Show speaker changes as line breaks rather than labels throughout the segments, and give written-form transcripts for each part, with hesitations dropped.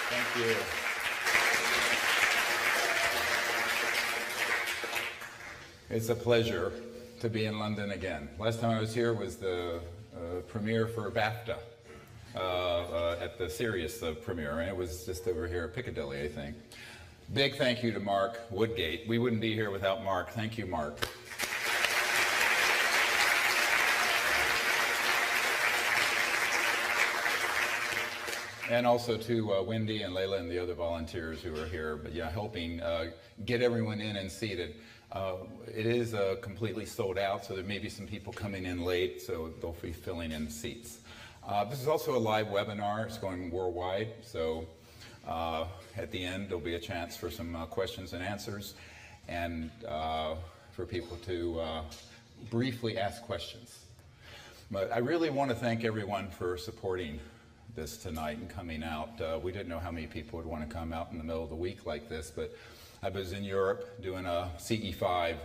Thank you. It's a pleasure to be in London again. Last time I was here was the premiere for BAFTA at the Sirius premiere, and it was just over here at Piccadilly, I think. Big thank you to Mark Woodgate. We wouldn't be here without Mark. Thank you, Mark. And also to Wendy and Layla and the other volunteers who are here, but yeah, helping get everyone in and seated. It is completely sold out, so there may be some people coming in late, so they'll be filling in seats. This is also a live webinar. It's going worldwide, so at the end there'll be a chance for some questions and answers, and for people to briefly ask questions. But I really want to thank everyone for supporting this tonight and coming out. We didn't know how many people would want to come out in the middle of the week like this, but I was in Europe doing a CE5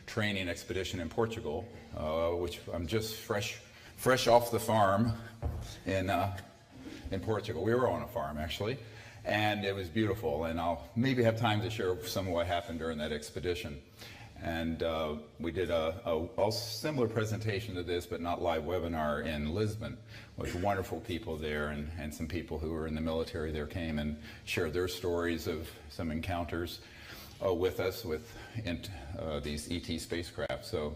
training expedition in Portugal, which I'm just fresh off the farm in Portugal. We were on a farm actually, and it was beautiful, and I'll maybe have time to share some of what happened during that expedition. And we did a similar presentation to this, but not live webinar in Lisbon, with wonderful people there, and some people who were in the military there came and shared their stories of some encounters with us with these ET spacecraft. So,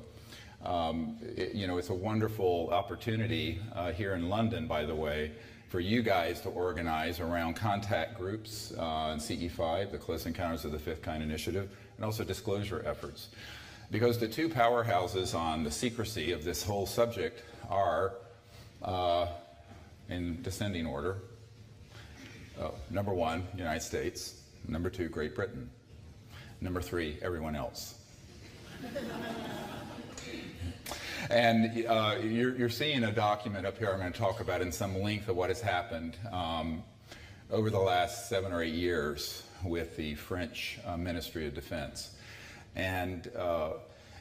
it's a wonderful opportunity here in London, by the way, for you guys to organize around contact groups in CE5, the Close Encounters of the Fifth Kind Initiative, and also disclosure efforts. Because the two powerhouses on the secrecy of this whole subject are, in descending order, number one, United States, number two, Great Britain, number three, everyone else. And you're seeing a document up here I'm going to talk about in some length of what has happened over the last 7 or 8 years with the French Ministry of Defense. And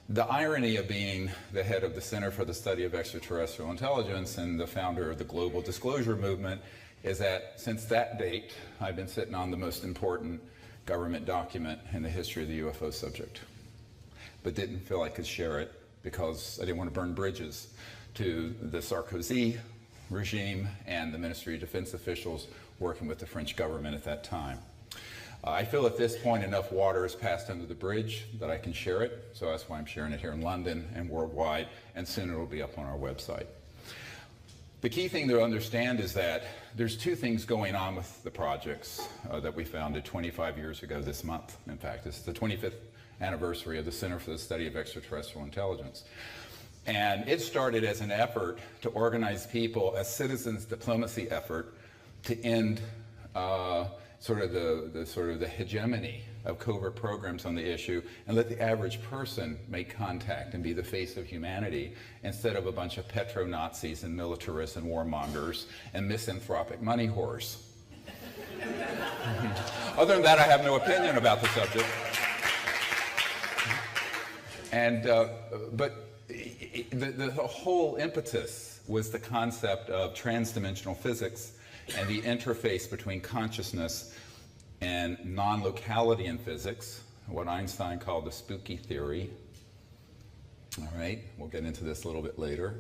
the irony of being the head of the Center for the Study of Extraterrestrial Intelligence and the founder of the Global Disclosure Movement is that since that date, I've been sitting on the most important government document in the history of the UFO subject, but didn't feel I could share it because I didn't want to burn bridges to the Sarkozy regime and the Ministry of Defense officials working with the French government at that time. I feel at this point enough water has passed under the bridge that I can share it, so that's why I'm sharing it here in London and worldwide, and soon it will be up on our website. The key thing to understand is that there's two things going on with the projects that we founded 25 years ago this month. In fact, it's the 25th anniversary of the Center for the Study of Extraterrestrial Intelligence. And it started as an effort to organize people, a citizens diplomacy effort, to end the hegemony of covert programs on the issue and let the average person make contact and be the face of humanity instead of a bunch of petro-Nazis and militarists and warmongers and misanthropic money whores. Other than that, I have no opinion about the subject. And, but the whole impetus was the concept of transdimensional physics and the interface between consciousness and non-locality in physics, what Einstein called the spooky theory. All right, we'll get into this a little bit later.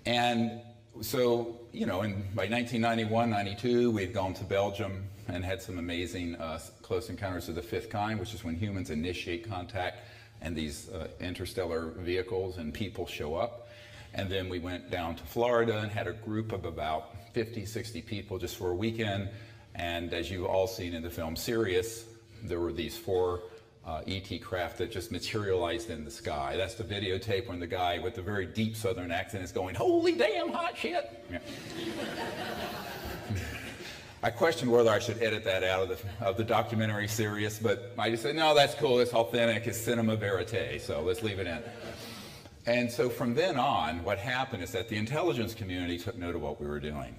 And so, by 1991, 92, we'd gone to Belgium and had some amazing close encounters of the fifth kind, which is when humans initiate contact and these interstellar vehicles and people show up. And then we went down to Florida and had a group of about 50, 60 people just for a weekend. And as you've all seen in the film Sirius, there were these 4 ET craft that just materialized in the sky. That's the videotape when the guy with the very deep southern accent is going, "Holy damn hot shit." Yeah. I questioned whether I should edit that out of the documentary Sirius, but I just said, no, that's cool, it's authentic, it's cinema verite, so let's leave it in. And so from then on, what happened is that the intelligence community took note of what we were doing.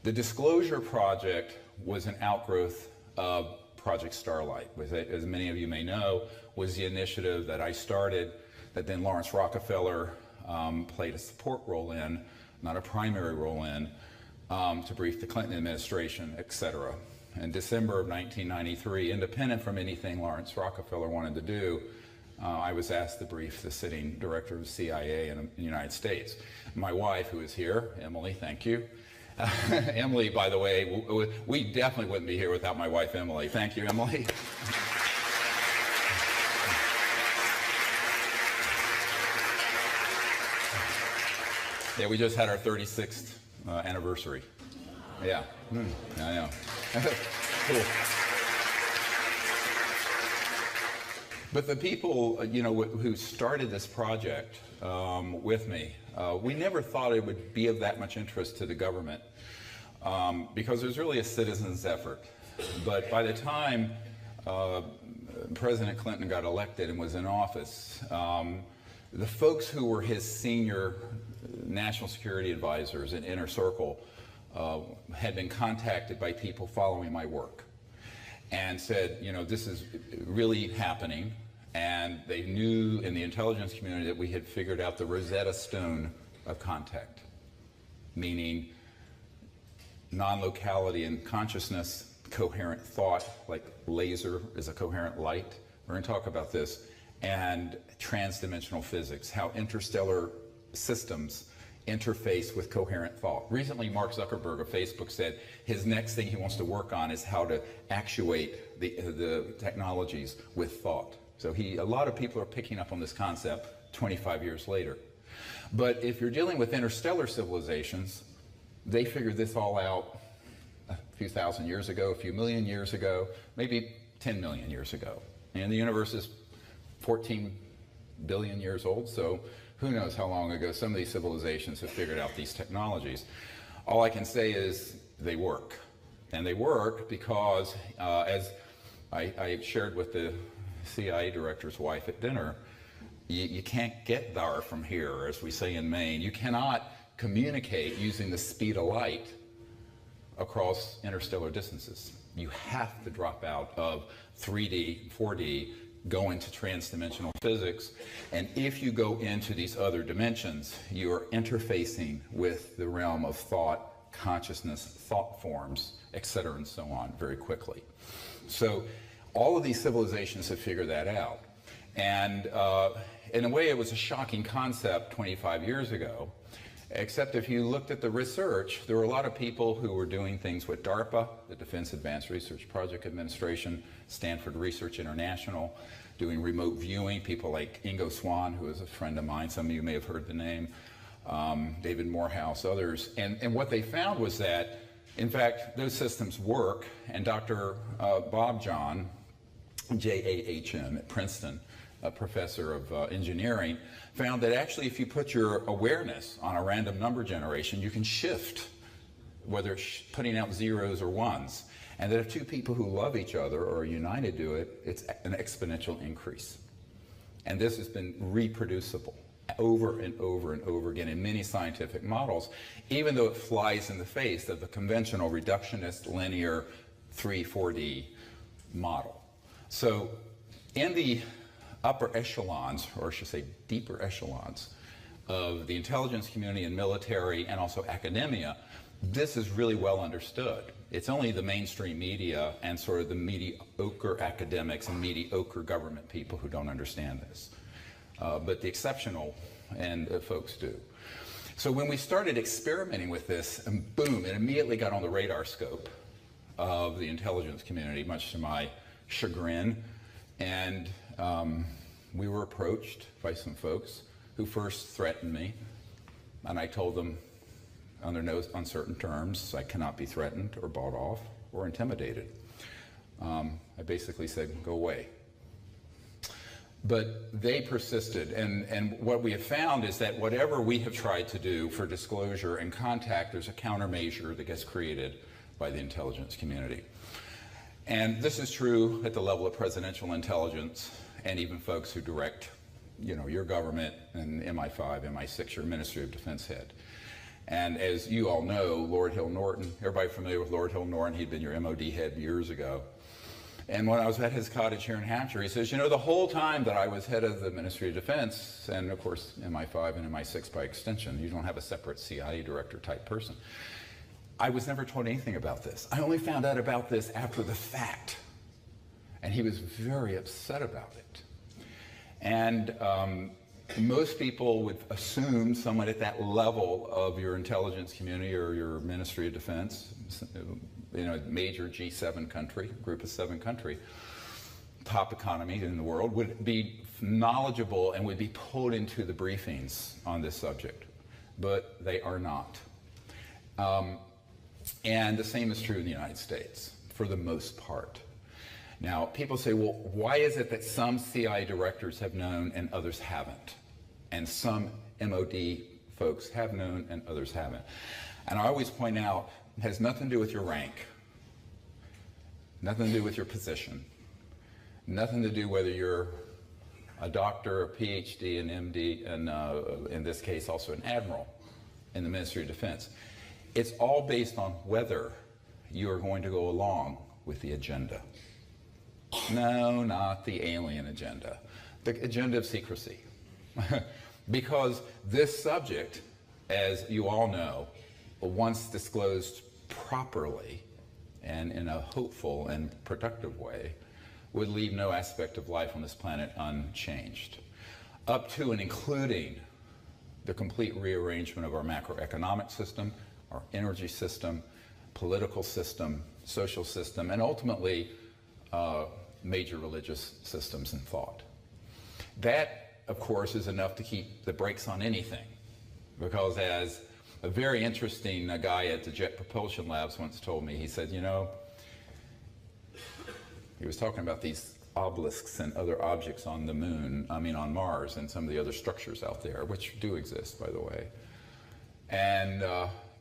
The Disclosure Project was an outgrowth of Project Starlight, which, as many of you may know, was the initiative that I started, that then Lawrence Rockefeller played a support role in, not a primary role in, to brief the Clinton administration, et cetera. In December of 1993, independent from anything Lawrence Rockefeller wanted to do, I was asked to brief the sitting director of the CIA in the United States. My wife, who is here, Emily, thank you. Emily, by the way, we definitely wouldn't be here without my wife, Emily. Thank you, Emily. Yeah, we just had our 36th anniversary. Yeah, I know. Cool. But the people, you know, who started this project with me, we never thought it would be of that much interest to the government because it was really a citizen's effort. But by the time President Clinton got elected and was in office, the folks who were his senior national security advisors in Inner Circle had been contacted by people following my work and said, you know, this is really happening. And they knew in the intelligence community that we had figured out the Rosetta Stone of contact, meaning non-locality in consciousness, coherent thought, like laser is a coherent light. We're going to talk about this. And transdimensional physics, how interstellar systems interface with coherent thought. Recently, Mark Zuckerberg of Facebook said his next thing he wants to work on is how to actuate the technologies with thought. So a lot of people are picking up on this concept 25 years later. But if you're dealing with interstellar civilizations, they figured this all out a few thousand years ago, a few million years ago, maybe 10 million years ago. And the universe is 14 billion years old, so who knows how long ago some of these civilizations have figured out these technologies. All I can say is they work. And they work because, as I shared with the CIA director's wife at dinner, you can't get there from here, as we say in Maine. You cannot communicate using the speed of light across interstellar distances. You have to drop out of 3D, 4D, go into transdimensional physics, and if you go into these other dimensions, you're interfacing with the realm of thought, consciousness, thought forms, et cetera, and so on very quickly. So all of these civilizations have figured that out. And in a way, it was a shocking concept 25 years ago, except if you looked at the research, there were a lot of people who were doing things with DARPA, the Defense Advanced Research Project Administration, Stanford Research International, doing remote viewing, people like Ingo Swann, who is a friend of mine, some of you may have heard the name, David Morehouse, others. And what they found was that, in fact, those systems work, and Dr. Bob John, J-A-H-N at Princeton, a professor of engineering, found that actually if you put your awareness on a random number generation, you can shift, whether it's putting out zeros or ones. And that if two people who love each other or are united do it, it's an exponential increase. And this has been reproducible over and over and over again in many scientific models, even though it flies in the face of the conventional reductionist linear 3-4D model. So in the upper echelons, or I should say deeper echelons, of the intelligence community and military and also academia, this is really well understood. It's only the mainstream media and sort of the mediocre academics and mediocre government people who don't understand this. But the exceptional folks do. So when we started experimenting with this, and boom, it immediately got on the radar scope of the intelligence community, much to my chagrin. And we were approached by some folks who first threatened me, and I told them under no uncertain terms I cannot be threatened or bought off or intimidated. I basically said, go away. But they persisted, and what we have found is that whatever we have tried to do for disclosure and contact, there's a countermeasure that gets created by the intelligence community. And this is true at the level of presidential intelligence and even folks who direct, you know, your government and MI5, MI6, your Ministry of Defense head. And as you all know, Lord Hill Norton, everybody familiar with Lord Hill Norton? He'd been your MOD head years ago. And when I was at his cottage here in Hampshire, he says, you know, the whole time that I was head of the Ministry of Defense, and of course MI5 and MI6 by extension, you don't have a separate CIA director type person, I was never told anything about this. I only found out about this after the fact. And he was very upset about it. And most people would assume someone at that level of your intelligence community or your Ministry of Defense, you know, major G7 country, group of 7 country, top economy in the world, would be knowledgeable and would be pulled into the briefings on this subject. But they are not. And the same is true in the United States, for the most part. Now, people say, well, why is it that some CIA directors have known and others haven't? And some MOD folks have known and others haven't. And I always point out, it has nothing to do with your rank, nothing to do with your position, nothing to do whether you're a doctor, a PhD, an MD, and in this case also an admiral in the Ministry of Defense. It's all based on whether you are going to go along with the agenda. No, not the alien agenda. The agenda of secrecy. Because this subject, as you all know, once disclosed properly and in a hopeful and productive way, would leave no aspect of life on this planet unchanged, up to and including the complete rearrangement of our macroeconomic system, our energy system, political system, social system, and ultimately major religious systems and thought. That, of course, is enough to keep the brakes on anything, because as a very interesting guy at the Jet Propulsion Labs once told me, he said, you know, he was talking about these obelisks and other objects on the moon, I mean on Mars, and some of the other structures out there, which do exist, by the way. And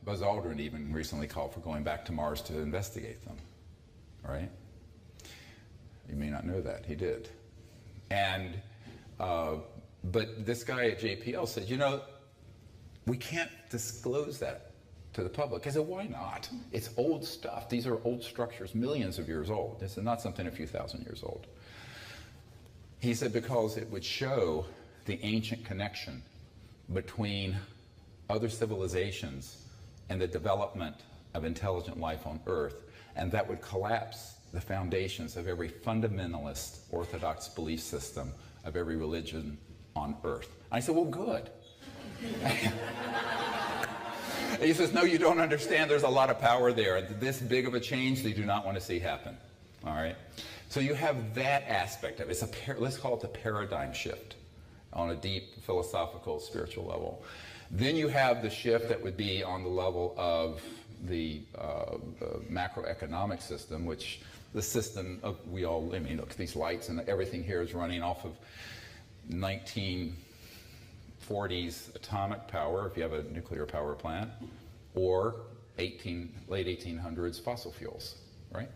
Buzz Aldrin even recently called for going back to Mars to investigate them, right? You may not know that, he did. And, but this guy at JPL said, you know, we can't disclose that to the public. I said, why not? It's old stuff. These are old structures, millions of years old. This is not something a few thousand years old. He said because it would show the ancient connection between other civilizations and the development of intelligent life on Earth, and that would collapse the foundations of every fundamentalist orthodox belief system of every religion on Earth. I said, well, good. He says, no, you don't understand. There's a lot of power there. This big of a change they do not want to see happen. All right? So you have that aspect of it. It's let's call it the paradigm shift on a deep philosophical, spiritual level. Then you have the shift that would be on the level of the macroeconomic system, which the system of, I mean, look, these lights and everything here is running off of 1940s atomic power, if you have a nuclear power plant, or late 1800s fossil fuels, right?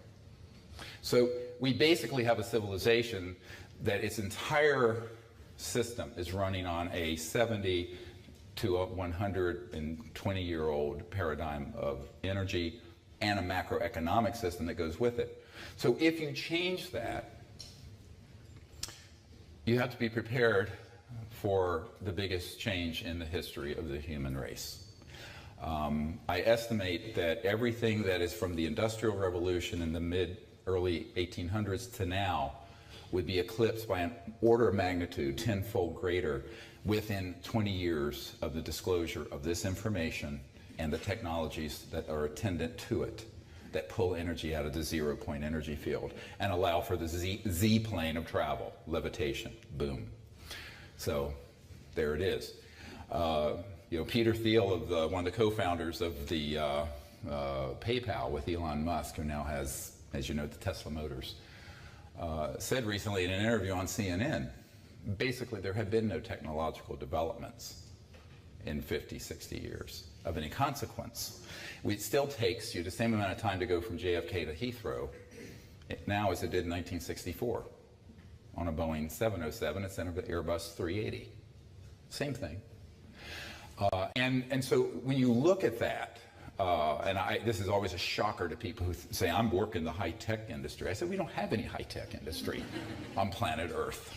So we basically have a civilization that its entire system is running on a 70 to a 120-year-old paradigm of energy and a macroeconomic system that goes with it. So if you change that, you have to be prepared for the biggest change in the history of the human race. I estimate that everything that is from the Industrial Revolution in the early 1800s to now would be eclipsed by an order of magnitude 10-fold greater within 20 years of the disclosure of this information and the technologies that are attendant to it, that pull energy out of the zero-point energy field and allow for the Z-plane of travel, levitation, boom. So there it is. You know, Peter Thiel, one of the co-founders of the PayPal with Elon Musk, who now has, as you know, the Tesla Motors, said recently in an interview on CNN, basically there have been no technological developments in 50, 60 years of any consequence. It still takes you the same amount of time to go from JFK to Heathrow now as it did in 1964 on a Boeing 707 instead of the Airbus 380. Same thing. And so when you look at that, and this is always a shocker to people who say, I'm working in the high-tech industry. I said, we don't have any high-tech industry on planet Earth.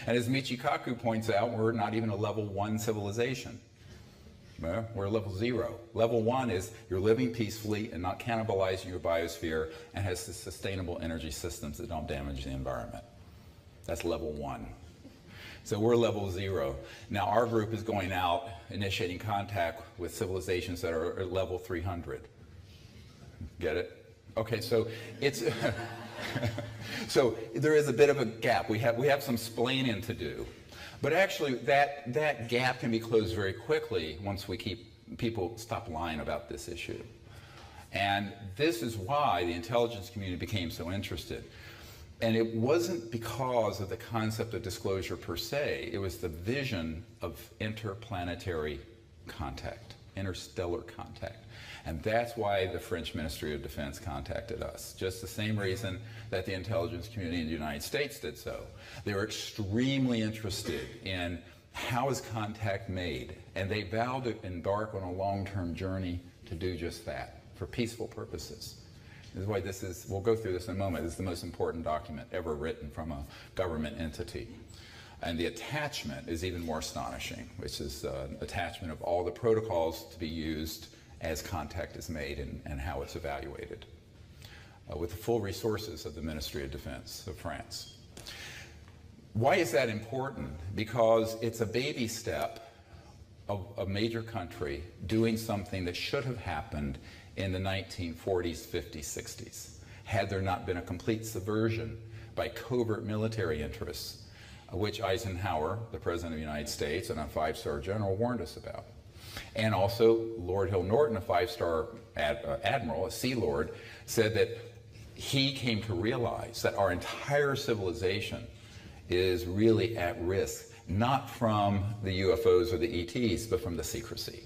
And as Michio Kaku points out, we're not even a level 1 civilization. Well, we're level 0. Level 1 is you're living peacefully and not cannibalizing your biosphere and has sustainable energy systems that don't damage the environment. That's level 1. So we're level 0. Now our group is going out, initiating contact with civilizations that are at level 300. Get it? Okay, so it's so there is a bit of a gap. We have some splaining to do. But actually, that gap can be closed very quickly once people stop lying about this issue. And this is why the intelligence community became so interested. And it wasn't because of the concept of disclosure per se, it was the vision of interplanetary contact, interstellar contact. And that's why the French Ministry of Defense contacted us. Just the same reason that the intelligence community in the United States did so. They were extremely interested in how is contact made, and they vowed to embark on a long-term journey to do just that, for peaceful purposes. This is why this is, we'll go through this in a moment, this is the most important document ever written from a government entity. And the attachment is even more astonishing, which is an attachment of all the protocols to be used as contact is made and how it's evaluated, with the full resources of the Ministry of Defense of France. Why is that important? Because it's a baby step of a major country doing something that should have happened in the 1940s, 50s, 60s, had there not been a complete subversion by covert military interests, which Eisenhower, the President of the United States, and a 5-star general warned us about. And also, Lord Hill Norton, a 5-star admiral, a Sea Lord, said that he came to realize that our entire civilization is really at risk, not from the UFOs or the ETs, but from the secrecy.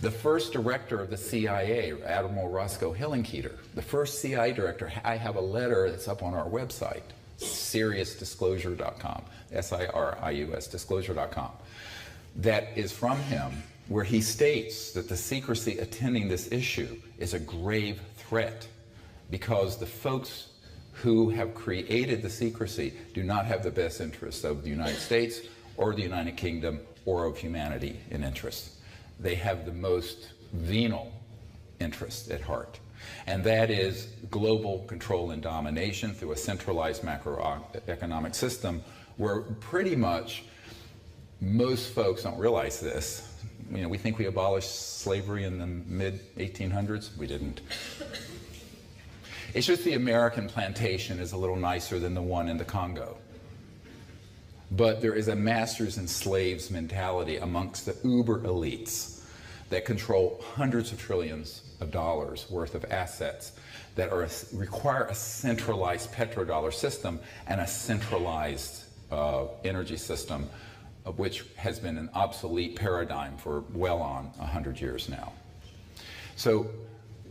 The first director of the CIA, Admiral Roscoe Hillenkoetter, the first CIA director, I have a letter that's up on our website, SiriusDisclosure.com, S-I-R-I-U-S, disclosure.com, that is from him, where he states that the secrecy attending this issue is a grave threat because the folks who have created the secrecy do not have the best interests of the United States or the United Kingdom or of humanity in interest. They have the most venal interest at heart, and that is global control and domination through a centralized macroeconomic system where pretty much most folks don't realize this. You know, we think we abolished slavery in the mid-1800s. We didn't. It's just the American plantation is a little nicer than the one in the Congo. But there is a masters and slaves mentality amongst the uber elites that control hundreds of trillions of dollars worth of assets that require a centralized petrodollar system and a centralized energy system, of which has been an obsolete paradigm for well on 100 years now. So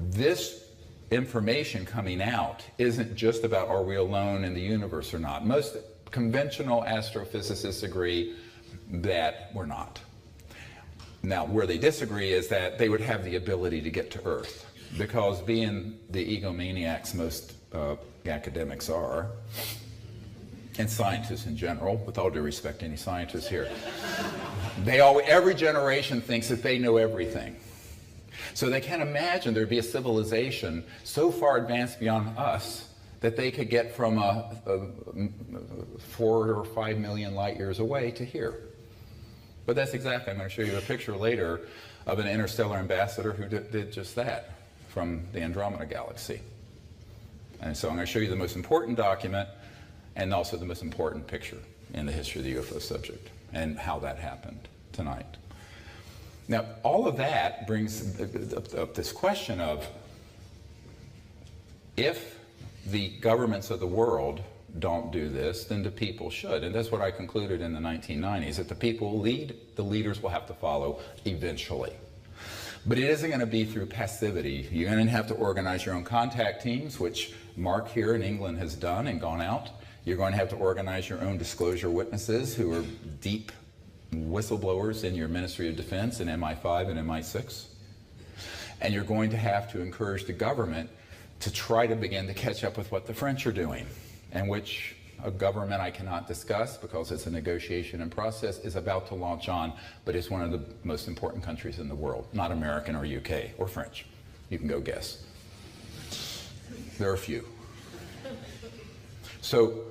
this information coming out isn't just about are we alone in the universe or not. Most conventional astrophysicists agree that we're not. Now, where they disagree is that they would have the ability to get to Earth, because being the egomaniacs most academics are, and scientists in general, with all due respect to any scientists here, every generation thinks that they know everything. So they can't imagine there'd be a civilization so far advanced beyond us that they could get from 4 or 5 million light years away to here. But that's exactly, I'm going to show you a picture later of an interstellar ambassador who did just that from the Andromeda galaxy. And so I'm going to show you the most important document and also the most important picture in the history of the UFO subject and how that happened tonight. Now, all of that brings up this question of, if the governments of the world don't do this, then the people should. And that's what I concluded in the 1990s, that the people lead, the leaders will have to follow eventually. But it isn't going to be through passivity. You're going to have to organize your own contact teams, which Mark here in England has done and gone out. You're going to have to organize your own disclosure witnesses who are deep whistleblowers in your Ministry of Defense in MI5 and MI6. And you're going to have to encourage the government to try to begin to catch up with what the French are doing, and which a government I cannot discuss because it's a negotiation and process, is about to launch on, but it's one of the most important countries in the world, not American or UK or French. You can go guess. There are a few. So,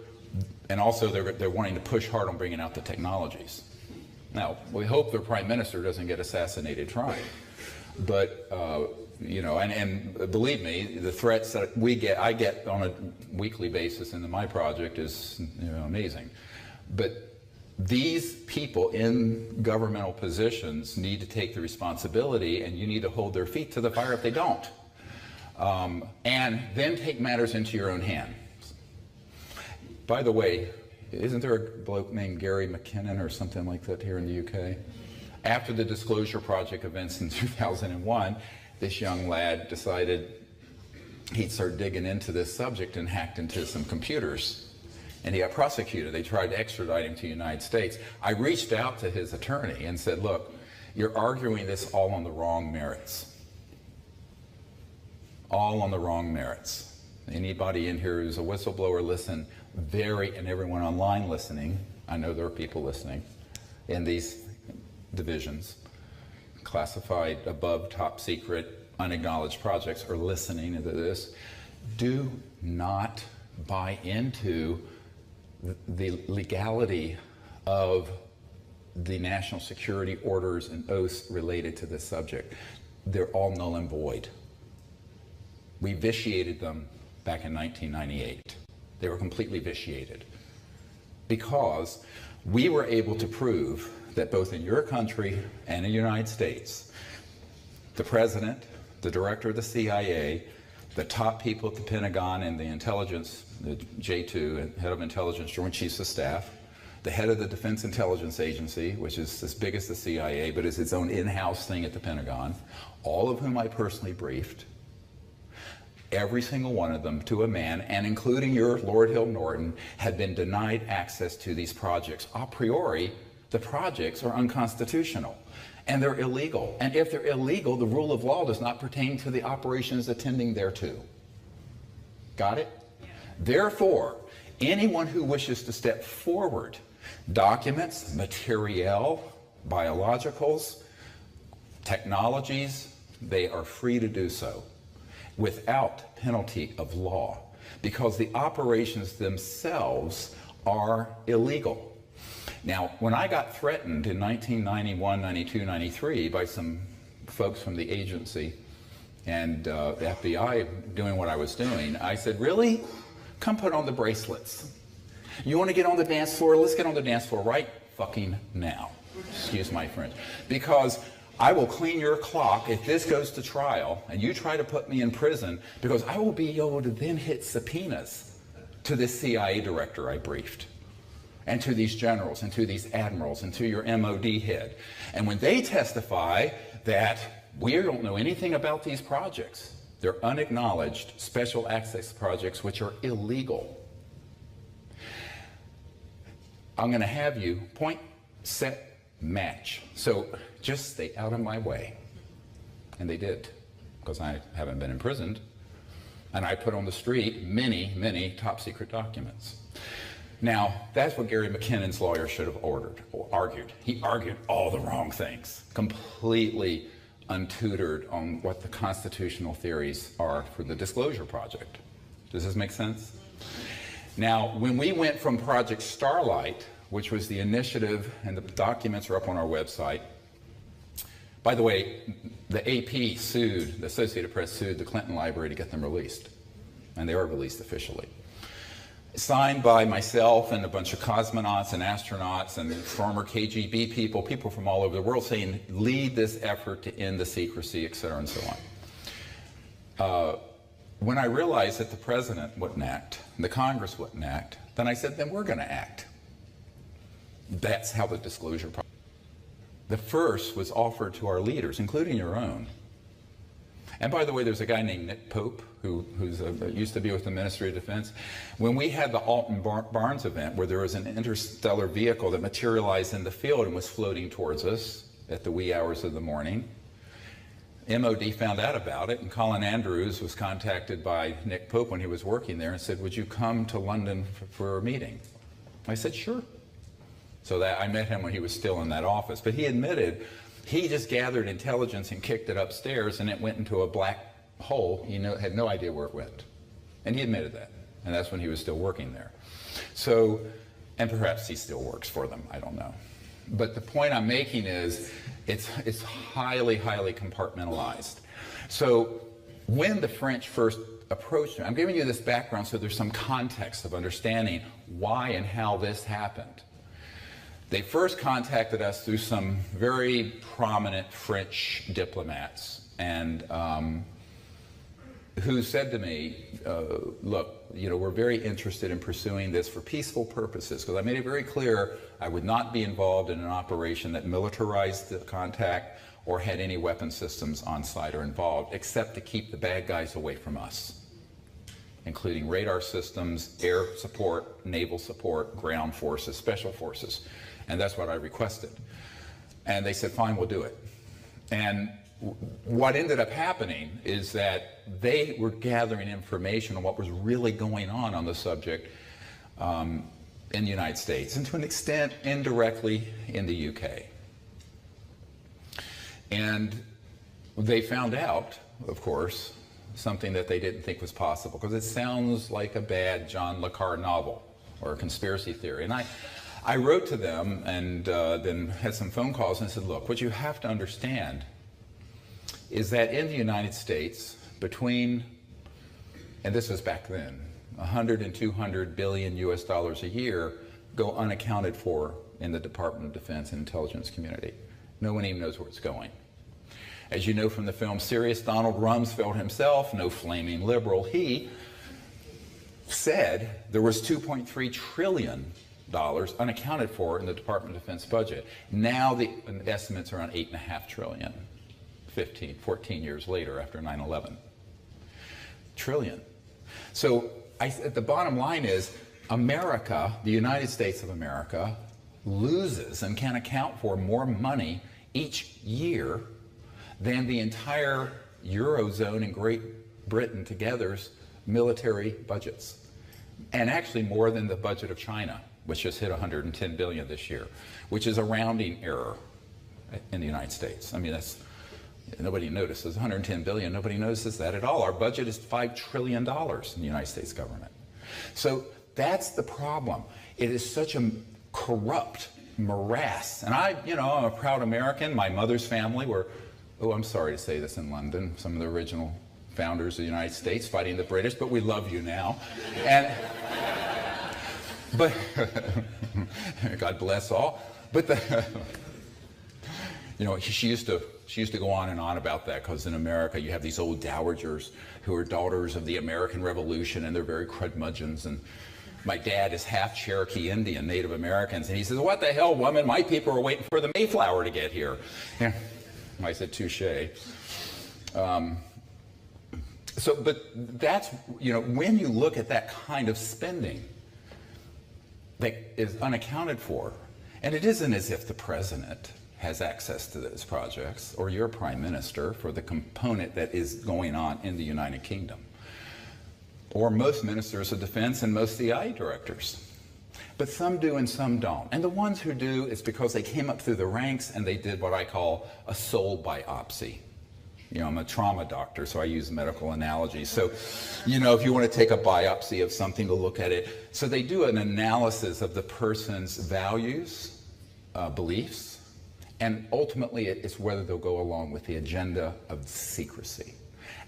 and also they're wanting to push hard on bringing out the technologies. Now, we hope their prime minister doesn't get assassinated trying, but you know, and believe me, the threats that I get on a weekly basis into my project is, you know, amazing. But these people in governmental positions need to take the responsibility, and you need to hold their feet to the fire if they don't. And then take matters into your own hands. By the way, isn't there a bloke named Gary McKinnon or something like that here in the UK? After the Disclosure Project events in 2001, this young lad decided he'd start digging into this subject and hacked into some computers. And he got prosecuted. They tried to extradite him to the United States. I reached out to his attorney and said, look, you're arguing this all on the wrong merits. All on the wrong merits. Anybody in here who's a whistleblower, listen, and everyone online listening, I know there are people listening in these divisions, classified, above, top secret, unacknowledged projects are listening to this. Do not buy into the legality of the national security orders and oaths related to this subject. They're all null and void. We vitiated them back in 1998. They were completely vitiated because we were able to prove that both in your country and in the United States, the president, the director of the CIA, the top people at the Pentagon and the intelligence, the J2, and head of intelligence, Joint Chiefs of Staff, the head of the Defense Intelligence Agency, which is as big as the CIA, but is its own in-house thing at the Pentagon, all of whom I personally briefed, every single one of them to a man, and including your Lord Hill Norton, had been denied access to these projects. A priori, the projects are unconstitutional and they're illegal. And if they're illegal, the rule of law does not pertain to the operations attending thereto. Got it? Yeah. Therefore, anyone who wishes to step forward, documents, material, biologicals, technologies, they are free to do so without penalty of law, because the operations themselves are illegal. Now, when I got threatened in 1991, 92, 93 by some folks from the agency and the FBI doing what I was doing, I said, really? Come put on the bracelets. You want to get on the dance floor? Let's get on the dance floor right fucking now. Excuse my French. Because I will clean your clock if this goes to trial and you try to put me in prison, because I will be able to then hit subpoenas to this CIA director I briefed, and to these generals, and to these admirals, and to your MOD head. And when they testify that we don't know anything about these projects, they're unacknowledged special access projects which are illegal, I'm going to have you point, set, match. So just stay out of my way. And they did, because I haven't been imprisoned. And I put on the street many, many top secret documents. Now, that's what Gary McKinnon's lawyer should have argued. He argued all the wrong things, completely untutored on what the constitutional theories are for the Disclosure Project. Does this make sense? Now, when we went from Project Starlight, which was the initiative, and the documents are up on our website. By the way, the AP sued, the Associated Press sued the Clinton Library to get them released. And they are released officially. Signed by myself and a bunch of cosmonauts and astronauts and former KGB people, people from all over the world saying, lead this effort to end the secrecy, et cetera, and so on. When I realized that the president wouldn't act, and the Congress wouldn't act, then I said, then we're going to act. That's how the disclosure process. The first was offered to our leaders, including your own. And by the way, there's a guy named Nick Pope, who used to be with the Ministry of Defense. When we had the Alton Barnes event, where there was an interstellar vehicle that materialized in the field and was floating towards us at the wee hours of the morning, MOD found out about it, and Colin Andrews was contacted by Nick Pope when he was working there and said, would you come to London for a meeting? I said, sure. So that I met him when he was still in that office. But he admitted he just gathered intelligence and kicked it upstairs, and it went into a black hole. He had no idea where it went. And he admitted that. And that's when he was still working there. So, and perhaps he still works for them, I don't know. But the point I'm making is it's highly, highly compartmentalized. So when the French first approached me, I'm giving you this background so there's some context of understanding why and how this happened. They first contacted us through some very prominent French diplomats, and who said to me, look, we're very interested in pursuing this for peaceful purposes, because I made it very clear I would not be involved in an operation that militarized the contact or had any weapon systems on site or involved, except to keep the bad guys away from us, including radar systems, air support, naval support, ground forces, special forces. And that's what I requested. And they said, fine, we'll do it. And what ended up happening is that they were gathering information on what was really going on the subject in the United States, and to an extent indirectly in the UK. And they found out, of course, something that they didn't think was possible, because it sounds like a bad John le Carre novel or a conspiracy theory. And I wrote to them and then had some phone calls and said, look, what you have to understand is that in the United States, between, and this was back then, 100 and 200 billion US dollars a year go unaccounted for in the Department of Defense and intelligence community. No one even knows where it's going. As you know from the film Sirius, Donald Rumsfeld himself, no flaming liberal, he said there was $2.3 trillion unaccounted for in the Department of Defense budget. Now the estimates are around $8.5 trillion. 14 years later after 9/11. Trillion. So the bottom line is America, the United States of America, loses and can account for more money each year than the entire Eurozone and Great Britain together's military budgets. And actually more than the budget of China, which just hit 110 billion this year, which is a rounding error in the United States. I mean, that's, nobody notices 110 billion, nobody notices that at all. Our budget is $5 trillion in the United States government. So that's the problem. It is such a corrupt morass. And I'm a proud American. My mother's family were, oh, I'm sorry to say this in London, some of the original founders of the United States fighting the British, but we love you now. And, but, God bless all. But she used to go on and on about that, because in America you have these old dowagers who are daughters of the American Revolution, and they're very crudmudgeons. And my dad is half Cherokee Indian, Native Americans, and he says, what the hell, woman, my people are waiting for the Mayflower to get here. Yeah. I said, touche. But that's, when you look at that kind of spending that is unaccounted for, and it isn't as if the president has access to those projects, or your prime minister, for the component that is going on in the United Kingdom, or most ministers of defense and most CI directors. But some do and some don't. And the ones who do, it's because they came up through the ranks and they did what I call a soul biopsy. I'm a trauma doctor, so I use medical analogies. So, if you want to take a biopsy of something to look at it, so they do an analysis of the person's values, beliefs, and ultimately it's whether they'll go along with the agenda of secrecy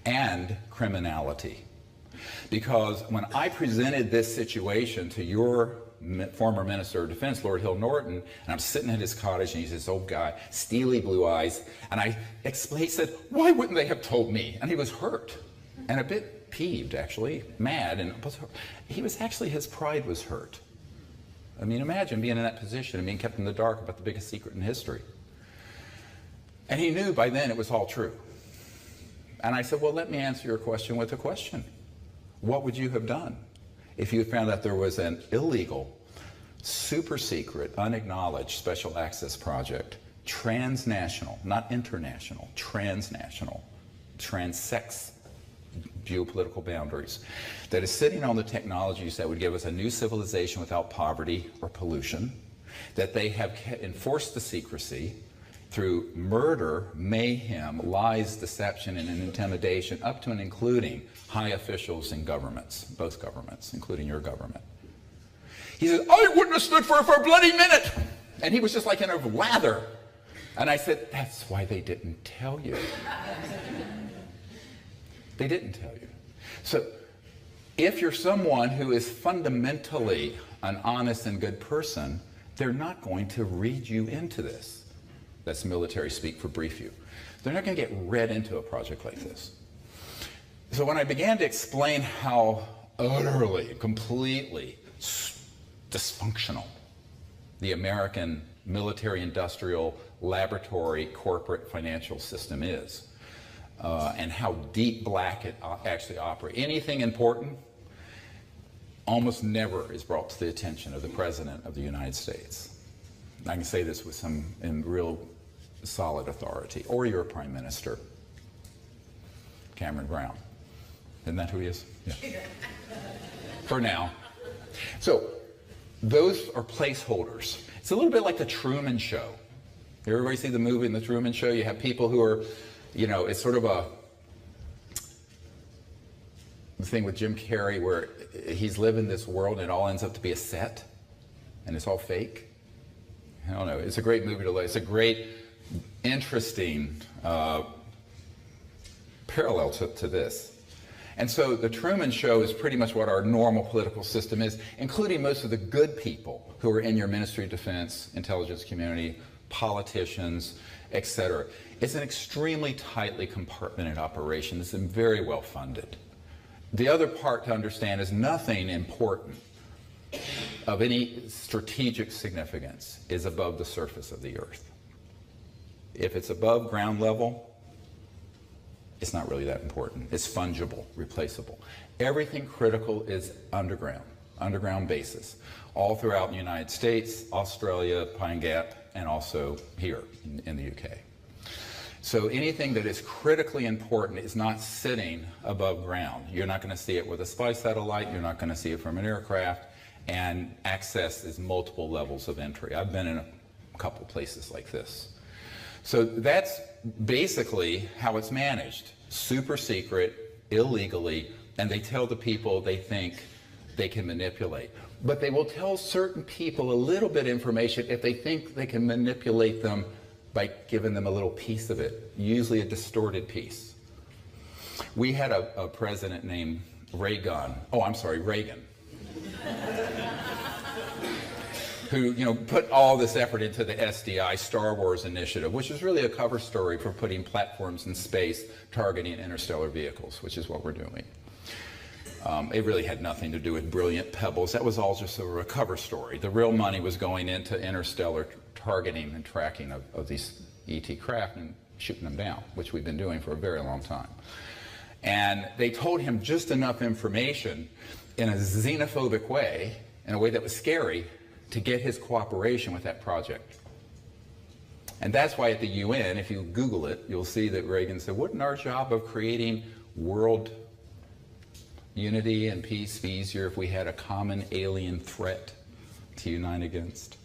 and criminality. Because when I presented this situation to your former Minister of Defense, Lord Hill Norton, and I'm sitting at his cottage, and he's this old guy, steely blue eyes, and I explained, he said, why wouldn't they have told me? And he was hurt, and a bit peeved, actually, mad, and his pride was hurt. I mean, imagine being in that position and being kept in the dark about the biggest secret in history. And he knew by then it was all true. And I said, well, let me answer your question with a question. What would you have done if you found out there was an illegal, super secret, unacknowledged special access project, transnational, not international, transnational, transects geopolitical boundaries, that is sitting on the technologies that would give us a new civilization without poverty or pollution, that they have enforced the secrecy through murder, mayhem, lies, deception, and intimidation, up to and including high officials in governments, both governments, including your government. He said, I wouldn't have stood for it for a bloody minute. And he was just like in a lather. And I said, that's why they didn't tell you. They didn't tell you. So if you're someone who is fundamentally an honest and good person, they're not going to read you into this. That's military speak for brief you. They're not going to get read into a project like this. So when I began to explain how utterly, completely dysfunctional the American military, industrial, laboratory, corporate, financial system is, and how deep black it actually operates. Anything important almost never is brought to the attention of the President of the United States. I can say this with some real solid authority, or your Prime Minister, Cameron Brown. Isn't that who he is? Yeah. For now. So those are placeholders. It's a little bit like the Truman Show. Everybody see the movie in the Truman Show? You have people who are, you know, it's sort of the thing with Jim Carrey where he's living this world and it all ends up to be a set and it's all fake. I don't know. It's a great movie to look. It's a great, interesting parallel to this. And so the Truman Show is pretty much what our normal political system is, including most of the good people who are in your Ministry of Defense, intelligence community, politicians, etc. It's an extremely tightly compartmented operation. It's very well funded. The other part to understand is nothing important of any strategic significance is above the surface of the earth. If it's above ground level, it's not really that important. It's fungible, replaceable. Everything critical is underground basis, all throughout the United States, Australia, Pine Gap, and also here in the UK. So anything that is critically important is not sitting above ground. You're not going to see it with a spy satellite. You're not going to see it from an aircraft. And access is multiple levels of entry. I've been in a couple places like this. So that's basically how it's managed. Super secret, illegally, and they tell the people they think they can manipulate. But they will tell certain people a little bit of information if they think they can manipulate them by giving them a little piece of it, usually a distorted piece. We had a president named Reagan, who, you know, put all this effort into the SDI, Star Wars initiative, which is really a cover story for putting platforms in space targeting interstellar vehicles, which is what we're doing. It really had nothing to do with brilliant pebbles. That was all just a cover story. The real money was going into interstellar targeting and tracking of these ET craft and shooting them down, which we've been doing for a very long time. And they told him just enough information in a xenophobic way, in a way that was scary, to get his cooperation with that project. And that's why at the UN, if you Google it, you'll see that Reagan said, wouldn't our job of creating world unity and peace be easier if we had a common alien threat to unite against?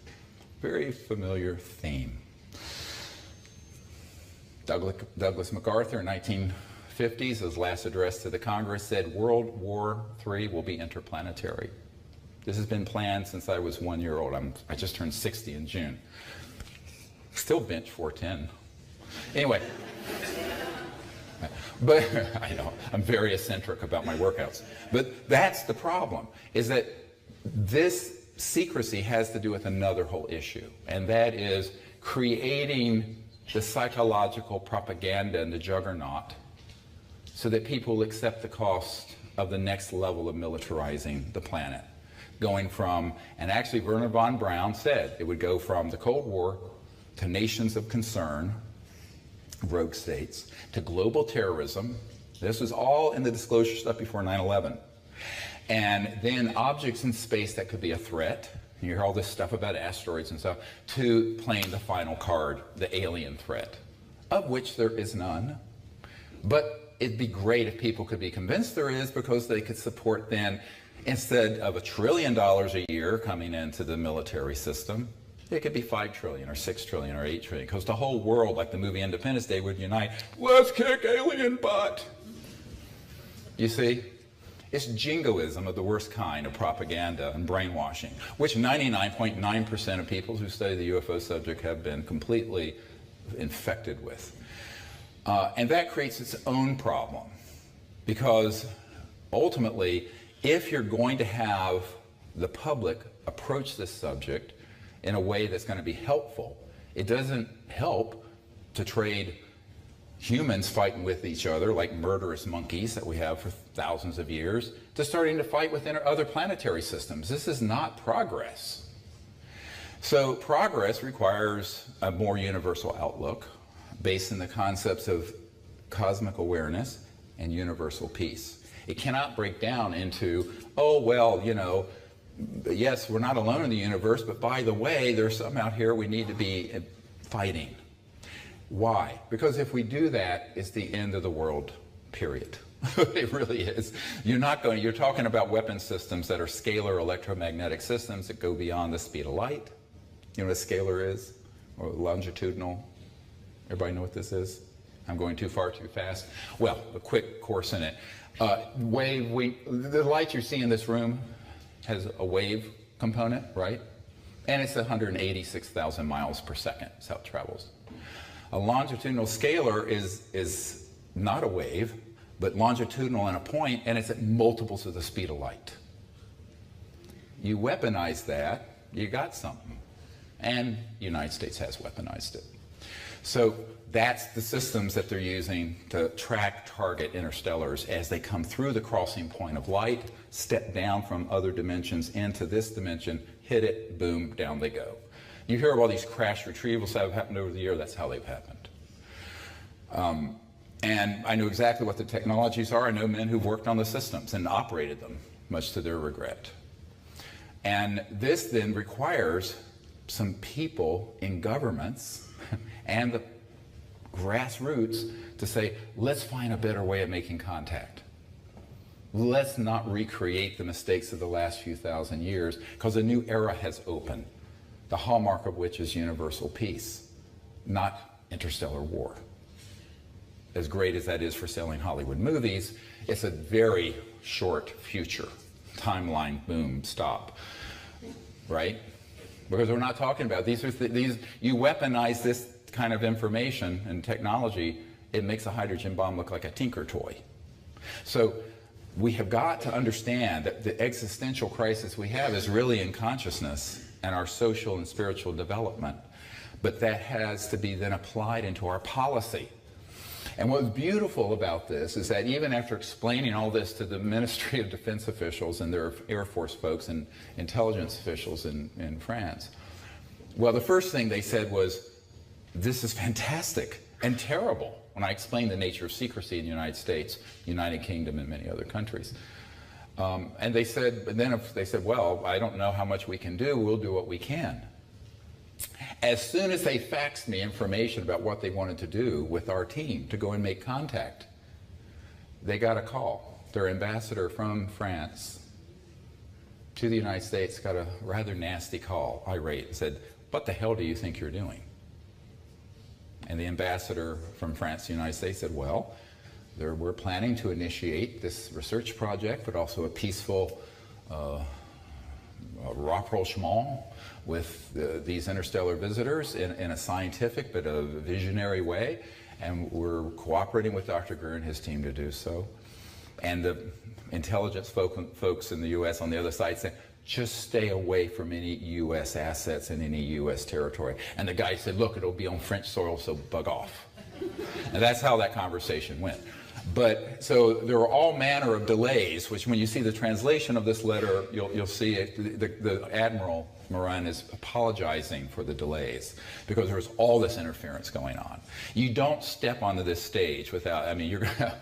Very familiar theme. Douglas MacArthur in 1950s, his last address to the Congress, said World War III will be interplanetary. This has been planned since I was 1 year old. I just turned 60 in June. Still bench 410. Anyway, but I know, I'm very eccentric about my workouts. But that's the problem, is that this secrecy has to do with another whole issue, and that is creating the psychological propaganda and the juggernaut so that people will accept the cost of the next level of militarizing the planet. Going from, and actually Werner von Braun said, it would go from the Cold War to nations of concern, rogue states, to global terrorism. This was all in the disclosure stuff before 9/11. And then objects in space that could be a threat. You hear all this stuff about asteroids and stuff, to playing the final card, the alien threat, of which there is none. But it'd be great if people could be convinced there is, because they could support then, instead of $1 trillion a year coming into the military system, it could be 5 trillion or 6 trillion or 8 trillion, because the whole world, like the movie Independence Day, would unite. Let's kick alien butt. You see? It's jingoism of the worst kind of propaganda and brainwashing, which 99.9% of people who study the UFO subject have been completely infected with. And that creates its own problem, because ultimately, if you're going to have the public approach this subject in a way that's going to be helpful, it doesn't help to trade humans fighting with each other like murderous monkeys that we have for thousands of years, to starting to fight within other planetary systems. This is not progress. So progress requires a more universal outlook based in the concepts of cosmic awareness and universal peace. It cannot break down into, oh, well, you know, yes, we're not alone in the universe, but by the way, there's some out here we need to be fighting. Why? Because if we do that, it's the end of the world, period. It really is. You're talking about weapon systems that are scalar electromagnetic systems that go beyond the speed of light. You know what a scalar is? Or longitudinal? Everybody know what this is? I'm going too far, too fast? Well, a quick course in it. The light you see in this room has a wave component, right? And it's 186,000 miles per second. That's how it travels. A longitudinal scalar is not a wave, but longitudinal in a point, and it's at multiples of the speed of light. You weaponize that, you got something. And the United States has weaponized it. So that's the systems that they're using to track, target interstellars as they come through the crossing point of light, step down from other dimensions into this dimension, hit it, boom, down they go. You hear of all these crash retrievals that have happened over the year. That's how they've happened. And I know exactly what the technologies are. I know men who've worked on the systems and operated them, much to their regret. And this then requires some people in governments and the grassroots to say, let's find a better way of making contact. Let's not recreate the mistakes of the last few thousand years, because a new era has opened, the hallmark of which is universal peace, not interstellar war. As great as that is for selling Hollywood movies, it's a very short future. Timeline, boom, stop. Right? Because we're not talking about these. You weaponize this kind of information and technology, it makes a hydrogen bomb look like a tinker toy. So we have got to understand that the existential crisis we have is really in consciousness and our social and spiritual development. But that has to be then applied into our policy. And what's beautiful about this is that even after explaining all this to the Ministry of Defense officials and their Air Force folks and intelligence officials in France, well, the first thing they said was, this is fantastic and terrible, when I explained the nature of secrecy in the United States, United Kingdom, and many other countries. And they said, but then if they said, well, I don't know how much we can do, we'll do what we can. As soon as they faxed me information about what they wanted to do with our team to go and make contact, they got a call. Their ambassador from France to the United States got a rather nasty call, irate, and said, what the hell do you think you're doing? And the ambassador from France to the United States said, well, we're planning to initiate this research project, but also a peaceful rapprochement with these interstellar visitors in a scientific but a visionary way, and we're cooperating with Dr. Greer and his team to do so. And the intelligence folks in the U.S. on the other side said, just stay away from any U.S. assets in any U.S. territory. And the guy said, look, it'll be on French soil, so bug off. And that's how that conversation went. But so there were all manner of delays, which when you see the translation of this letter, you'll see it, the Admiral Morin is apologizing for the delays because there was all this interference going on. You don't step onto this stage without, I mean, you're going to,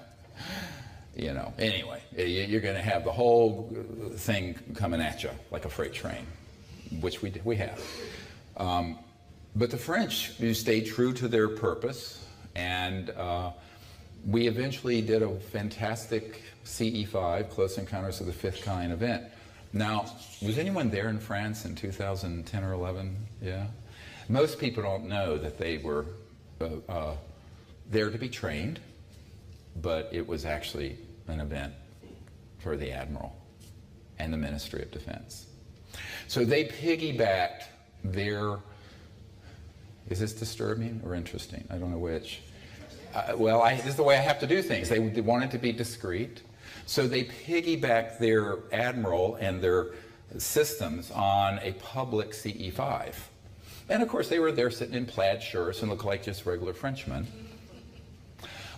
you know, anyway, you're going to have the whole thing coming at you like a freight train, which we have. But the French stayed true to their purpose, and we eventually did a fantastic CE5, Close Encounters of the Fifth Kind event. Now, was anyone there in France in 2010 or 11? Yeah? Most people don't know that they were there to be trained, but it was actually an event for the Admiral and the Ministry of Defense. So they piggybacked their, is this disturbing or interesting? I don't know which. Well, this is the way I have to do things. They wanted to be discreet. So they piggybacked their Admiral and their systems on a public CE5. And of course they were there sitting in plaid shirts and looked like just regular Frenchmen.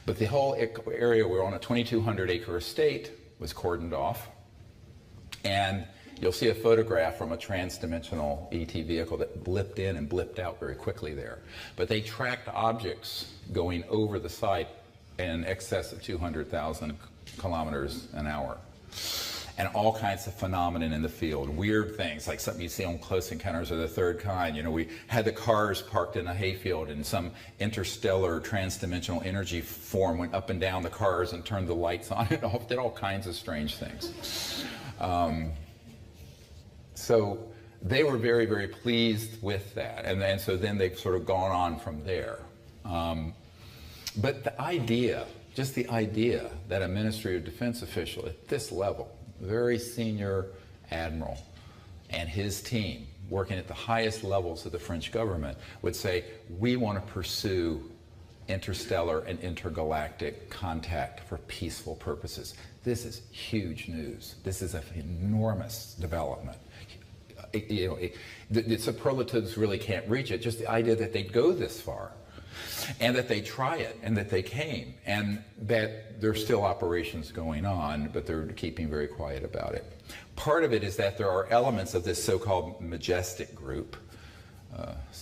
But the whole area, we're on a 2,200 acre estate, was cordoned off. And you'll see a photograph from a trans-dimensional ET vehicle that blipped in and blipped out very quickly there. But they tracked objects going over the site in excess of 200,000 kilometers an hour. And all kinds of phenomena in the field, weird things like something you see on Close Encounters of the Third Kind. You know, we had the cars parked in a hayfield and some interstellar trans-dimensional energy form went up and down the cars and turned the lights on and off, did all kinds of strange things. So they were very, very pleased with that. And so then they've sort of gone on from there. But the idea, just the idea that a Ministry of Defense official at this level, very senior admiral, and his team working at the highest levels of the French government would say, we want to pursue interstellar and intergalactic contact for peaceful purposes. This is huge news. This is an enormous development. The superlatives really can't reach it, just the idea that they'd go this far, and that they try it, and that they came, and that there's still operations going on, but they're keeping very quiet about it. Part of it is that there are elements of this so-called majestic group,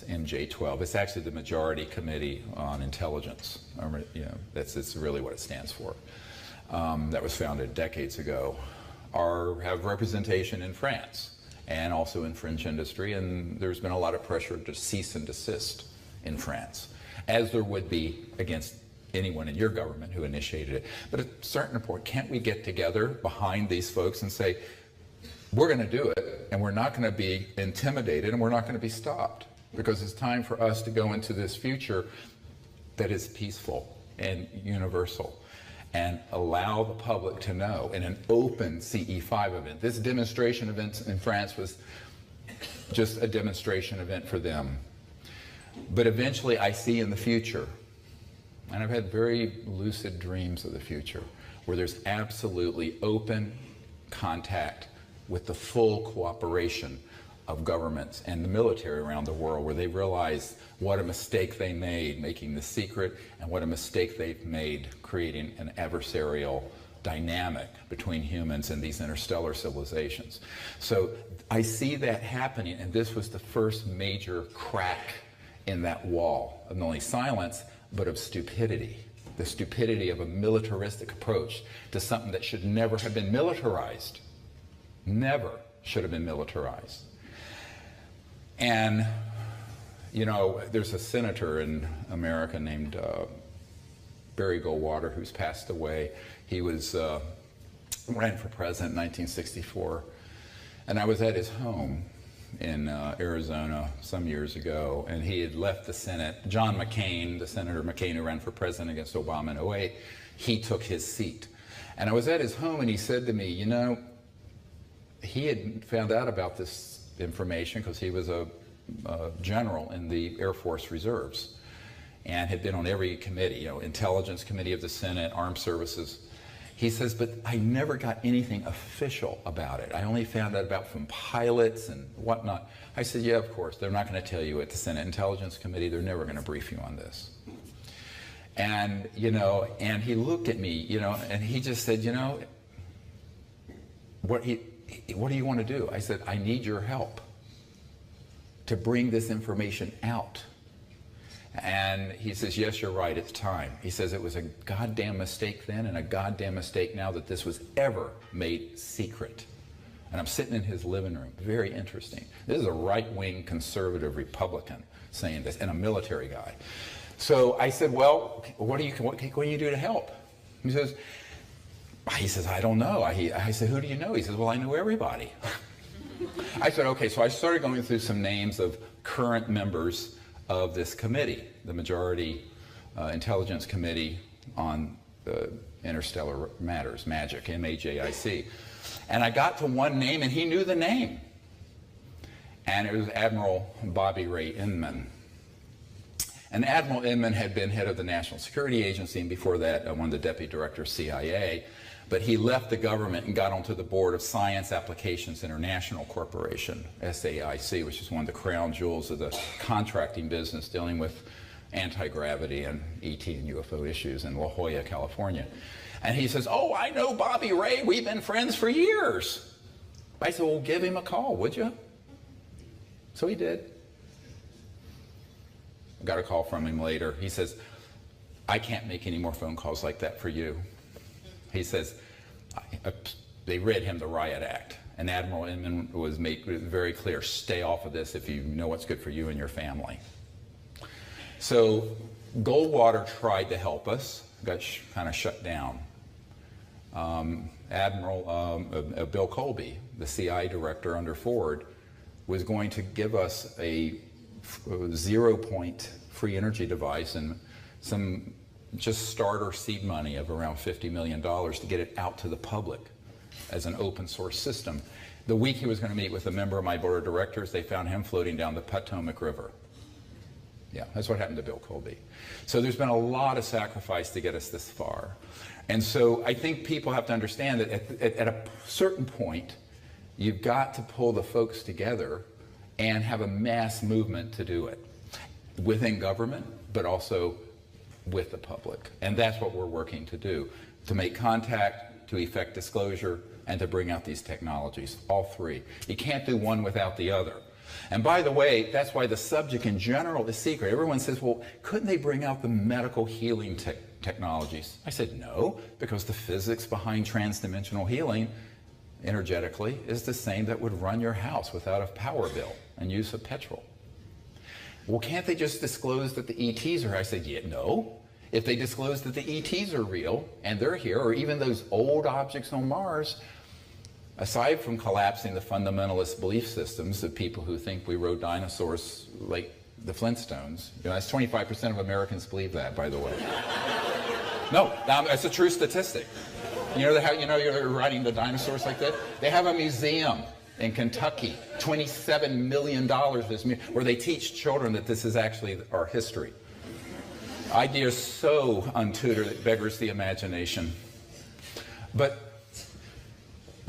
MJ12. It's actually the Majority Committee on Intelligence. That's really what it stands for. That was founded decades ago. Have representation in France and also in French industry, and there's been a lot of pressure to cease and desist in France, as there would be against anyone in your government who initiated it. But at a certain point, can't we get together behind these folks and say, we're going to do it, and we're not going to be intimidated, and we're not going to be stopped, because it's time for us to go into this future that is peaceful and universal, and allow the public to know in an open CE5 event. This demonstration event in France was just a demonstration event for them. But eventually I see in the future, and I've had very lucid dreams of the future, where there's absolutely open contact with the full cooperation of governments and the military around the world, where they realize what a mistake they made making this secret, and what a mistake they've made creating an adversarial dynamic between humans and these interstellar civilizations. So I see that happening, and this was the first major crack in that wall of not only silence, but of stupidity. The stupidity of a militaristic approach to something that should never have been militarized. Never should have been militarized. And, you know, there's a senator in America named Barry Goldwater, who's passed away. He was ran for president in 1964. And I was at his home in Arizona some years ago, and he had left the Senate. John McCain, the Senator McCain who ran for president against Obama in 2008, he took his seat. And I was at his home, and he said to me, you know, he had found out about this information because he was a general in the Air Force Reserves and had been on every committee, you know, Intelligence Committee of the Senate, Armed Services. He says, but I never got anything official about it. I only found out about from pilots and whatnot. I said, yeah, of course. They're not going to tell you at the Senate Intelligence Committee. They're never going to brief you on this. And, you know, and he looked at me, you know, and he just said, you know, what do you want to do? I said, I need your help to bring this information out. And he says, yes, you're right, it's time. He says it was a goddamn mistake then and a goddamn mistake now that this was ever made secret. And I'm sitting in his living room, very interesting. This is a right-wing conservative Republican saying this, and a military guy. So I said, well, what can you do to help? He says, I don't know. I said, who do you know? He says, well, I know everybody. I said, okay. So I started going through some names of current members of this committee, the Majority Intelligence Committee on Interstellar Matters, MAGIC, M-A-J-I-C. And I got to one name, and he knew the name. And it was Admiral Bobby Ray Inman. And Admiral Inman had been head of the National Security Agency, and before that, one of the deputy director of CIA. But he left the government and got onto the board of Science Applications International Corporation, SAIC, which is one of the crown jewels of the contracting business dealing with anti-gravity and ET and UFO issues in La Jolla, California. And he says, oh, I know Bobby Ray. We've been friends for years. I said, well, give him a call, would you? So he did. Got a call from him later. He says, I can't make any more phone calls like that for you. He says, they read him the Riot Act, and Admiral Inman was made very clear, stay off of this if you know what's good for you and your family. So Goldwater tried to help us, got kind of shut down. Admiral Bill Colby, the CI director under Ford, was going to give us a 0-point free energy device and some just starter seed money of around $50 million to get it out to the public as an open source system. The week he was going to meet with a member of my board of directors, they found him floating down the Potomac River. Yeah, that's what happened to Bill Colby. So there's been a lot of sacrifice to get us this far. And so I think people have to understand that at a certain point, you've got to pull the folks together and have a mass movement to do it within government, but also with the public. And that's what we're working to do, to make contact, to effect disclosure, and to bring out these technologies, all three. You can't do one without the other. And by the way, that's why the subject in general is secret. Everyone says, well, couldn't they bring out the medical healing technologies? I said, no, because the physics behind transdimensional healing energetically is the same that would run your house without a power bill and use of petrol. Well, can't they just disclose that the ETs are here? I said, yeah, no. If they disclose that the ETs are real and they're here, or even those old objects on Mars, aside from collapsing the fundamentalist belief systems of people who think we rode dinosaurs like the Flintstones, you know, that's 25% of Americans believe that, by the way. No, that's a true statistic. You know how you're riding the dinosaurs like that? They have a museum in Kentucky, $27 million, where they teach children that this is actually our history. Ideas so untutored it beggars the imagination. But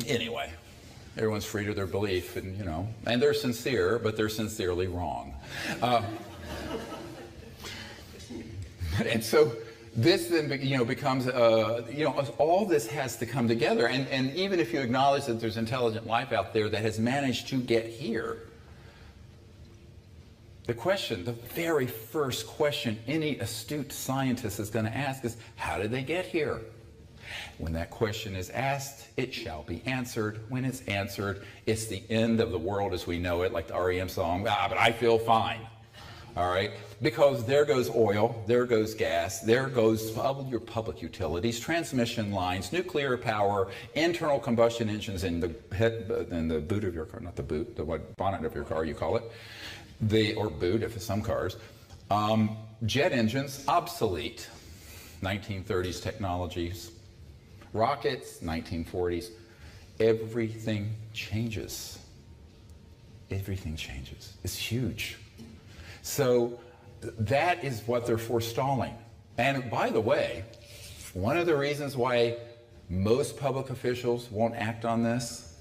anyway, everyone's free to their belief, and and they're sincere, but they're sincerely wrong. And so this then becomes all this has to come together, and even if you acknowledge that there's intelligent life out there that has managed to get here, the very first question any astute scientist is going to ask is, how did they get here? When that question is asked, it shall be answered. When it's answered, it's the end of the world as we know it, like the REM song, but I feel fine. All right? Because there goes oil, there goes gas, there goes your public utilities, transmission lines, nuclear power, internal combustion engines in the boot of your car, not the boot, the bonnet of your car, you call it, or boot if it's some cars. Jet engines, obsolete, 1930s technologies. Rockets, 1940s. Everything changes. Everything changes. It's huge. So that is what they're forestalling. And by the way, one of the reasons why most public officials won't act on this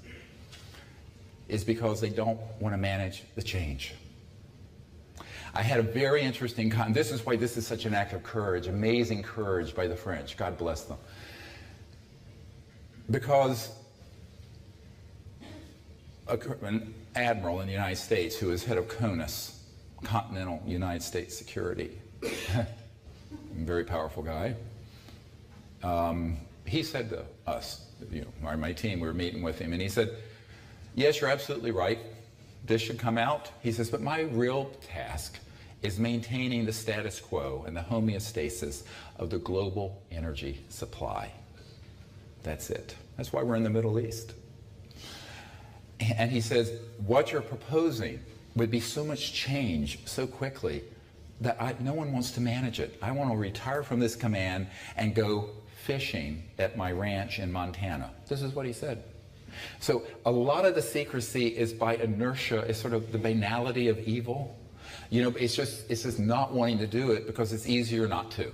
is because they don't want to manage the change. I had a very interesting this is why this is such an act of courage, amazing courage by the French. God bless them. Because an admiral in the United States who is head of CONUS, Continental United States Security, very powerful guy, he said to us, my team, we were meeting with him, and he said, yes, you're absolutely right. This should come out. He says, but my real task is maintaining the status quo and the homeostasis of the global energy supply. That's it. That's why we're in the Middle East. And he says, what you're proposing would be so much change so quickly that no one wants to manage it. I want to retire from this command and go fishing at my ranch in Montana. This is what he said. So a lot of the secrecy is by inertia, it's sort of the banality of evil. You know, it's just not wanting to do it because it's easier not to.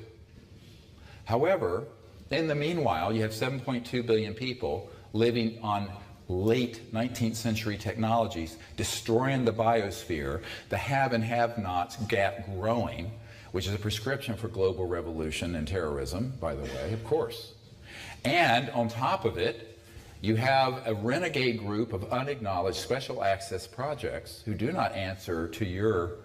However, in the meanwhile, you have 7.2 billion people living on late 19th century technologies, destroying the biosphere, the have and have-nots gap growing, which is a prescription for global revolution and terrorism, by the way, of course. And on top of it, you have a renegade group of unacknowledged special access projects who do not answer to your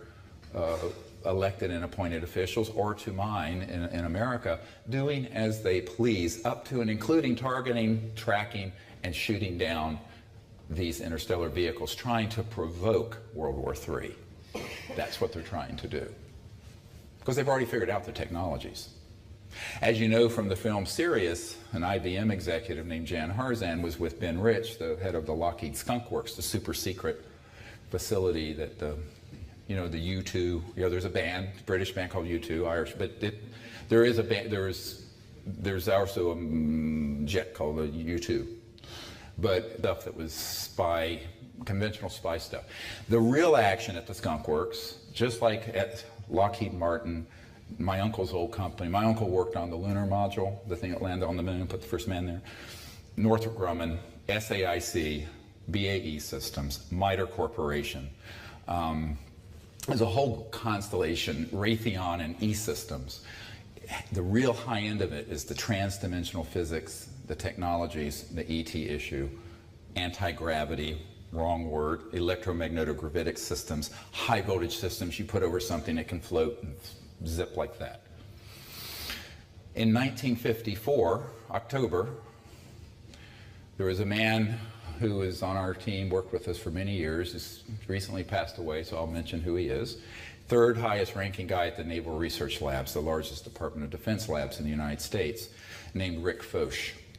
elected and appointed officials or to mine in America, doing as they please, up to and including targeting, tracking, and shooting down these interstellar vehicles, trying to provoke World War III. That's what they're trying to do. Because they've already figured out the technologies. As you know from the film Sirius, an IBM executive named Jan Harzan was with Ben Rich, the head of the Lockheed Skunk Works, the super secret facility that the U2, you know, there's a band, British band called U2, Irish, but there is a band, there's also a jet called the U2. But stuff that was conventional spy stuff. The real action at the Skunk Works, just like at Lockheed Martin, my uncle's old company, my uncle worked on the lunar module, the thing that landed on the moon, put the first man there. Northrop Grumman, SAIC, BAE Systems, MITRE Corporation. There's a whole constellation, Raytheon and E-Systems. The real high end of it is the trans-dimensional physics, the technologies, the ET issue, anti-gravity, wrong word, electromagnetic-gravitic systems, high voltage systems you put over something that can float and zip like that. In 1954, October, there was a man who was on our team, worked with us for many years, has recently passed away, so I'll mention who he is. Third highest ranking guy at the Naval Research Labs, the largest Department of Defense labs in the United States, named Rick Foch,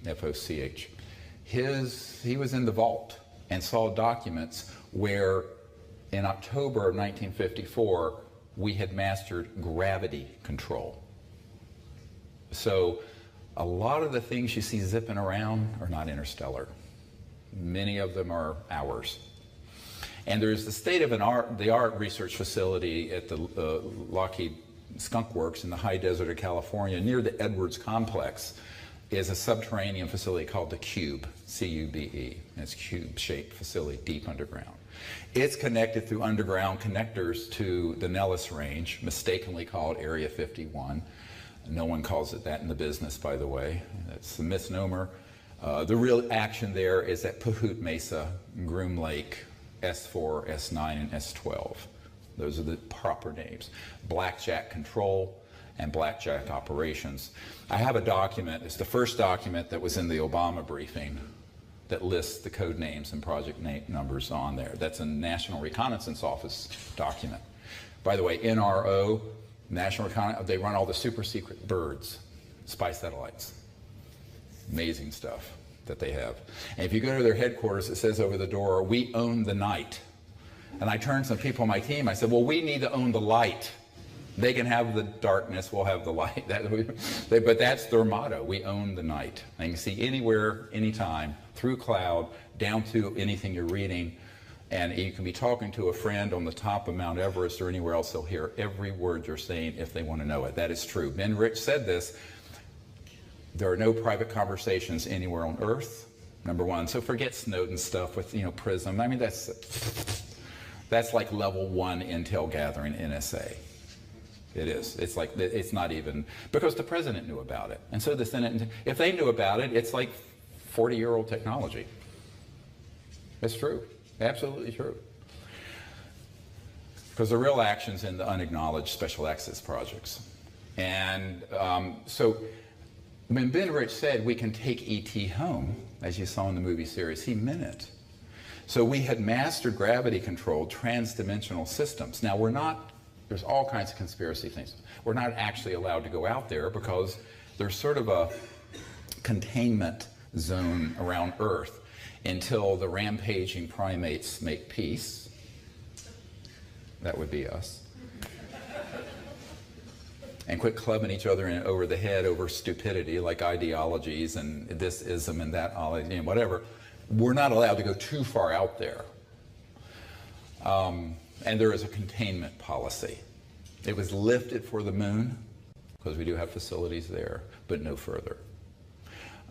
F-O-C-H. He was in the vault and saw documents where in October of 1954, we had mastered gravity control. So a lot of the things you see zipping around are not interstellar. Many of them are ours. And there's the state-of-the-art research facility at the Lockheed Skunk Works in the high desert of California near the Edwards complex is a subterranean facility called the Cube, C-U-B-E. It's a cube-shaped facility deep underground. It's connected through underground connectors to the Nellis Range, mistakenly called Area 51. No one calls it that in the business, by the way. That's a misnomer. The real action there is at Pahut Mesa, Groom Lake, S4, S9, and S12. Those are the proper names. Blackjack Control and Blackjack Operations. I have a document, it's the first document that was in the Obama briefing that lists the code names and project numbers on there. That's a National Reconnaissance Office document. By the way, NRO, National Reconnaissance, they run all the super secret birds, spy satellites. Amazing stuff that they have. And if you go to their headquarters, it says over the door, "We own the night." And I turned to some people on my team, I said, well, we need to own the light. They can have the darkness, we'll have the light. But that's their motto, we own the night. And you can see anywhere, anytime, through cloud, down to anything you're reading. And you can be talking to a friend on the top of Mount Everest or anywhere else, they'll hear every word you're saying if they want to know it. That is true. Ben Rich said this, there are no private conversations anywhere on Earth, number one. So forget Snowden stuff with, PRISM. I mean, that's like level 1 intel gathering NSA. It is. It's like, it's not even, because the president knew about it. And so the Senate, if they knew about it, it's like 40-year-old technology. It's true. Absolutely true. Because the real action's in the unacknowledged special access projects. And so when Ben Rich said we can take ET home, as you saw in the movie series, he meant it. So we had mastered gravity-controlled trans-dimensional systems. Now we're not There's all kinds of conspiracy things. We're not actually allowed to go out there because there's sort of a containment zone around Earth until the rampaging primates make peace. That would be us. And quit clubbing each other over the head over stupidity like ideologies and this ism and that, and whatever. We're not allowed to go too far out there. And there is a containment policy. It was lifted for the moon, because we do have facilities there, but no further.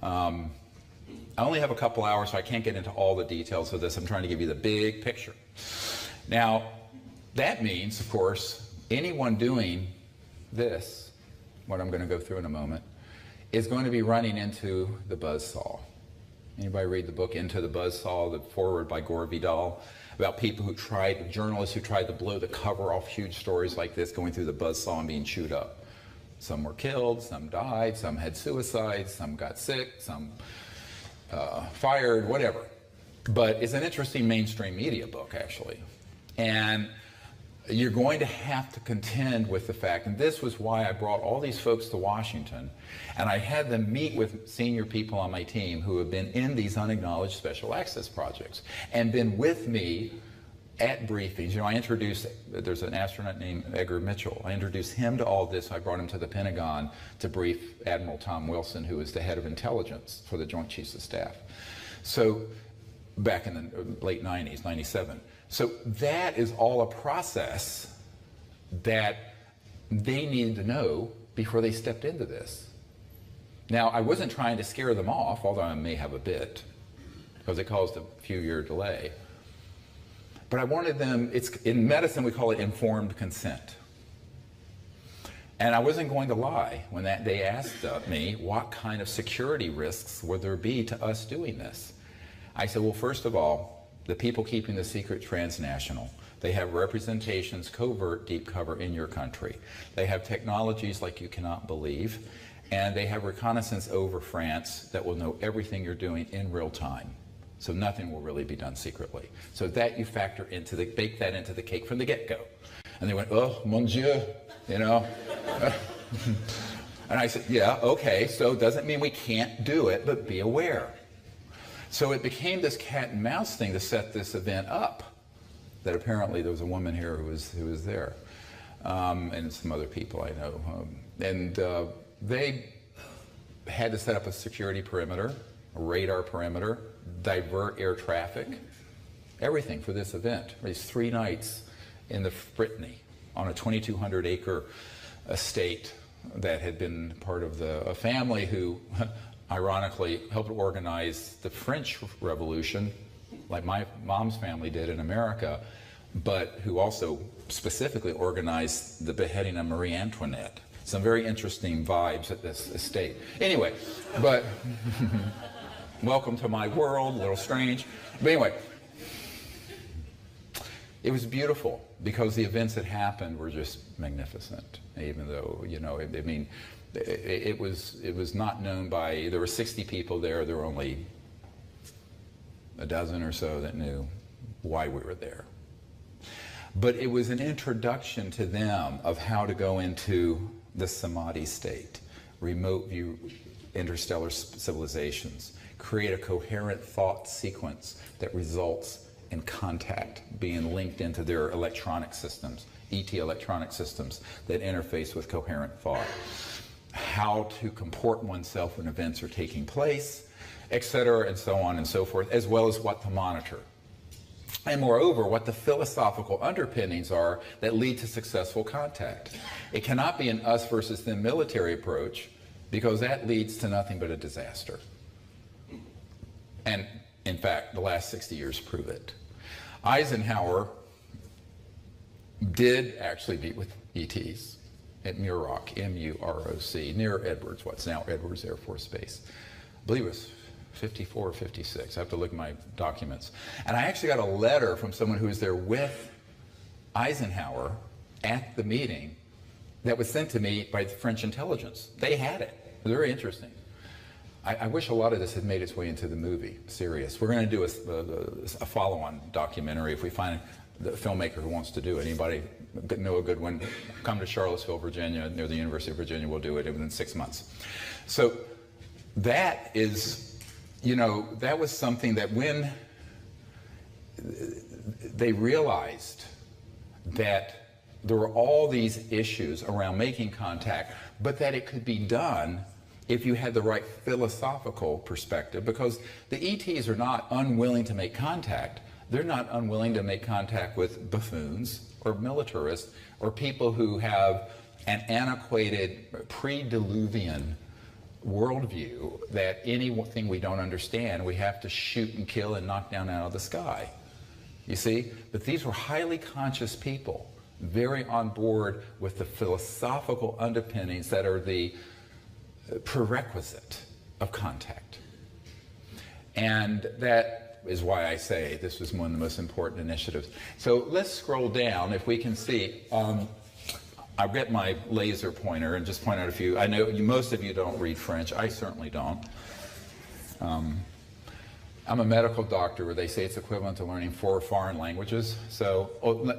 I only have a couple hours, so I can't get into all the details of this. I'm trying to give you the big picture. Now, that means, of course, anyone doing this, what I'm going to go through in a moment, is going to be running into the buzzsaw. Anybody read the book Into the Buzzsaw, the foreword by Gore Vidal, about people who tried, journalists who tried to blow the cover off huge stories like this, going through the buzzsaw and being chewed up. Some were killed, some died, some had suicides, some got sick, some fired, whatever. But it's an interesting mainstream media book, actually. And you're going to have to contend with the fact, and this was why I brought all these folks to Washington, and I had them meet with senior people on my team who have been in these unacknowledged special access projects and been with me at briefings. You know, I introduced, there's an astronaut named Edgar Mitchell. I introduced him to all this. I brought him to the Pentagon to brief Admiral Tom Wilson, who is the head of intelligence for the Joint Chiefs of Staff. So back in the late 90s, 97. So that is all a process that they needed to know before they stepped into this. Now, I wasn't trying to scare them off, although I may have a bit, because it caused a few-year delay. But I wanted them, in medicine we call it informed consent. And I wasn't going to lie when they asked me what kind of security risks would there be to us doing this. I said, well, first of all, the people keeping the secret transnational. They have representations, covert, deep cover in your country. They have technologies like you cannot believe. And they have reconnaissance over France that will know everything you're doing in real time. So nothing will really be done secretly. So that you factor into bake that into the cake from the get-go. And they went, oh, mon Dieu, you know. And I said, yeah, okay, so it doesn't mean we can't do it, but be aware. So it became this cat and mouse thing to set this event up, that apparently there was a woman here who was there, and some other people I know. They had to set up a security perimeter, a radar perimeter, divert air traffic, everything for this event. These 3 nights in the Brittany on a 2,200-acre estate that had been part of a family who ironically helped organize the French Revolution, like my mom's family did in America, but who also specifically organized the beheading of Marie Antoinette. Some very interesting vibes at this estate. Anyway, but welcome to my world, a little strange. But anyway, it was beautiful because the events that happened were just magnificent, even though, you know, I mean, it was not known by, there were 60 people there were only a dozen or so that knew why we were there. But it was an introduction to them of how to go into the samadhi state, remote view interstellar civilizations, create a coherent thought sequence that results in contact being linked into their electronic systems, ET electronic systems that interface with coherent thought. How to comport oneself when events are taking place, etc., and so on and so forth, as well as what to monitor. And moreover, what the philosophical underpinnings are that lead to successful contact. It cannot be an us versus them military approach, because that leads to nothing but a disaster. And in fact, the last 60 years prove it. Eisenhower did actually meet with ETs at Muroc, M-U-R-O-C, near Edwards, what's now Edwards Air Force Base. I believe it was 54 or 56. I have to look at my documents. And I actually got a letter from someone who was there with Eisenhower at the meeting that was sent to me by the French intelligence. They had it. It was very interesting. I wish a lot of this had made its way into the movie, serious. We're going to do a follow-on documentary if we find the filmmaker who wants to do it. Anybody know a good one? Come to Charlottesville, Virginia, near the University of Virginia. We'll do it within 6 months. So that is, you know, that was something that when they realized that there were all these issues around making contact, but that it could be done if you had the right philosophical perspective, because the ETs are not unwilling to make contact. They're not unwilling to make contact with buffoons or militarists or people who have an antiquated pre-diluvian worldview that anything we don't understand, we have to shoot and kill and knock down out of the sky. You see? But these were highly conscious people, very on board with the philosophical underpinnings that are the prerequisite of contact. And that is why I say this was one of the most important initiatives. So let's scroll down, if we can see. I'll get my laser pointer and just point out a few. I know most of you don't read French. I certainly don't. I'm a medical doctor where they say it's equivalent to learning 4 foreign languages. So,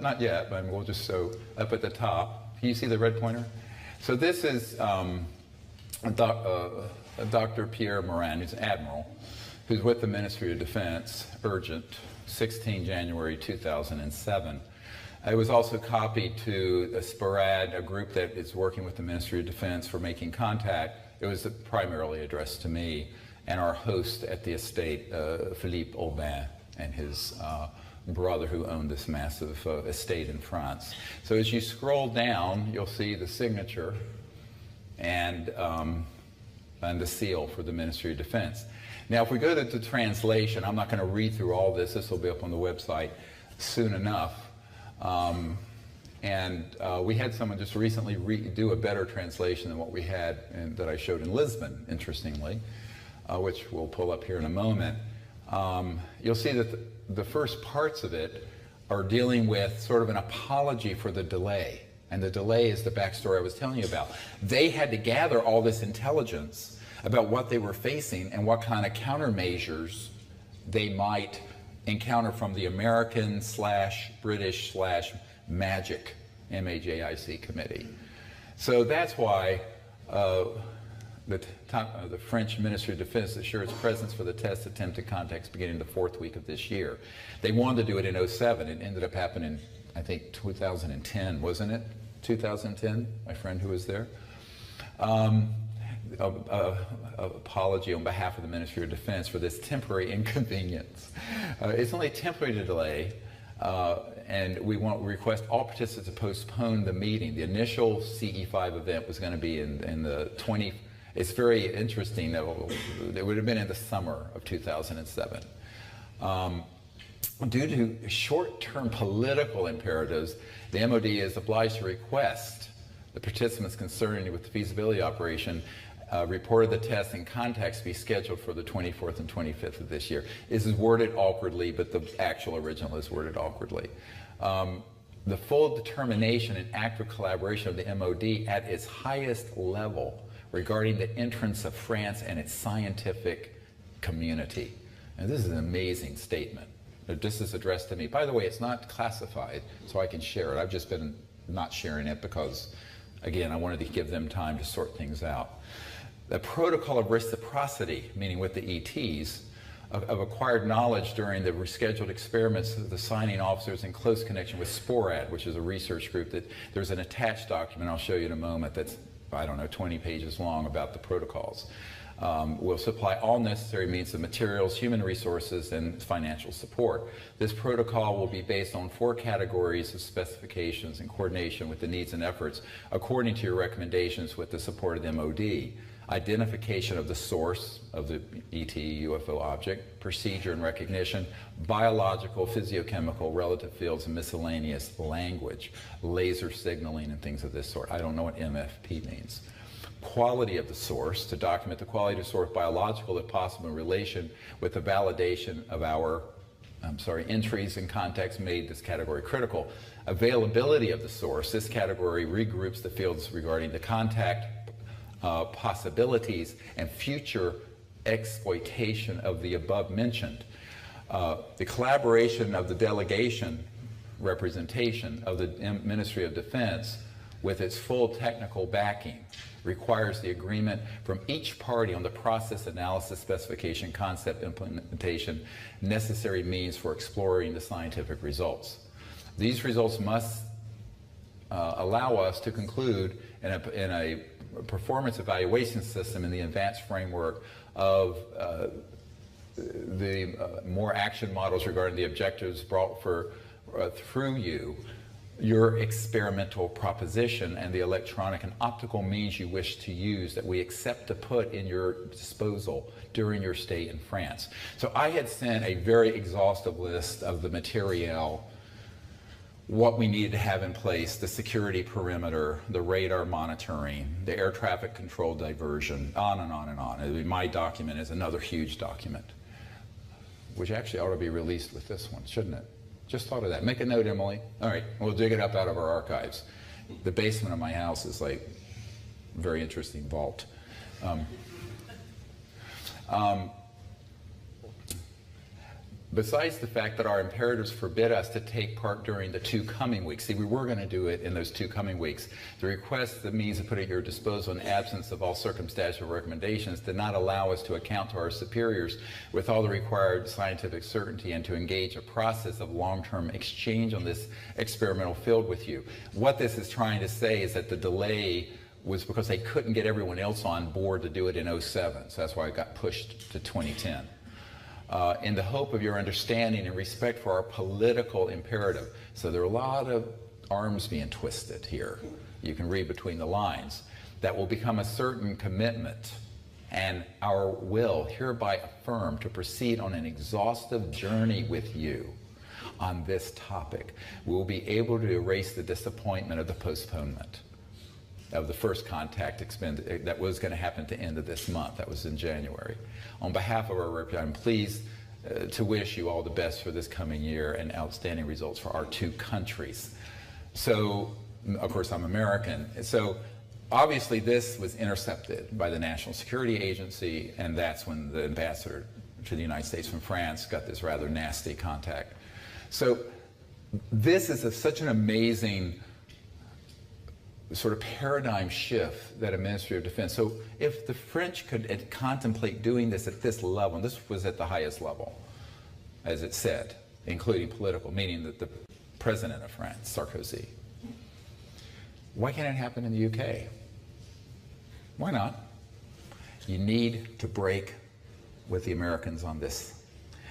not yet, but we'll just, so up at the top. Can you see the red pointer? So this is Dr. Pierre Morin, who's an admiral, who's with the Ministry of Defense, urgent, 16 January 2007. It was also copied to a SPARAD, a group that is working with the Ministry of Defense for making contact. It was primarily addressed to me and our host at the estate, Philippe Aubin, and his brother who owned this massive estate in France. So as you scroll down, you'll see the signature and the seal for the Ministry of Defense. Now, if we go to the translation, I'm not going to read through all this. This will be up on the website soon enough. We had someone just recently do a better translation than what we had that I showed in Lisbon, interestingly, which we'll pull up here in a moment. You'll see that the first parts of it are dealing with sort of an apology for the delay. And the delay is the backstory I was telling you about. They had to gather all this intelligence about what they were facing and what kind of countermeasures they might encounter from the American/British/MAGIC, M-A-J-I-C committee. So that's why the French Ministry of Defense assured its presence for the test attempted contacts beginning the 4th week of this year. They wanted to do it in 2007. It ended up happening, I think, 2010, wasn't it? 2010, my friend who was there. Apology on behalf of the Ministry of Defense for this temporary inconvenience. It's only a temporary delay, and we request all participants to postpone the meeting. The initial CE5 event was going to be in the 20. It's very interesting that it would have been in the summer of 2007. Due to short-term political imperatives, the MOD is obliged to request the participants concerned with the feasibility operation reported the tests and contacts be scheduled for the 24th and 25th of this year. This is worded awkwardly, but the actual original is worded awkwardly. The full determination and active collaboration of the MOD at its highest level regarding the entrance of France and its scientific community. And this is an amazing statement. This is addressed to me. By the way, it's not classified, so I can share it. I've just been not sharing it because, again, I wanted to give them time to sort things out. The protocol of reciprocity, meaning with the ETs, of acquired knowledge during the rescheduled experiments of the signing officers in close connection with SPORAD, which is a research group that there's an attached document I'll show you in a moment that's, I don't know, 20 pages long about the protocols. Will supply all necessary means of materials, human resources, and financial support. This protocol will be based on 4 categories of specifications in coordination with the needs and efforts according to your recommendations with the support of the MOD. Identification of the source of the ET UFO object, procedure and recognition, biological, physiochemical, relative fields, and miscellaneous language, laser signaling, and things of this sort. I don't know what MFP means. Quality of the source, to document the quality of the source, biological if possible, in relation with the validation of our entries and contacts made this category critical. Availability of the source, this category regroups the fields regarding the contact possibilities and future exploitation of the above mentioned. The collaboration of the delegation representation of the Ministry of Defense with its full technical backing requires the agreement from each party on the process, analysis, specification, concept, implementation, necessary means for exploring the scientific results. These results must allow us to conclude in a performance evaluation system in the advanced framework of the more action models regarding the objectives brought through your experimental proposition and the electronic and optical means you wish to use that we accept to put in your disposal during your stay in France. So I had sent a very exhaustive list of the material, what we needed to have in place, the security perimeter, the radar monitoring, the air traffic control diversion, on and on and on. My document is another huge document, which actually ought to be released with this one, shouldn't it? Just thought of that. Make a note, Emily. All right, we'll dig it up out of our archives. The basement of my house is like a very interesting vault. Besides the fact that our imperatives forbid us to take part during the 2 coming weeks, see, we were going to do it in those 2 coming weeks. The request, the means of putting at your disposal in absence of all circumstantial recommendations, did not allow us to account to our superiors with all the required scientific certainty and to engage a process of long-term exchange on this experimental field with you. What this is trying to say is that the delay was because they couldn't get everyone else on board to do it in 2007, so that's why it got pushed to 2010. In the hope of your understanding and respect for our political imperative. So there are a lot of arms being twisted here. You can read between the lines. That will become a certain commitment and our will hereby affirm to proceed on an exhaustive journey with you on this topic. We will be able to erase the disappointment of the postponement of the first contact that was going to happen at the end of this month. That was in January. On behalf of our representative, I'm pleased to wish you all the best for this coming year and outstanding results for our 2 countries. So, of course, I'm American. So, obviously, this was intercepted by the National Security Agency, and that's when the ambassador to the United States from France got this rather nasty contact. So, this is such an amazing sort of paradigm shift that a Ministry of Defense. So if the French could contemplate doing this at this level, and this was at the highest level, as it said, including political, meaning that the President of France, Sarkozy, why can't it happen in the UK? Why not? You need to break with the Americans on this.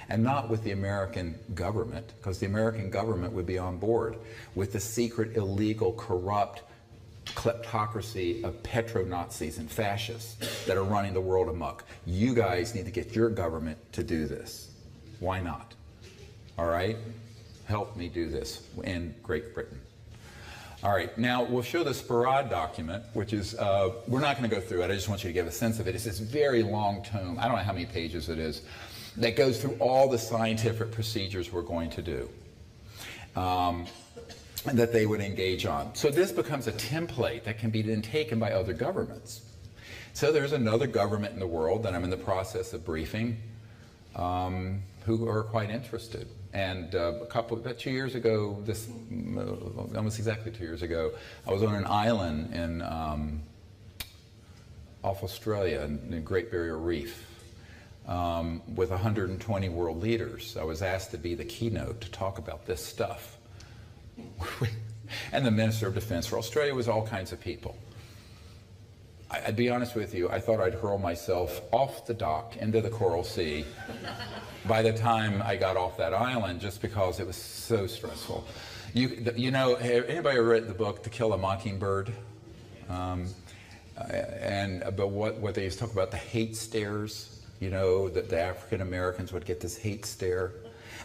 And not with the American government, because the American government would be on board with the secret, illegal, corrupt kleptocracy of petro-Nazis and fascists that are running the world amok. You guys need to get your government to do this. Why not? All right? Help me do this in Great Britain. All right, now we'll show the Sparad document, which is, we're not going to go through it. I just want you to get a sense of it. It's this very long tome, I don't know how many pages it is, that goes through all the scientific procedures we're going to do. And that they would engage on. So this becomes a template that can be then taken by other governments. So there's another government in the world that I'm in the process of briefing who are quite interested. And about 2 years ago, almost exactly 2 years ago, I was on an island in off Australia, in the Great Barrier Reef, with 120 world leaders. I was asked to be the keynote to talk about this stuff. And the Minister of Defense for Australia was all kinds of people. I'd be honest with you, I thought I'd hurl myself off the dock into the Coral Sea by the time I got off that island, just because it was so stressful. You know, anybody read the book To Kill a Mockingbird? But what they used to talk about, the hate stares, you know, that the African Americans would get this hate stare.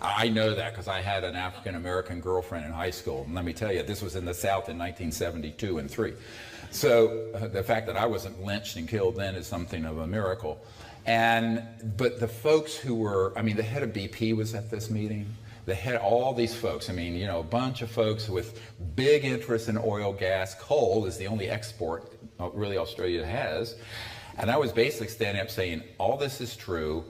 I know that because I had an African-American girlfriend in high school. And let me tell you, this was in the South in 1972 and 3. So the fact that I wasn't lynched and killed then is something of a miracle. But the folks who were, I mean, the head of BP was at this meeting. All these folks, I mean, you know, a bunch of folks with big interest in oil, gas. Coal is the only export really Australia has. And I was basically standing up saying, all this is true.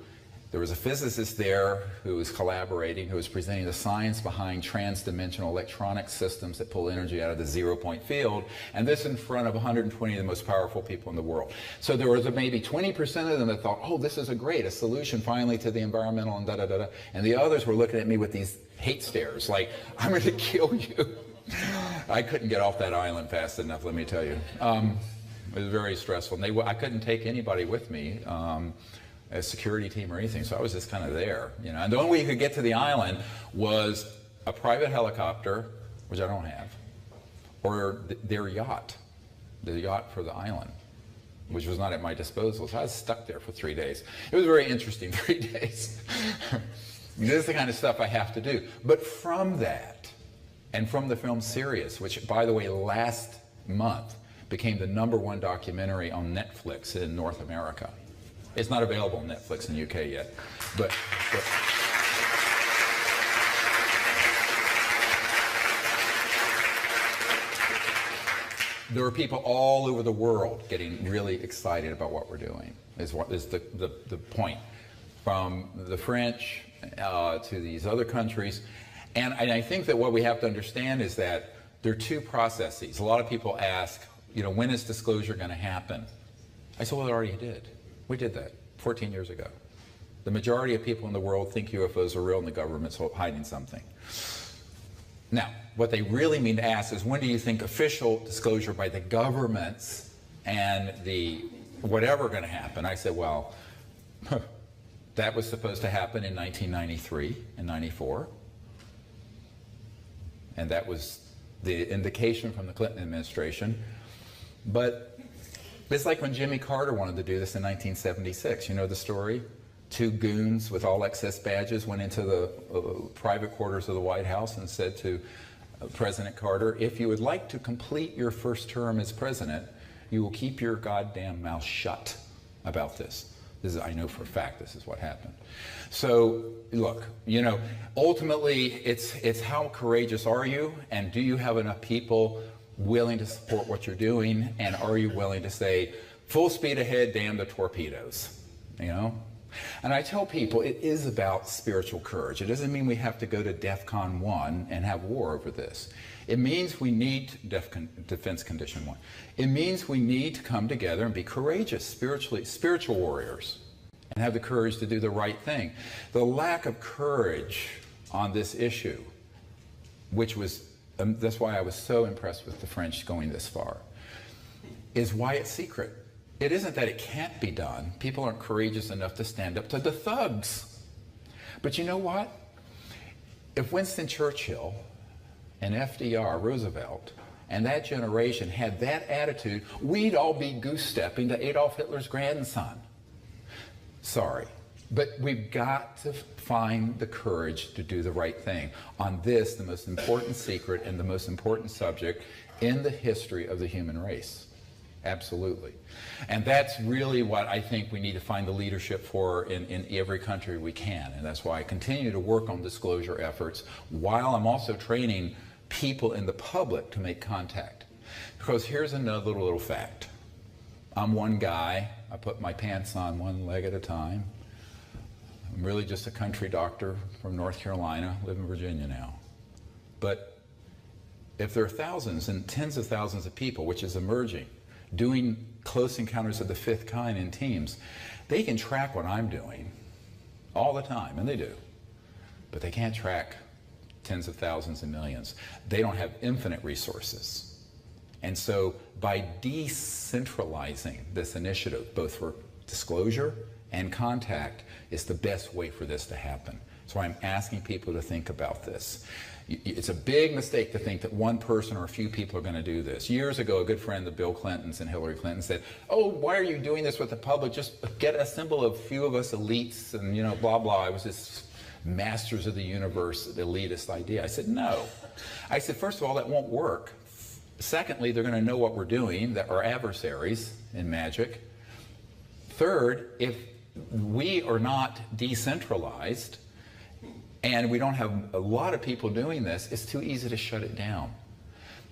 There was a physicist there who was collaborating, who was presenting the science behind trans-dimensional electronic systems that pull energy out of the zero-point field, and this in front of 120 of the most powerful people in the world. So there was maybe 20% of them that thought, oh, this is a solution finally to the environmental and da-da-da-da. And the others were looking at me with these hate stares, like, I'm going to kill you. I couldn't get off that island fast enough, let me tell you. It was very stressful. And I couldn't take anybody with me. A security team or anything, so I was just kind of there, you know. And the only way you could get to the island was a private helicopter, which I don't have, or their yacht, the yacht for the island, which was not at my disposal. So I was stuck there for 3 days. It was very interesting 3 days. This is the kind of stuff I have to do. But from that, and from the film Sirius, which, by the way, last month became the #1 documentary on Netflix in North America. It's not available on Netflix in the UK yet, but there are people all over the world getting really excited about what we're doing, is the point. From the French to these other countries. And I think that what we have to understand is that there are two processes. A lot of people ask, you know, when is disclosure going to happen? I said, well, it already did. We did that 14 years ago. The majority of people in the world think UFOs are real and the government's hiding something. Now, what they really mean to ask is, when do you think official disclosure by the governments and the whatever going to happen? I said, well, that was supposed to happen in 1993 and 94. And that was the indication from the Clinton administration. But it's like when Jimmy Carter wanted to do this in 1976. You know the story? 2 goons with all excess badges went into the private quarters of the White House and said to President Carter, if you would like to complete your first term as president, you will keep your goddamn mouth shut about this. I know for a fact this is what happened. So look, you know, ultimately it's how courageous are you, and do you have enough people willing to support what you're doing, and are you willing to say, full speed ahead, damn the torpedoes, you know? And I tell people it is about spiritual courage. It doesn't mean we have to go to DEFCON 1 and have war over this. It means we need Defense Condition 1. It means we need to come together and be courageous, spiritual warriors, and have the courage to do the right thing. The lack of courage on this issue, which was, that's why I was so impressed with the French going this far, is why it's secret. It isn't that it can't be done. People aren't courageous enough to stand up to the thugs. But you know what? If Winston Churchill and FDR, Roosevelt, and that generation had that attitude, we'd all be goose-stepping to Adolf Hitler's grandson. Sorry. But we've got to find the courage to do the right thing on this, the most important secret and the most important subject in the history of the human race. Absolutely. And that's really what I think we need to find the leadership for in every country we can. And that's why I continue to work on disclosure efforts while I'm also training people in the public to make contact. Because here's another little fact. I'm one guy. I put my pants on one leg at a time. I'm really just a country doctor from North Carolina, live in Virginia now. But if there are thousands and tens of thousands of people, which is emerging, doing close encounters of the fifth kind in teams, they can track what I'm doing all the time, and they do. But they can't track tens of thousands and millions. They don't have infinite resources. And so by decentralizing this initiative, both for disclosure and contact, is the best way for this to happen. So I'm asking people to think about this. It's a big mistake to think that one person or a few people are going to do this. Years ago, a good friend of Bill Clinton's and Hillary Clinton said, oh, why are you doing this with the public? Just assemble a few of us elites and, you know, blah, blah. It was this masters of the universe, elitist idea. I said, no. I said, first of all, that won't work. Secondly, they're going to know what we're doing, that are adversaries in magic. Third, if we are not decentralized, and we don't have a lot of people doing this, it's too easy to shut it down.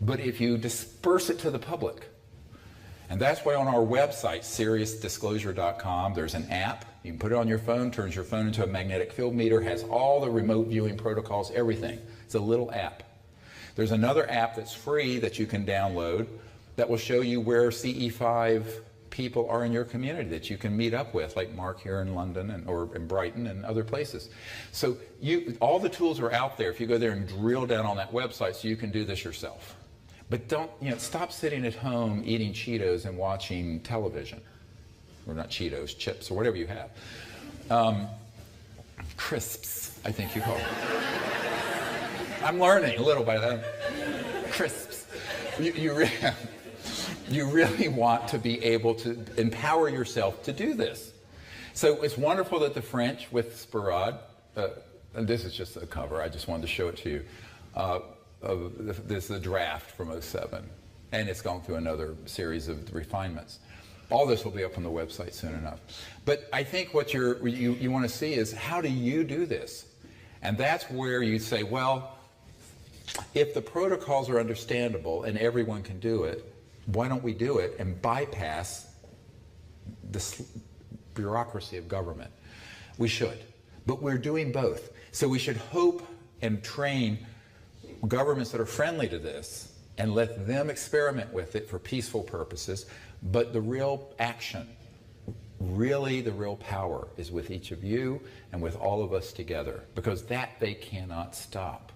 But if you disperse it to the public, And that's why on our website, SeriousDisclosure.com, there's an app. You can put it on your phone, turns your phone into a magnetic field meter, has all the remote viewing protocols, everything. It's a little app. There's another app that's free that you can download that will show you where CE5 people are in your community that you can meet up with, like Mark here in London or in Brighton and other places. So all the tools are out there if you go there and drill down on that website, so you can do this yourself. But don't, stop sitting at home eating Cheetos and watching television. Or not Cheetos, chips, or whatever you have. Crisps, I think you call them. I'm learning a little by that. Crisps. You really want to be able to empower yourself to do this. So it's wonderful that the French with Spirad, and this is just a cover, I just wanted to show it to you. This is a draft from '07, and it's gone through another series of refinements. All this will be up on the website soon enough. But I think what you want to see is, how do you do this? And that's where you say, well, if the protocols are understandable and everyone can do it, why don't we do it and bypass the bureaucracy of government? We should, but we're doing both. So we should hope and train governments that are friendly to this and let them experiment with it for peaceful purposes. But the real action, really the real power, is with each of you and with all of us together, because that they cannot stop.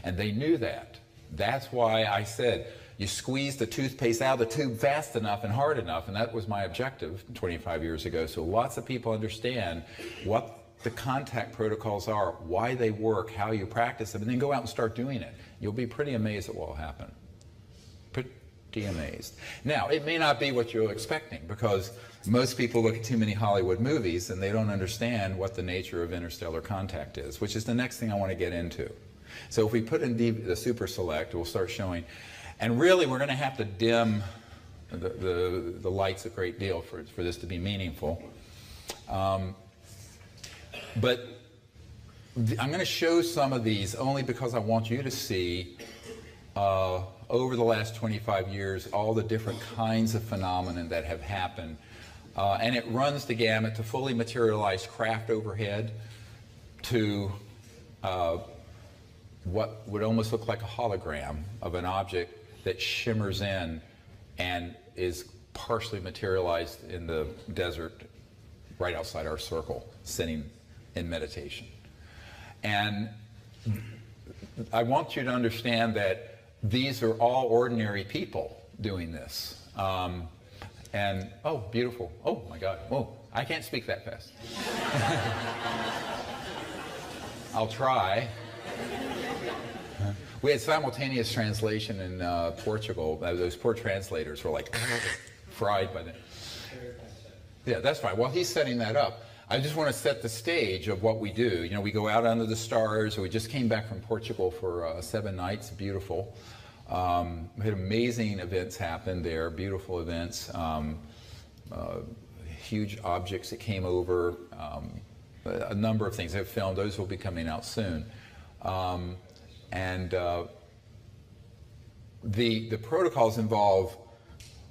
And they knew that. That's why I said, you squeeze the toothpaste out of the tube fast enough and hard enough, and that was my objective 25 years ago. So lots of people understand what the contact protocols are, why they work, how you practice them, and then go out and start doing it. You'll be pretty amazed at what will happen. Pretty amazed. Now, it may not be what you're expecting, because most people look at too many Hollywood movies and they don't understand what the nature of interstellar contact is, which is the next thing I want to get into. So if we put in the Super Select, we'll start showing. And really, we're going to have to dim the lights a great deal for this to be meaningful. But I'm going to show some of these only because I want you to see over the last 25 years all the different kinds of phenomena that have happened. And it runs the gamut to fully materialized craft overhead, to what would almost look like a hologram of an object that shimmers in and is partially materialized in the desert right outside our circle, sitting in meditation. And I want you to understand that these are all ordinary people doing this. And, oh, beautiful. Oh, my God. Oh, I can't speak that fast. I'll try. We had simultaneous translation in Portugal. Those poor translators were like fried by that. Yeah, that's fine. While he's setting that up, I just want to set the stage of what we do. You know, we go out under the stars. We just came back from Portugal for 7 nights. Beautiful. We had amazing events happen there, beautiful events, huge objects that came over, a number of things I've filmed. Those will be coming out soon. The protocols involve,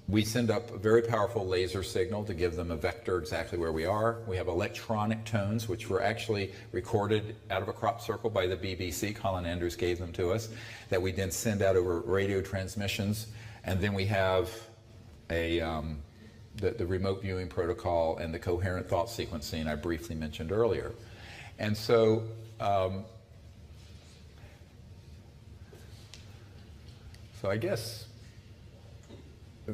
we send up a very powerful laser signal to give them a vector exactly where we are. We have electronic tones, which were actually recorded out of a crop circle by the BBC. Colin Andrews gave them to us, that we then send out over radio transmissions. And then we have the remote viewing protocol and the coherent thought sequencing I briefly mentioned earlier. And so, I guess,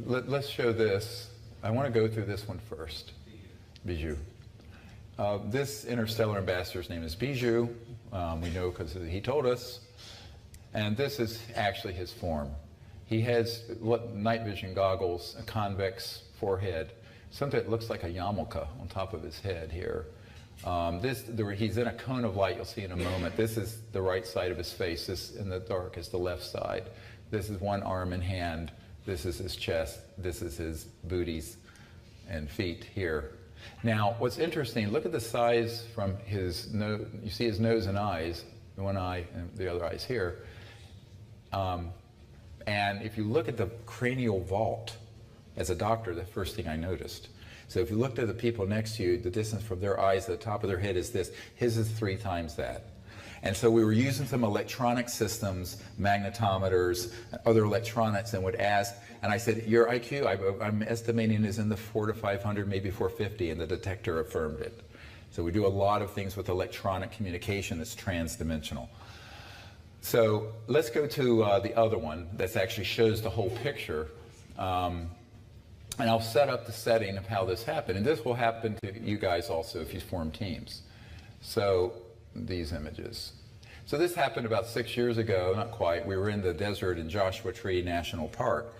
let's show this. I want to go through this one first. Bijou. This interstellar ambassador's name is Bijou. We know because he told us. And this is actually his form. He has night vision goggles, a convex forehead, something that looks like a yarmulke on top of his head here. He's in a cone of light, you'll see in a moment. This is the right side of his face. This in the dark is the left side. This is one arm and hand. This is his chest. This is his booties and feet here. Now, what's interesting, look at the size from his nose. You see his nose and eyes, one eye and the other eye's here. And if you look at the cranial vault As a doctor, the first thing I noticed. So if you looked at the people next to you, the distance from their eyes to the top of their head is this. His is 3 times that. And so we were using some electronic systems, magnetometers, other electronics, and would ask, and I said, your IQ, I'm estimating is in the 400 to 500, maybe 450, and the detector affirmed it. So we do a lot of things with electronic communication that's transdimensional. So let's go to the other one that actually shows the whole picture. And I'll set up the setting of how this happened. And this will happen to you guys also if you form teams. So these images. So this happened about 6 years ago, not quite. We were in the desert in Joshua Tree National Park.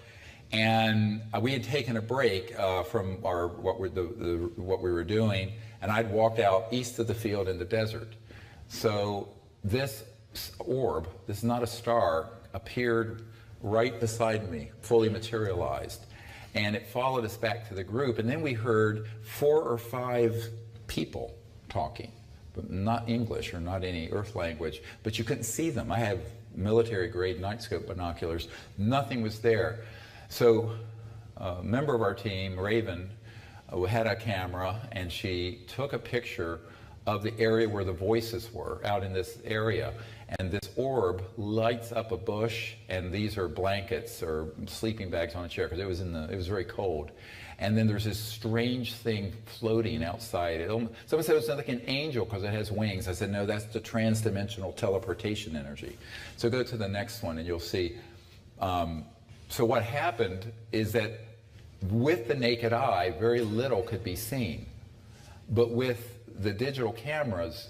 And we had taken a break from what we were doing, and I'd walked out east of the field in the desert. So this orb, this is not a star, appeared right beside me, fully materialized. And it followed us back to the group, and then we heard 4 or 5 people talking, but not English or not any earth language, but you couldn't see them. I have military-grade night scope binoculars. Nothing was there. So a member of our team, Raven, had a camera, and she took a picture of the area where the voices were, out in this area. And this orb lights up a bush, and these are blankets or sleeping bags on a chair, because it was very cold. And then there's this strange thing floating outside. Someone said it was like an angel because it has wings. I said, no, that's the transdimensional teleportation energy. So go to the next one, and you'll see. So what happened is that with the naked eye, very little could be seen. But with the digital cameras,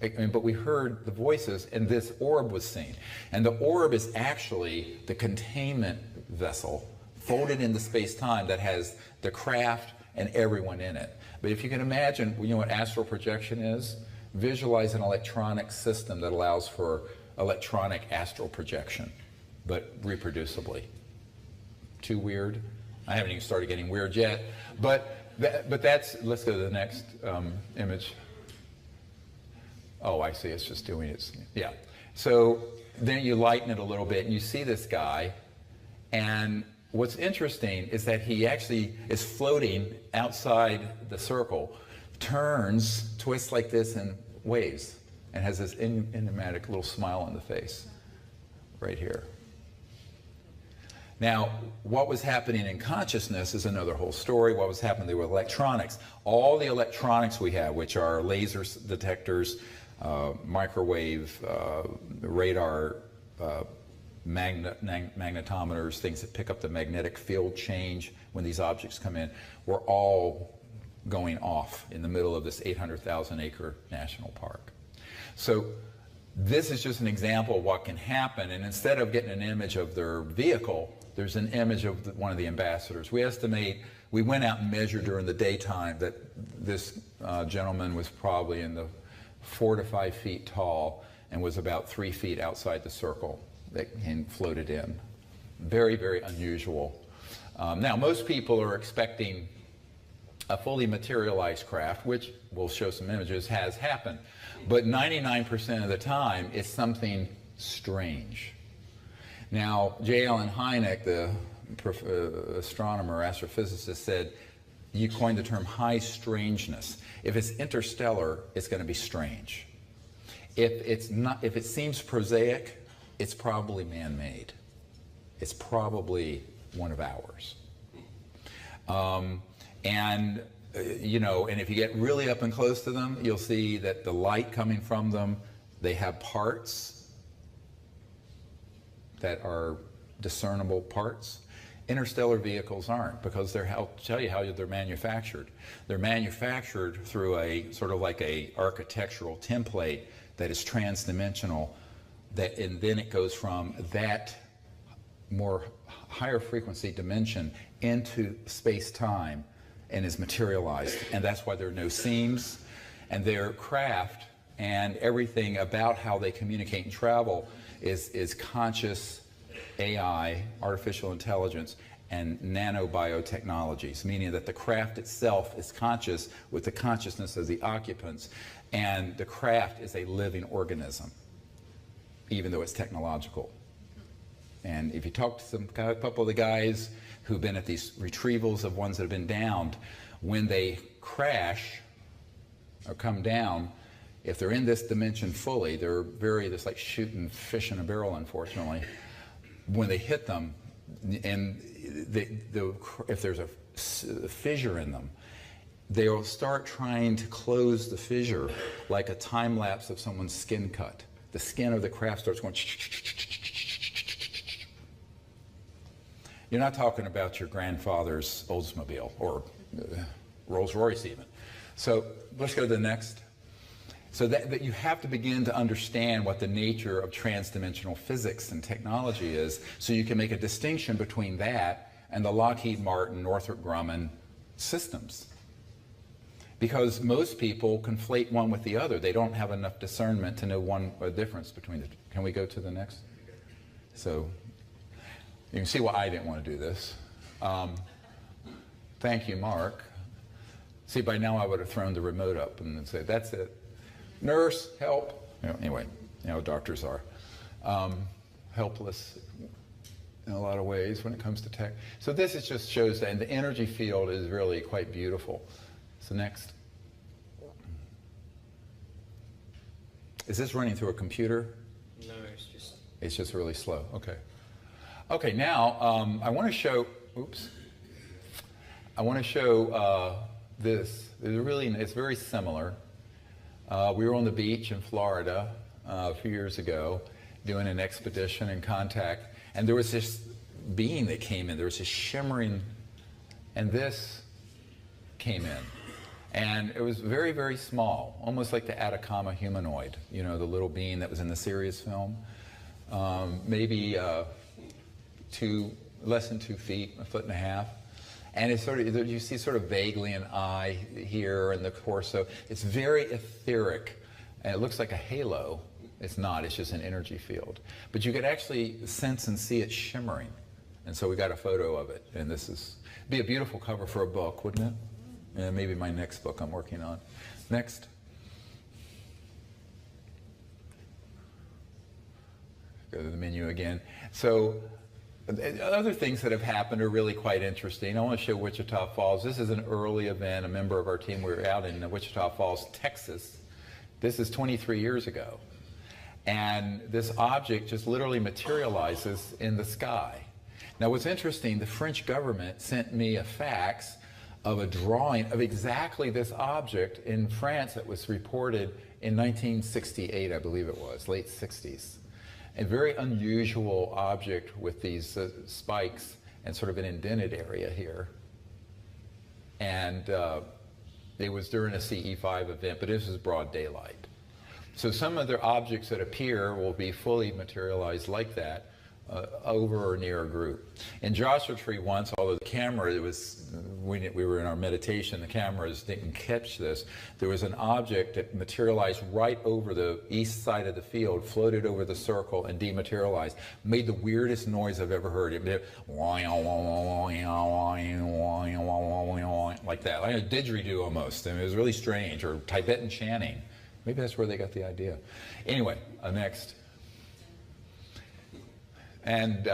but we heard the voices, and this orb was seen. And the orb is actually the containment vessel folded into space-time that has the craft and everyone in it. But if you can imagine, you know what astral projection is? Visualize an electronic system that allows for electronic astral projection, but reproducibly. Too weird? I haven't even started getting weird yet. But that's, let's go to the next image. Oh, I see, it's just doing its, yeah. So then you lighten it a little bit, and you see this guy, and what's interesting is that he actually is floating outside the circle, turns, twists like this, and waves, and has this enigmatic little smile on the face, right here. Now, what was happening in consciousness is another whole story. What was happening with electronics? All the electronics we have, which are laser detectors, microwave, radar, magnetometers, things that pick up the magnetic field change when these objects come in, were all going off in the middle of this 800,000 acre national park. So this is just an example of what can happen, and instead of getting an image of their vehicle, there's an image of one of the ambassadors. We estimate, we went out and measured during the daytime that this gentleman was probably in the 4 to 5 feet tall and was about 3 feet outside the circle that he floated in. Very, very unusual. Now, most people are expecting a fully materialized craft, which we'll show some images, has happened. But 99% of the time, it's something strange. Now, J. Allen Hynek, the astronomer, astrophysicist, said, you coined the term high strangeness. If it's interstellar, it's going to be strange. If it seems prosaic, it's probably man-made. It's probably one of ours. You know, and if you get really up and close to them, you'll see that the light coming from them, they have parts that are discernible parts. Interstellar vehicles aren't, because I'll tell you how they're manufactured. They're manufactured through a sort of like a architectural template that is transdimensional, and then it goes from that more higher frequency dimension into space-time and is materialized. And that's why there are no seams, and their craft and everything about how they communicate and travel is conscious AI, artificial intelligence, and nanobiotechnologies, meaning that the craft itself is conscious with the consciousness of the occupants, and the craft is a living organism, even though it's technological. And if you talk to a couple of the guys who've been at these retrievals of ones that have been downed, when they crash or come down, if they're in this dimension fully, it's like shooting fish in a barrel, unfortunately. When they hit them, and if there's a fissure in them, they'll start trying to close the fissure like a time lapse of someone's skin cut. The skin of the craft starts going. You're not talking about your grandfather's Oldsmobile or Rolls Royce even. So let's go to the next. So that you have to begin to understand what the nature of transdimensional physics and technology is, so you can make a distinction between that and the Lockheed Martin, Northrop Grumman systems. Because most people conflate one with the other. They don't have enough discernment to know a difference between the two. Can we go to the next? So you can see why I didn't want to do this. Thank you, Mark. See, by now I would have thrown the remote up and said, that's it. Nurse, help. Anyway, doctors are helpless in a lot of ways when it comes to tech. So this just shows that, and the energy field is really quite beautiful. So next. Is this running through a computer?
No, it's
just really slow. Okay. Okay, now I want to show, this. It's very similar. We were on the beach in Florida a few years ago doing an expedition in contact, and there was this being that came in. There was this shimmering, and this came in. And it was very, very small, almost like the Atacama humanoid, the little being that was in the Sirius film. Maybe less than 2 feet, 1.5 feet. And it's sort of, you see sort of vaguely an eye here and the torso. It's very etheric, and it looks like a halo. It's not, it's just an energy field. But you could actually sense and see it shimmering. And so we got a photo of it, and this is, be a beautiful cover for a book, wouldn't it? And maybe my next book I'm working on. Next. Go to the menu again. So, other things that have happened are really quite interesting. I want to show Wichita Falls. This is an early event. A member of our team, we were out in Wichita Falls, Texas. This is 23 years ago. And this object just literally materializes in the sky. Now what's interesting, the French government sent me a fax of a drawing of exactly this object in France that was reported in 1968, I believe it was, late 60s. A very unusual object with these spikes and sort of an indented area here. And it was during a CE5 event, but this is broad daylight. So some of the objects that appear will be fully materialized like that over or near a group. In Joshua Tree once, although the camera, we were in our meditation, the cameras didn't catch this, there was an object that materialized right over the east side of the field, floated over the circle and dematerialized. Made the weirdest noise I've ever heard. It did like that, like a didgeridoo almost. I mean, it was really strange, or Tibetan chanting. Maybe that's where they got the idea. Anyway, next. And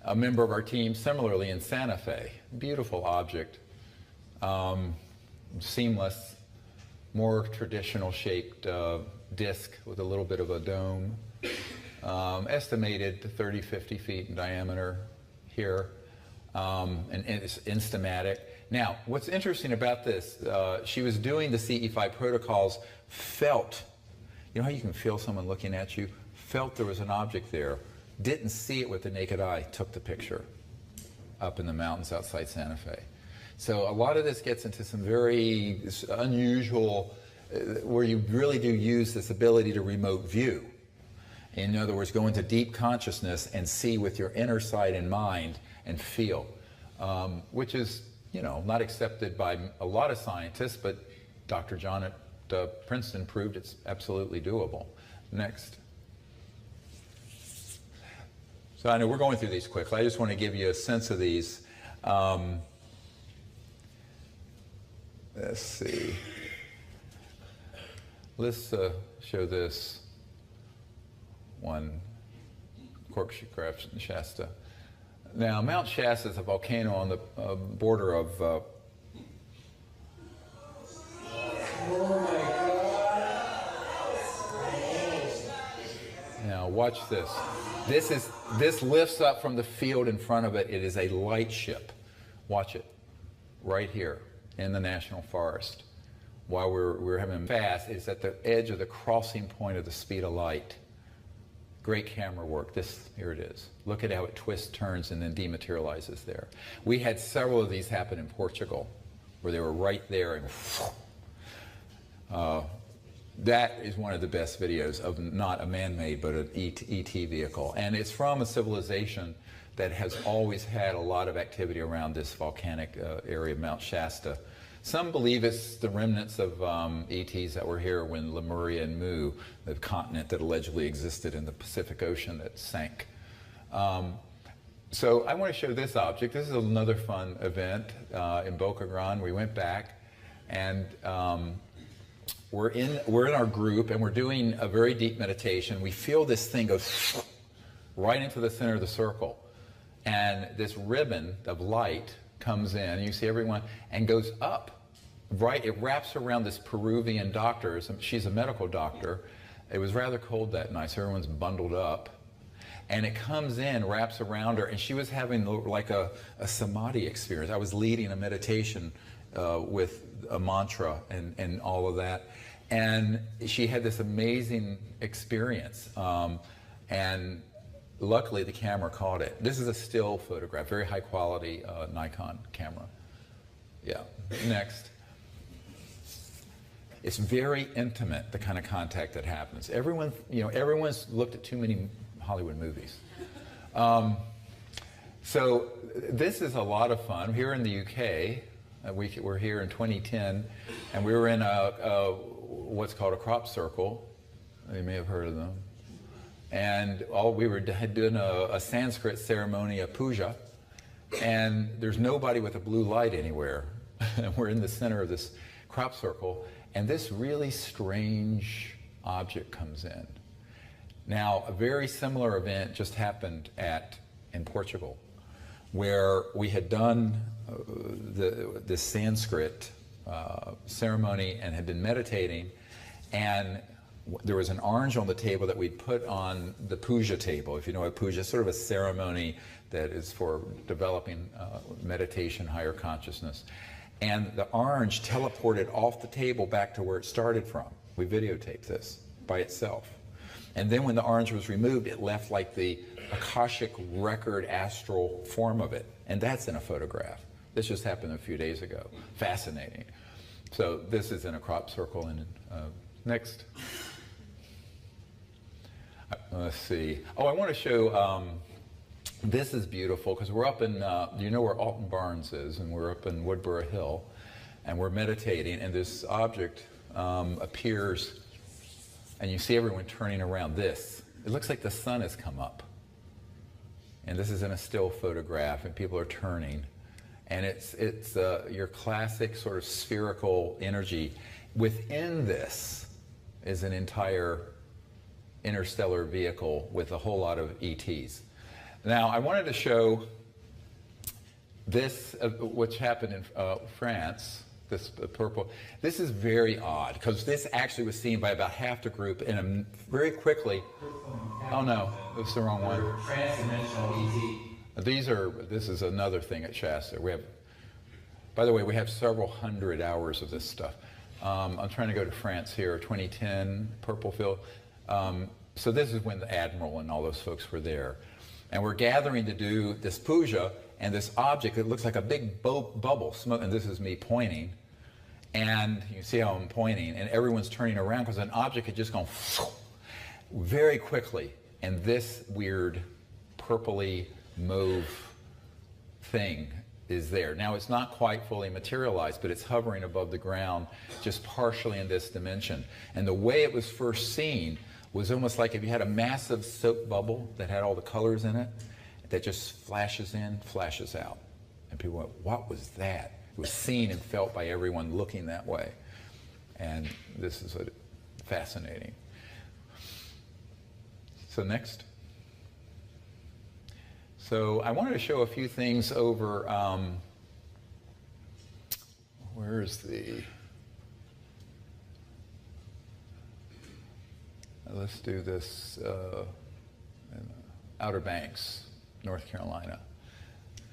a member of our team, similarly in Santa Fe, beautiful object, seamless, more traditional shaped disc with a little bit of a dome, estimated to 30, 50 feet in diameter here, and it's instamatic. Now, what's interesting about this, she was doing the CE5 protocols, felt, you know how you can feel someone looking at you? Felt there was an object there, didn't see it with the naked eye, took the picture up in the mountains outside Santa Fe. So a lot of this gets into some very unusual, where you really do use this ability to remote view. In other words, go into deep consciousness and see with your inner sight and mind and feel, which is, not accepted by a lot of scientists, but Dr. John at Princeton proved it's absolutely doable. Next. So I know we're going through these quickly. I just want to give you a sense of these. Let's see. Let's show this one photographs in Shasta. Now, Mount Shasta is a volcano on the border of Now watch this. This lifts up from the field in front of it. It is a light ship. Watch it, right here in the National Forest. While we're having fast, it's at the edge of the crossing point of the speed of light. Great camera work. Here it is. Look at how it twists, turns, and then dematerializes there. We had several of these happen in Portugal, where they were right there, and that is one of the best videos of not a man-made, but an ET vehicle. And it's from a civilization that has always had a lot of activity around this volcanic area of Mount Shasta. Some believe it's the remnants of ETs that were here when Lemuria and Mu, the continent that allegedly existed in the Pacific Ocean that sank. So I want to show this object. This is another fun event in Boca Grande. We went back, and we're in our group, and we're doing a very deep meditation. We feel this thing go right into the center of the circle, and this ribbon of light comes in, and you see everyone, and goes up. Right, it wraps around this Peruvian doctor. She's a medical doctor. It was rather cold that night, so everyone's bundled up. And it comes in, wraps around her, and she was having like a samadhi experience. I was leading a meditation with a mantra and all of that. And she had this amazing experience. And luckily, the camera caught it. This is a still photograph, very high quality Nikon camera. Yeah, next. It's very intimate, the kind of contact that happens. Everyone's looked at too many Hollywood movies. So this is a lot of fun. Here in the UK, we're here in 2010, and we were in what's called a crop circle. You may have heard of them. And we were doing a Sanskrit ceremony, a puja, and there's nobody with a blue light anywhere. We're in the center of this crop circle, and this really strange object comes in. Now, a very similar event just happened in Portugal, where we had done the Sanskrit ceremony and had been meditating, and there was an orange on the table that we'd put on the puja table. If you know what puja is, sort of a ceremony that is for developing meditation, higher consciousness. And the orange teleported off the table back to where it started from. We videotaped this by itself. And then when the orange was removed, it left like the Akashic record astral form of it. And that's in a photograph. This just happened a few days ago. Fascinating. So this is in a crop circle. And next. Let's see. Oh, I want to show, this is beautiful because we're up in, you know where Alton Barnes is, and we're up in Woodborough Hill, and we're meditating, and this object appears, and you see everyone turning around this. It looks like the sun has come up. And this is in a still photograph, and people are turning. And it's your classic sort of spherical energy. Within this is an entire interstellar vehicle with a whole lot of ETs. Now, I wanted to show this, which happened in France, this purple. This is very odd, because this actually was seen by about half the group, and very quickly, oh no, it was the wrong one. Transdimensional ET. This is another thing at Shasta. By the way, we have several hundred hours of this stuff. I'm trying to go to France here, 2010, purple field. So this is when the Admiral and all those folks were there. And we're gathering to do this puja, and this object, it looks like a big bubble, smoke, and this is me pointing. And you see how I'm pointing, and everyone's turning around because an object had just gone very quickly. And this weird purpley mauve thing is there. Now, it's not quite fully materialized, but it's hovering above the ground, just partially in this dimension. And the way it was first seen was almost like if you had a massive soap bubble that had all the colors in it, that just flashes in, flashes out. And people went, what was that? It was seen and felt by everyone looking that way. And this is fascinating. So next. So I wanted to show a few things over, where's the, let's do this, Outer Banks, North Carolina.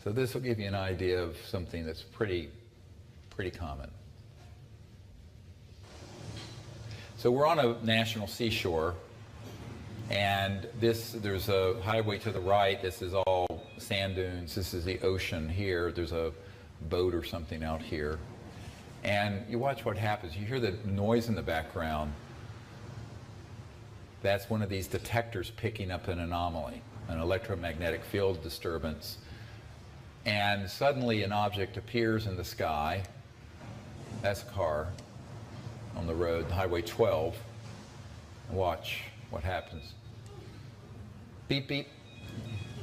So this will give you an idea of something that's pretty common. So we're on a national seashore, and there's a highway to the right. This is all sand dunes. This is the ocean here. There's a boat or something out here. And you watch what happens. You hear the noise in the background. That's one of these detectors picking up an anomaly, an electromagnetic field disturbance. And suddenly an object appears in the sky. That's a car on the road, Highway 12. Watch what happens. Beep, beep.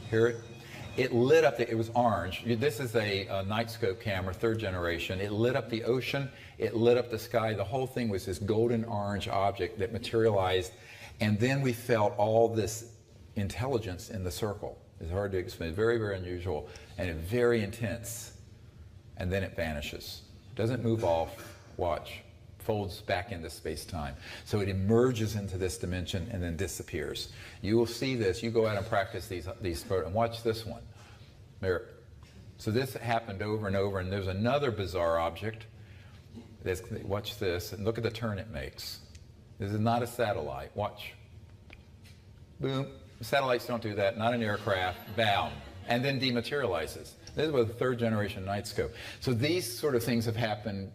Hear it? It lit up, it was orange. This is a night scope camera, 3rd generation. It lit up the ocean. It lit up the sky. The whole thing was this golden orange object that materialized. And then we felt all this intelligence in the circle. It's hard to explain. Very, very unusual and very intense. And then it vanishes. Doesn't move off. Watch. Folds back into space-time. So it emerges into this dimension and then disappears. You will see this. You go out and practice these and watch this one. There. So this happened over and over, and there's another bizarre object. Watch this, and look at the turn it makes. This is not a satellite. Watch. Boom. Satellites don't do that. Not an aircraft. Bam. And then dematerializes. This is with a 3rd generation night scope. So these sort of things have happened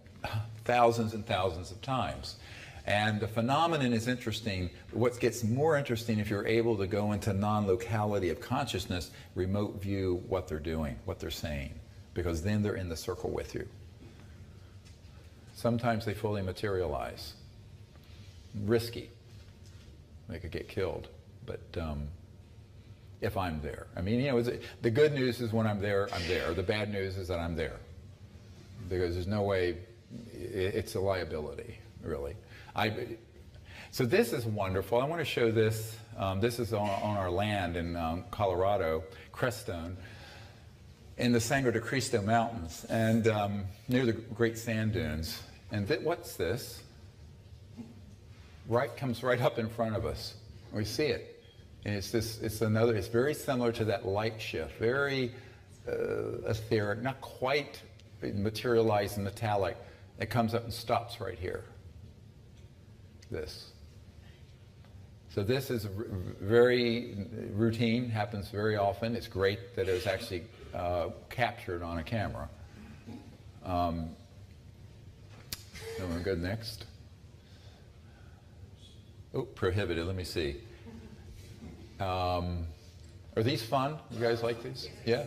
thousands and thousands of times. And the phenomenon is interesting. What gets more interesting if you're able to go into non-locality of consciousness, remote view what they're doing, what they're saying, because then they're in the circle with you. Sometimes they fully materialize. Risky. They could get killed. But if I'm there. I mean, you know, the good news is when I'm there, I'm there. The bad news is that I'm there. Because there's no way, it's a liability, really. So this is wonderful. I want to show this. This is on our land in Colorado, Crestone, in the Sangre de Cristo Mountains, and near the Great Sand Dunes. And what's this? Comes right up in front of us. We see it. And it's very similar to that light shift, very etheric, not quite materialized and metallic. It comes up and stops right here. This. So this is very routine, happens very often. It's great that it was actually captured on a camera. Then we'll go next. Oh, prohibited, let me see. Are these fun? You guys like these? Yeah?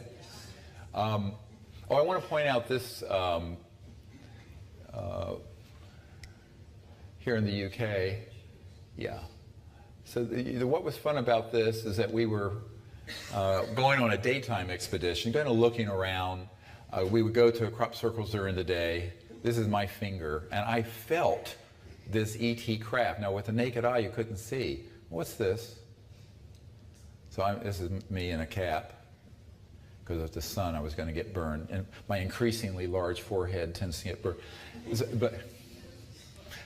I want to point out this here in the UK. Yeah. So what was fun about this is that we were going on a daytime expedition, kind of looking around. We would go to crop circles during the day. This is my finger, and I felt this ET craft. Now, with the naked eye, you couldn't see. What's this? So this is me in a cap. Because of the sun, I was going to get burned. And my increasingly large forehead tends to get burned.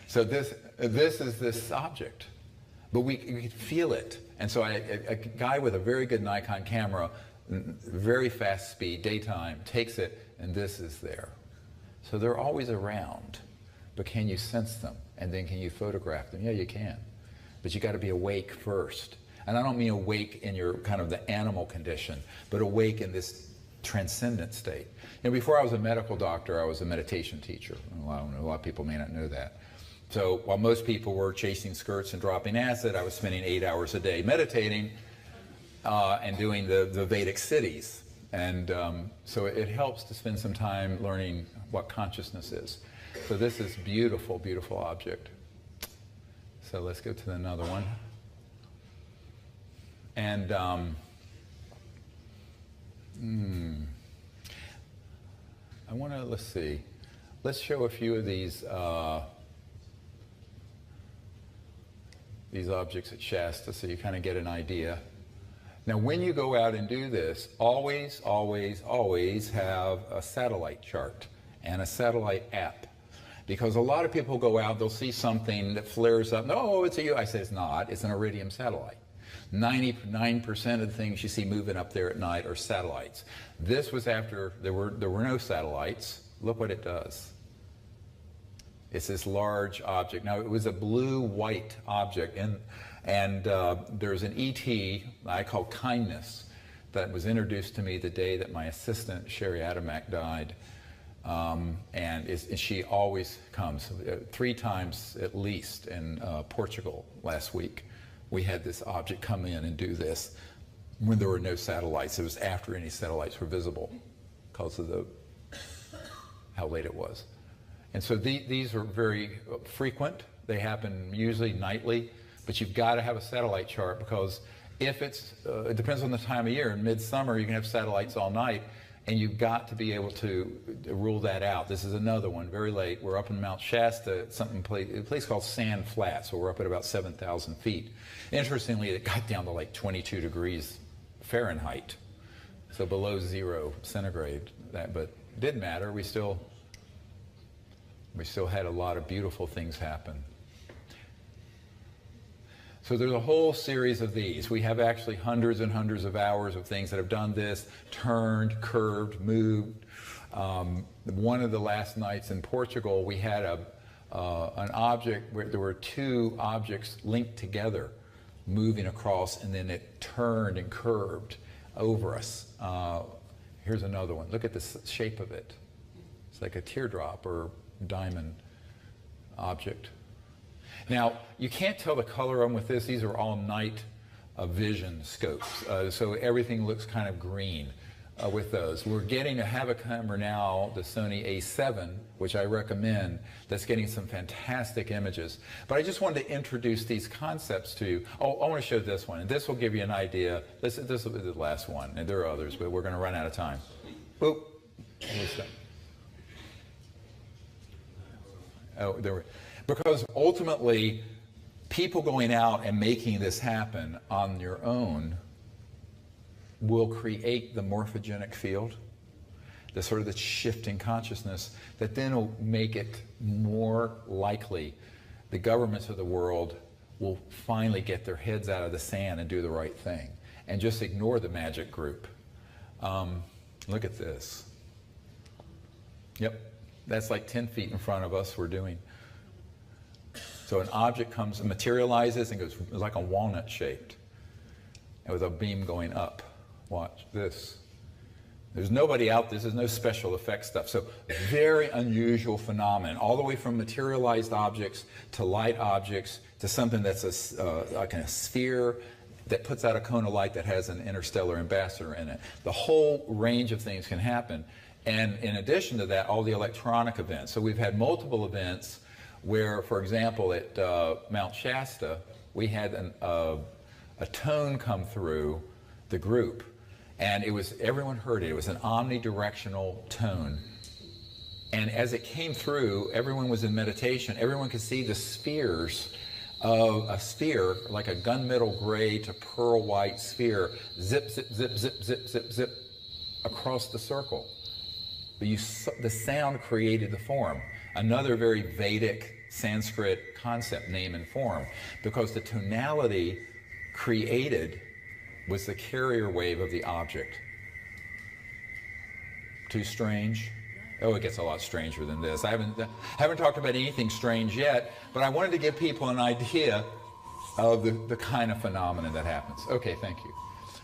So this is this object. But we could feel it. And so a guy with a very good Nikon camera, very fast speed, daytime, takes it, and this is there. So they're always around. But can you sense them? And then can you photograph them? Yeah, you can. But you got to be awake first. And I don't mean awake in your kind of the animal condition, but awake in this transcendent state. You know, before I was a medical doctor, I was a meditation teacher. A lot of people may not know that. So while most people were chasing skirts and dropping acid, I was spending 8 hours a day meditating and doing the Vedic cities. And so it helps to spend some time learning what consciousness is. So this is beautiful, beautiful object. So let's go to another one. And I want to, let's see, let's show a few of these objects at Shasta so you kind of get an idea. Now, when you go out and do this, always, always, always have a satellite chart and a satellite app. Because a lot of people go out, they'll see something that flares up. No, it's a U. I say it's not. It's an Iridium satellite. 99% of the things you see moving up there at night are satellites. This was after there were no satellites. Look what it does. It's this large object. Now, it was a blue-white object, and there's an ET I call Kindness that was introduced to me the day that my assistant, Sherry Adamak, died. And she always comes 3 times at least in Portugal last week. We had this object come in and do this when there were no satellites. It was after any satellites were visible because of how late it was. And so these are very frequent. They happen usually nightly, but you've got to have a satellite chart because if it depends on the time of year. In midsummer, you can have satellites all night. And you've got to be able to rule that out. This is another one, very late. We're up in Mount Shasta, a place called Sand Flats, so we're up at about 7,000 feet. Interestingly, it got down to like 22 degrees Fahrenheit, so below 0 centigrade. But it didn't matter. We still had a lot of beautiful things happen. So there's a whole series of these. We have actually hundreds and hundreds of hours of things that have done this, turned, curved, moved. One of the last nights in Portugal, we had an object where there were 2 objects linked together, moving across, and then it turned and curved over us. Here's another one. Look at the shape of it. It's like a teardrop or diamond object. Now, you can't tell the color on with this. These are all night vision scopes. So everything looks kind of green with those. We're getting to have a camera now, the Sony A7, which I recommend, that's getting some fantastic images. But I just wanted to introduce these concepts to you. Oh, I want to show this one, and this will give you an idea. This will be the last one, and there are others, but we're going to run out of time. Boop. Oh, there we go. Because ultimately, people going out and making this happen on your own will create the morphogenic field, the sort of the shift in consciousness that then will make it more likely the governments of the world will finally get their heads out of the sand and do the right thing and just ignore the magic group. Look at this. Yep, that's like 10 feet in front of us we're doing. So an object comes and materializes and goes like a walnut shaped and with a beam going up. Watch this. There's nobody out there. This is no special effects stuff. So very unusual phenomenon, all the way from materialized objects to light objects to something that's like a sphere that puts out a cone of light that has an interstellar ambassador in it. The whole range of things can happen. And in addition to that, all the electronic events. So we've had multiple events where, for example, at Mount Shasta, we had a tone come through the group, and it was, everyone heard it. It was an omnidirectional tone. And as it came through, everyone was in meditation. Everyone could see the spheres of a sphere, like a gunmetal gray to pearl white sphere, zip, zip, zip, zip, zip, zip, zip, across the circle. But the sound created the form. Another very Vedic Sanskrit concept, name and form, because the tonality created was the carrier wave of the object. Too strange? Oh, it gets a lot stranger than this. I haven't talked about anything strange yet, but I wanted to give people an idea of the kind of phenomenon that happens. Okay, thank you.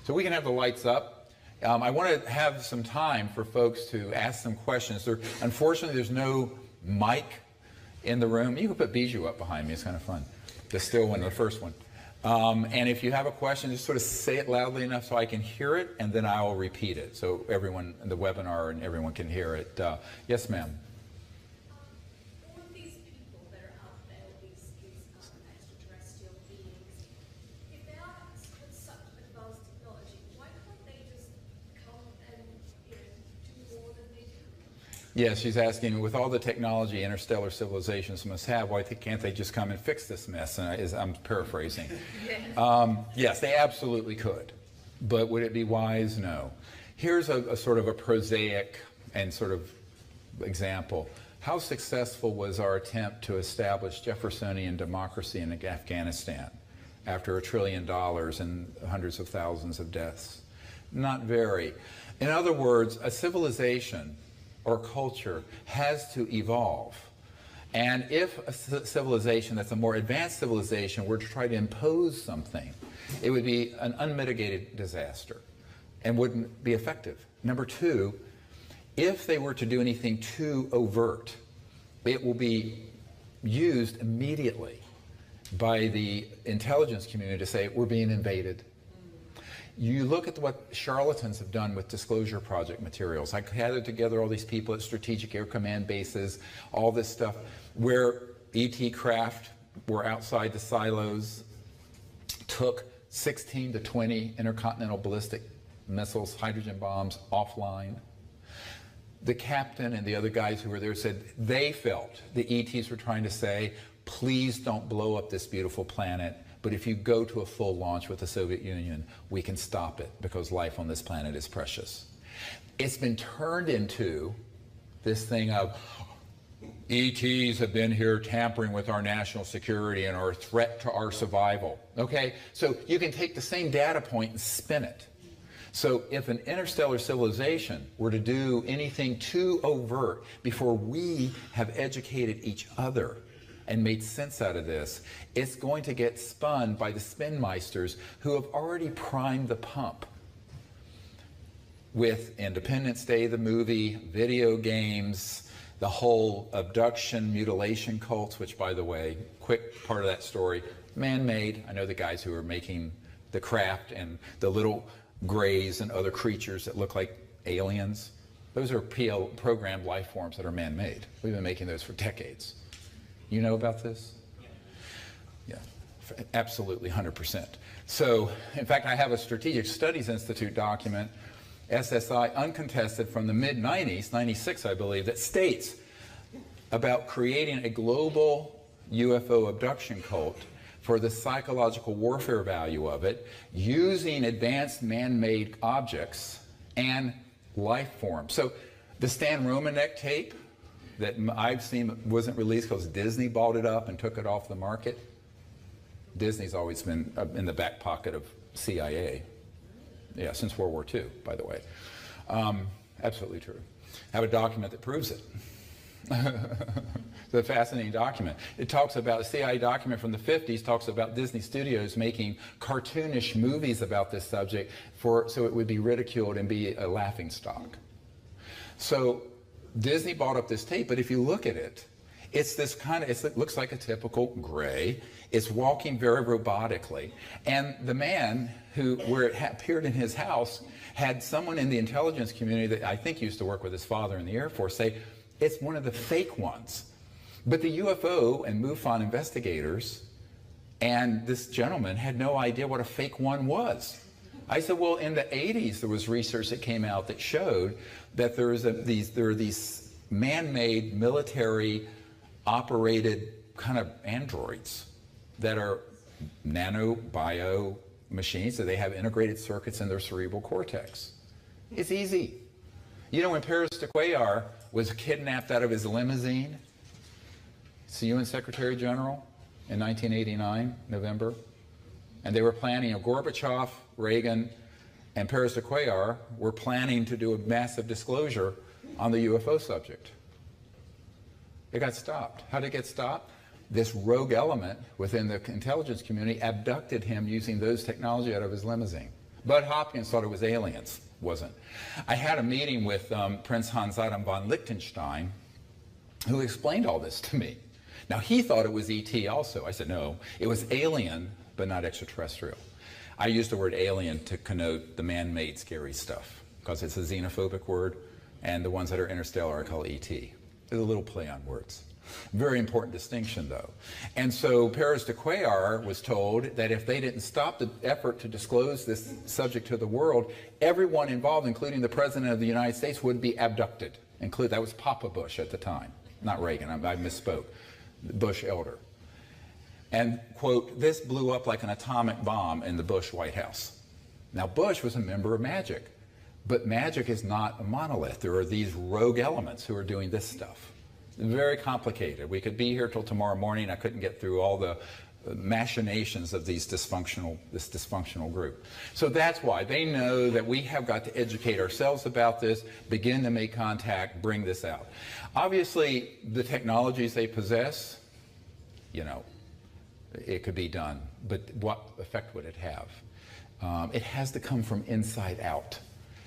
So we can have the lights up. I want to have some time for folks to ask some questions. Unfortunately, there's no mic in the room. You can put Bijou up behind me. It's kind of fun. The still one, the first one. And if you have a question, just sort of say it loudly enough so I can hear it, and then I will repeat it so everyone in the webinar and everyone can hear it. Yes, ma'am.
All of these people that are out there, these extraterrestrial beings, if they are with such advanced technology, why can't they just come and do more than they do?
Yes, she's asking, with all the technology interstellar civilizations must have, why can't they just come and fix this mess? And I'm paraphrasing. Yes, they absolutely could. But would it be wise? No. Here's a sort of a prosaic and sort of example. How successful was our attempt to establish Jeffersonian democracy in Afghanistan after $1 trillion and hundreds of thousands of deaths? Not very. In other words, a civilization or culture has to evolve. And if a civilization that's a more advanced civilization were to try to impose something, it would be an unmitigated disaster and wouldn't be effective. Number two, if they were to do anything too overt, it will be used immediately by the intelligence community to say, we're being invaded. You look at what charlatans have done with disclosure project materials. I gathered together all these people at Strategic Air Command bases, all this stuff, where ET craft were outside the silos, took 16 to 20 intercontinental ballistic missiles, hydrogen bombs, offline. The captain and the other guys who were there said they felt the ETs were trying to say, please don't blow up this beautiful planet, but if you go to a full launch with the Soviet Union, we can stop it because life on this planet is precious. It's been turned into this thing of ETs have been here tampering with our national security and are a threat to our survival. Okay, so you can take the same data point and spin it. So if an interstellar civilization were to do anything too overt before we have educated each other and made sense out of this, it's going to get spun by the spinmeisters who have already primed the pump with Independence Day, the movie, video games, the whole abduction, mutilation cults, which, by the way, quick part of that story, man-made. I know the guys who are making the craft and the little grays and other creatures that look like aliens. Those are programmed life forms that are man-made. We've been making those for decades. You know about this? Yeah, absolutely, 100%. So, in fact, I have a Strategic Studies Institute document, SSI, uncontested, from the mid-90s, 96 I believe, that states about creating a global UFO abduction cult for the psychological warfare value of it, using advanced man-made objects and life forms. So the Stan Romanek tape that I've seen wasn't released because Disney bought it up and took it off the market. Disney's always been in the back pocket of CIA. Yeah, since World War II, by the way. Absolutely true. I have a document that proves it. It's a fascinating document. It talks about, a CIA document from the 50s talks about Disney Studios making cartoonish movies about this subject so it would be ridiculed and be a laughingstock. So Disney bought up this tape, but if you look at it, it's this kind of, it looks like a typical gray. It's walking very robotically. And the man where it appeared in his house had someone in the intelligence community that I think used to work with his father in the Air Force say, it's one of the fake ones. But the UFO and MUFON investigators and this gentleman had no idea what a fake one was. I said, well, in the 80s, there was research that came out that showed that there are these man-made military operated kind of androids that are nano-bio machines, so they have integrated circuits in their cerebral cortex. It's easy. You know, when Paris de Cuellar was kidnapped out of his limousine, it's the UN Secretary General in 1989, November, and they were planning, Gorbachev, Reagan, and Paris de Cuellar were planning to do a massive disclosure on the UFO subject. It got stopped. How did it get stopped? This rogue element within the intelligence community abducted him using those technology out of his limousine. Bud Hopkins thought it was aliens. Wasn't. I had a meeting with Prince Hans Adam von Liechtenstein, who explained all this to me. Now, he thought it was ET also. I said, no, it was alien, but not extraterrestrial. I use the word alien to connote the man-made scary stuff, because it's a xenophobic word, and the ones that are interstellar I call ET. There's a little play on words. Very important distinction, though. And so Paris de Cuellar was told that if they didn't stop the effort to disclose this subject to the world, everyone involved, including the President of the United States, would be abducted. That was Papa Bush at the time, not Reagan. I misspoke. Bush elder. And, quote, this blew up like an atomic bomb in the Bush White House. Now, Bush was a member of MAGIC, but MAGIC is not a monolith. There are these rogue elements who are doing this stuff. Very complicated. We could be here till tomorrow morning. I couldn't get through all the machinations of this dysfunctional group. So that's why they know that we have got to educate ourselves about this, begin to make contact, bring this out. Obviously, the technologies they possess, you know, it could be done, but what effect would it have? It has to come from inside out.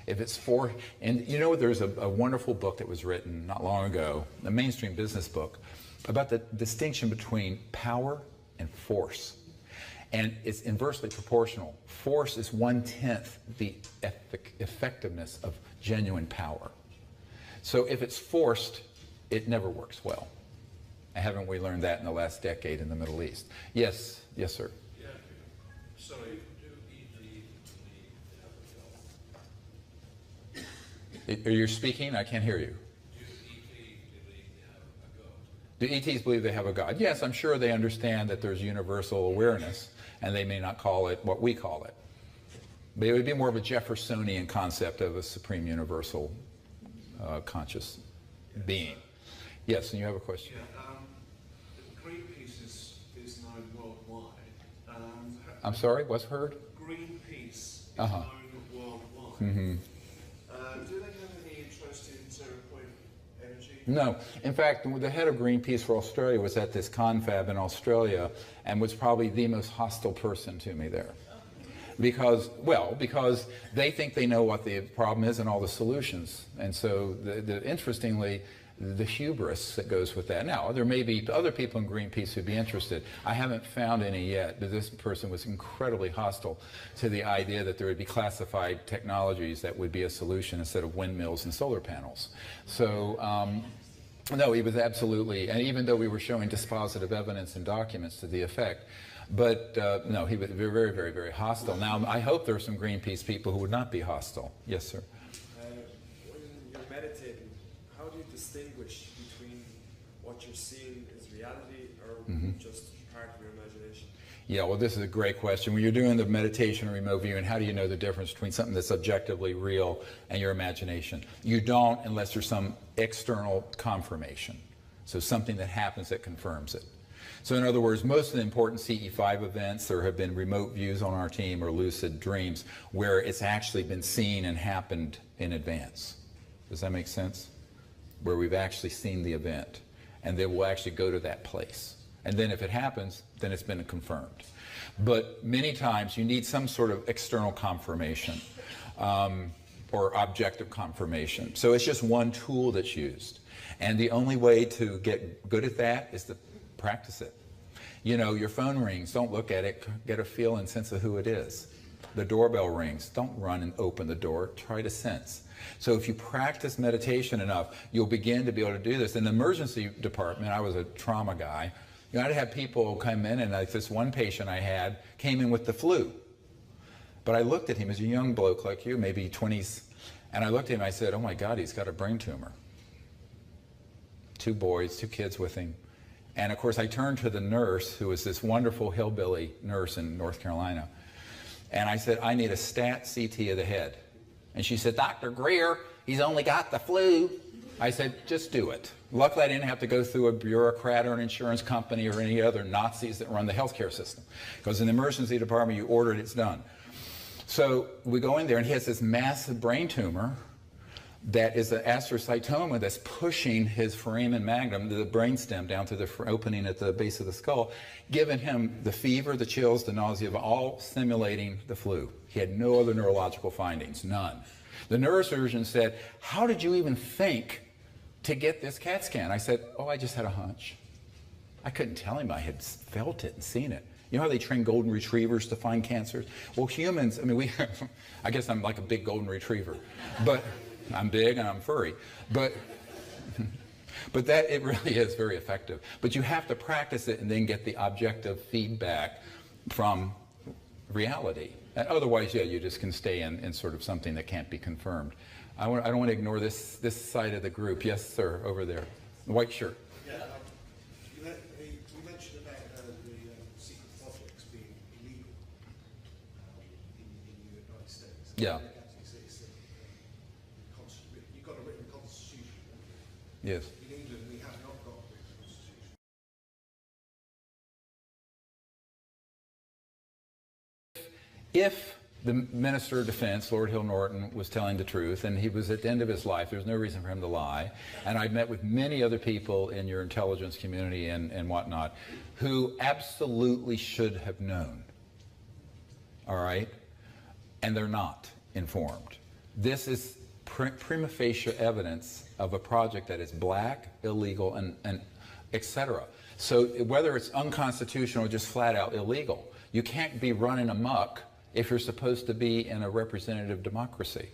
If it's and you know, there's a wonderful book that was written not long ago, a mainstream business book, about the distinction between power and force. And it's inversely proportional. Force is 1/10 the effectiveness of genuine power. So if it's forced, it never works well. Haven't we learned that in the last decade in the Middle East? Yes, yes, sir.
Yeah, sorry, do ET
Are you speaking? I can't hear you.
do ET believe they have a God?
Do ETs believe they have a God? Yes, I'm sure they understand that there's universal awareness, and they may not call it what we call it. But it would be more of a Jeffersonian concept of a supreme universal conscious being. Yes, and you have a question?
Yeah, Greenpeace is known worldwide.
I'm sorry, what's heard?
Greenpeace is
Uh-huh.
known worldwide.
Mm-hmm.
Do they have any interest in zero-point energy?
No. In fact, the head of Greenpeace for Australia was at this confab in Australia and was probably the most hostile person to me there. Because they think they know what the problem is and all the solutions. And so, interestingly, the hubris that goes with that. Now, there may be other people in Greenpeace who'd be interested. I haven't found any yet, but this person was incredibly hostile to the idea that there would be classified technologies that would be a solution instead of windmills and solar panels. So, no, he was absolutely, and even though we were showing dispositive evidence and documents to the effect, but no, he was very, very, very hostile. Now, I hope there are some Greenpeace people who would not be hostile. Yes, sir.
When you're meditating, how do you distinguish between what you're seeing is reality or just part of your imagination?
Yeah, well, this is a great question. When you're doing the meditation or remote viewing, how do you know the difference between something that's objectively real and your imagination? You don't unless there's some external confirmation. So something that happens that confirms it. So in other words, most of the important CE5 events, there have been remote views on our team or lucid dreams where it's actually been seen and happened in advance. Does that make sense? Where we've actually seen the event and then we'll actually go to that place. And then if it happens, then it's been confirmed. But many times you need some sort of external confirmation or objective confirmation. So it's just one tool that's used. And the only way to get good at that is to practice it. You know, your phone rings, don't look at it, get a feel and sense of who it is. The doorbell rings, don't run and open the door, try to sense. So if you practice meditation enough, you'll begin to be able to do this. In the emergency department, I was a trauma guy. You know, I'd have people come in, and like this one patient I had came in with the flu. But I looked at him as a young bloke like you, maybe 20s, and I looked at him and I said, oh my God, he's got a brain tumor. 2 boys, 2 kids with him. And of course I turned to the nurse, who was this wonderful hillbilly nurse in North Carolina, and I said, I need a stat CT of the head. And she said, Dr. Greer, he's only got the flu. I said, just do it. Luckily, I didn't have to go through a bureaucrat or an insurance company or any other Nazis that run the healthcare system. Because in the emergency department, you order it, it's done. So we go in there, and he has this massive brain tumor that is an astrocytoma that's pushing his foramen magnum, the brainstem, down to the opening at the base of the skull, giving him the fever, the chills, the nausea, all simulating the flu. He had no other neurological findings, none. The neurosurgeon said, how did you even think to get this CAT scan? I said, oh, I just had a hunch. I couldn't tell him I had felt it and seen it. You know how they train golden retrievers to find cancers? Well, humans, I mean, I guess I'm like a big golden retriever, but I'm big and I'm furry. But that, it really is very effective. But you have to practice it and then get the objective feedback from reality. And otherwise, yeah, you just can stay in sort of something that can't be confirmed. I don't want to ignore this side of the group. Yes, sir, over there. The white shirt.
Yeah, you mentioned about the secret projects being illegal in the United States.
Yeah.
You've got a written constitution.
Yes.
In England, we have not got a written constitution.
If the Minister of Defense, Lord Hill Norton, was telling the truth, and he was at the end of his life, there's no reason for him to lie, and I've met with many other people in your intelligence community and whatnot, who absolutely should have known, all right? And they're not informed. This is prima facie evidence of a project that is black, illegal, and et cetera. So whether it's unconstitutional or just flat out illegal, you can't be running amok if you're supposed to be in a representative democracy.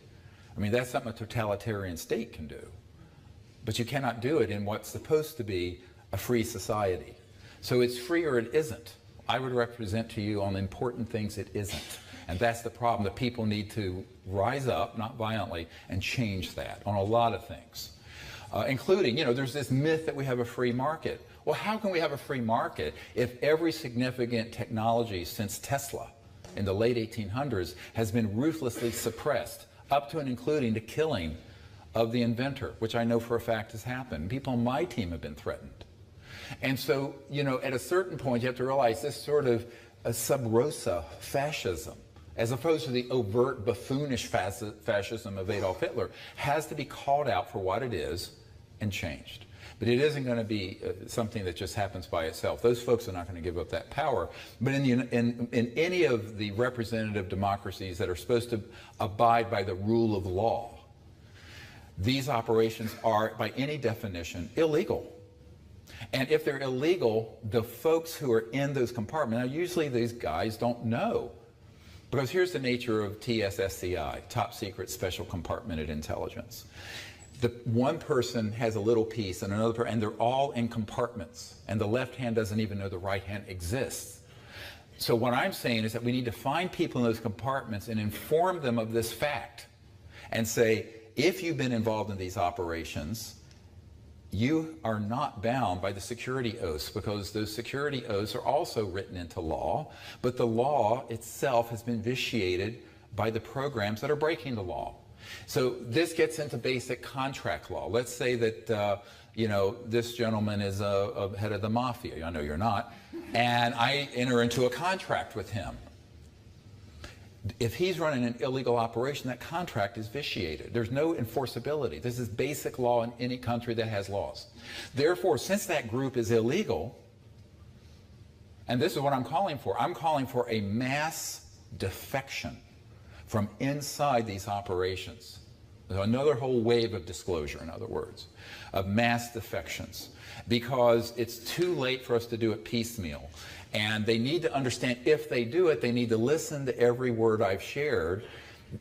I mean, that's something a totalitarian state can do. But you cannot do it in what's supposed to be a free society. So it's free or it isn't. I would represent to you on important things it isn't. And that's the problem. The people need to rise up, not violently, and change that on a lot of things. Including, you know, there's this myth that we have a free market. Well, how can we have a free market if every significant technology since Tesla in the late 1800s has been ruthlessly suppressed, up to and including the killing of the inventor, which I know for a fact has happened. People on my team have been threatened. And so, you know, at a certain point, you have to realize this sort of a sub rosa fascism, as opposed to the overt buffoonish fascism of Adolf Hitler, has to be called out for what it is and changed. But it isn't going to be something that just happens by itself. Those folks are not going to give up that power. But in any of the representative democracies that are supposed to abide by the rule of law, these operations are, by any definition, illegal. And if they're illegal, the folks who are in those compartments, now usually these guys don't know. Because here's the nature of TSSCI, Top Secret Special Compartmented Intelligence. The one person has a little piece and another person, and they're all in compartments, and the left hand doesn't even know the right hand exists. So what I'm saying is that we need to find people in those compartments and inform them of this fact and say, if you've been involved in these operations, you are not bound by the security oaths, because those security oaths are also written into law, but the law itself has been vitiated by the programs that are breaking the law. So this gets into basic contract law. Let's say that you know, this gentleman is a head of the mafia. I know you're not. And I enter into a contract with him. If he's running an illegal operation, that contract is vitiated. There's no enforceability. This is basic law in any country that has laws. Therefore, since that group is illegal, and this is what I'm calling for a mass defection from inside these operations. Another whole wave of disclosure, in other words, of mass defections, because it's too late for us to do it piecemeal. And they need to understand, if they do it, they need to listen to every word I've shared,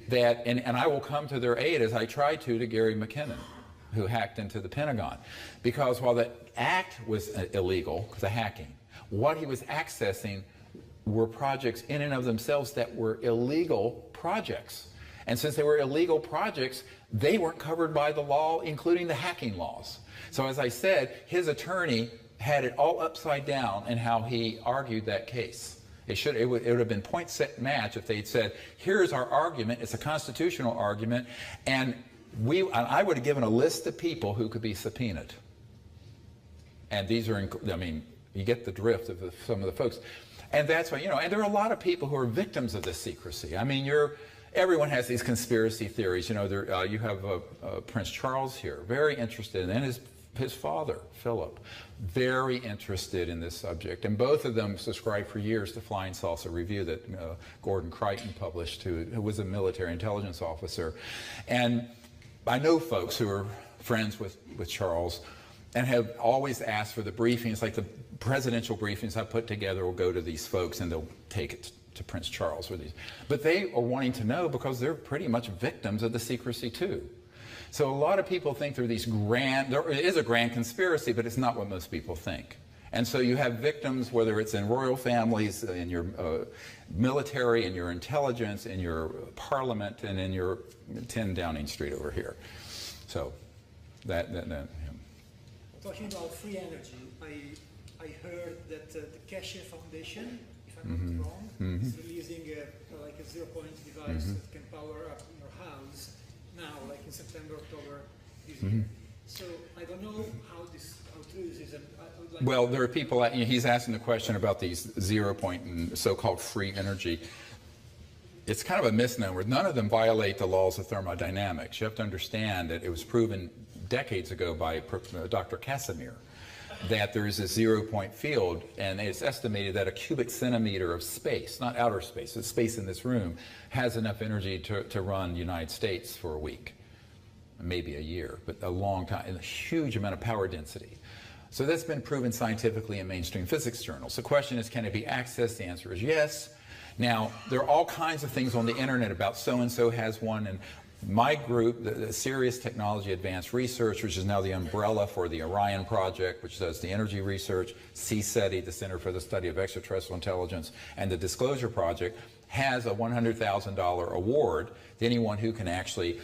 that, and I will come to their aid, as I tried to Gary McKinnon, who hacked into the Pentagon. Because while the act was illegal, the hacking, what he was accessing were projects in and of themselves that were illegal projects. And since they were illegal projects, they weren't covered by the law, including the hacking laws. So as I said, his attorney had it all upside down in how he argued that case. It would have been point set match if they'd said, here's our argument, it's a constitutional argument, and I would have given a list of people who could be subpoenaed. And these are, I mean, you get the drift of some of the folks. And that's why, you know, and there are a lot of people who are victims of this secrecy. I mean, everyone has these conspiracy theories. You know, you have Prince Charles here, very interested, and his father, Philip, very interested in this subject. And both of them subscribed for years to Flying Saucer Review that Gordon Crichton published, who was a military intelligence officer. And I know folks who are friends with Charles and have always asked for the briefings, like the presidential briefings I put together will go to these folks and they'll take it to Prince Charles or these. But they are wanting to know because they're pretty much victims of the secrecy too. So a lot of people think there is a grand conspiracy, but it's not what most people think. And so you have victims, whether it's in royal families, in your military, in your intelligence, in your parliament, and in your 10 Downing Street over here. So yeah.
Talking about free energy, I heard that the Keshe Foundation, if I'm not wrong, is releasing like a 0-point device that can power up your house now, like in September, October this year. So I don't know how true this is. And I would like
Well, there are people, he's asking the question about these 0-point and so-called free energy. It's kind of a misnomer. None of them violate the laws of thermodynamics. You have to understand that it was proven decades ago by Dr. Casimir that there is a 0-point field, and it's estimated that a cubic centimeter of space, not outer space, the space in this room, has enough energy to run the United States for a week, maybe a year, but a long time, and a huge amount of power density. So that's been proven scientifically in mainstream physics journals. The question is, can it be accessed? The answer is yes. Now, there are all kinds of things on the internet about so-and-so has one, and my group, the Serious Technology Advanced Research, which is now the umbrella for the Orion Project, which does the energy research, CSETI, the Center for the Study of Extraterrestrial Intelligence, and the Disclosure Project, has a $100,000 award to anyone who can actually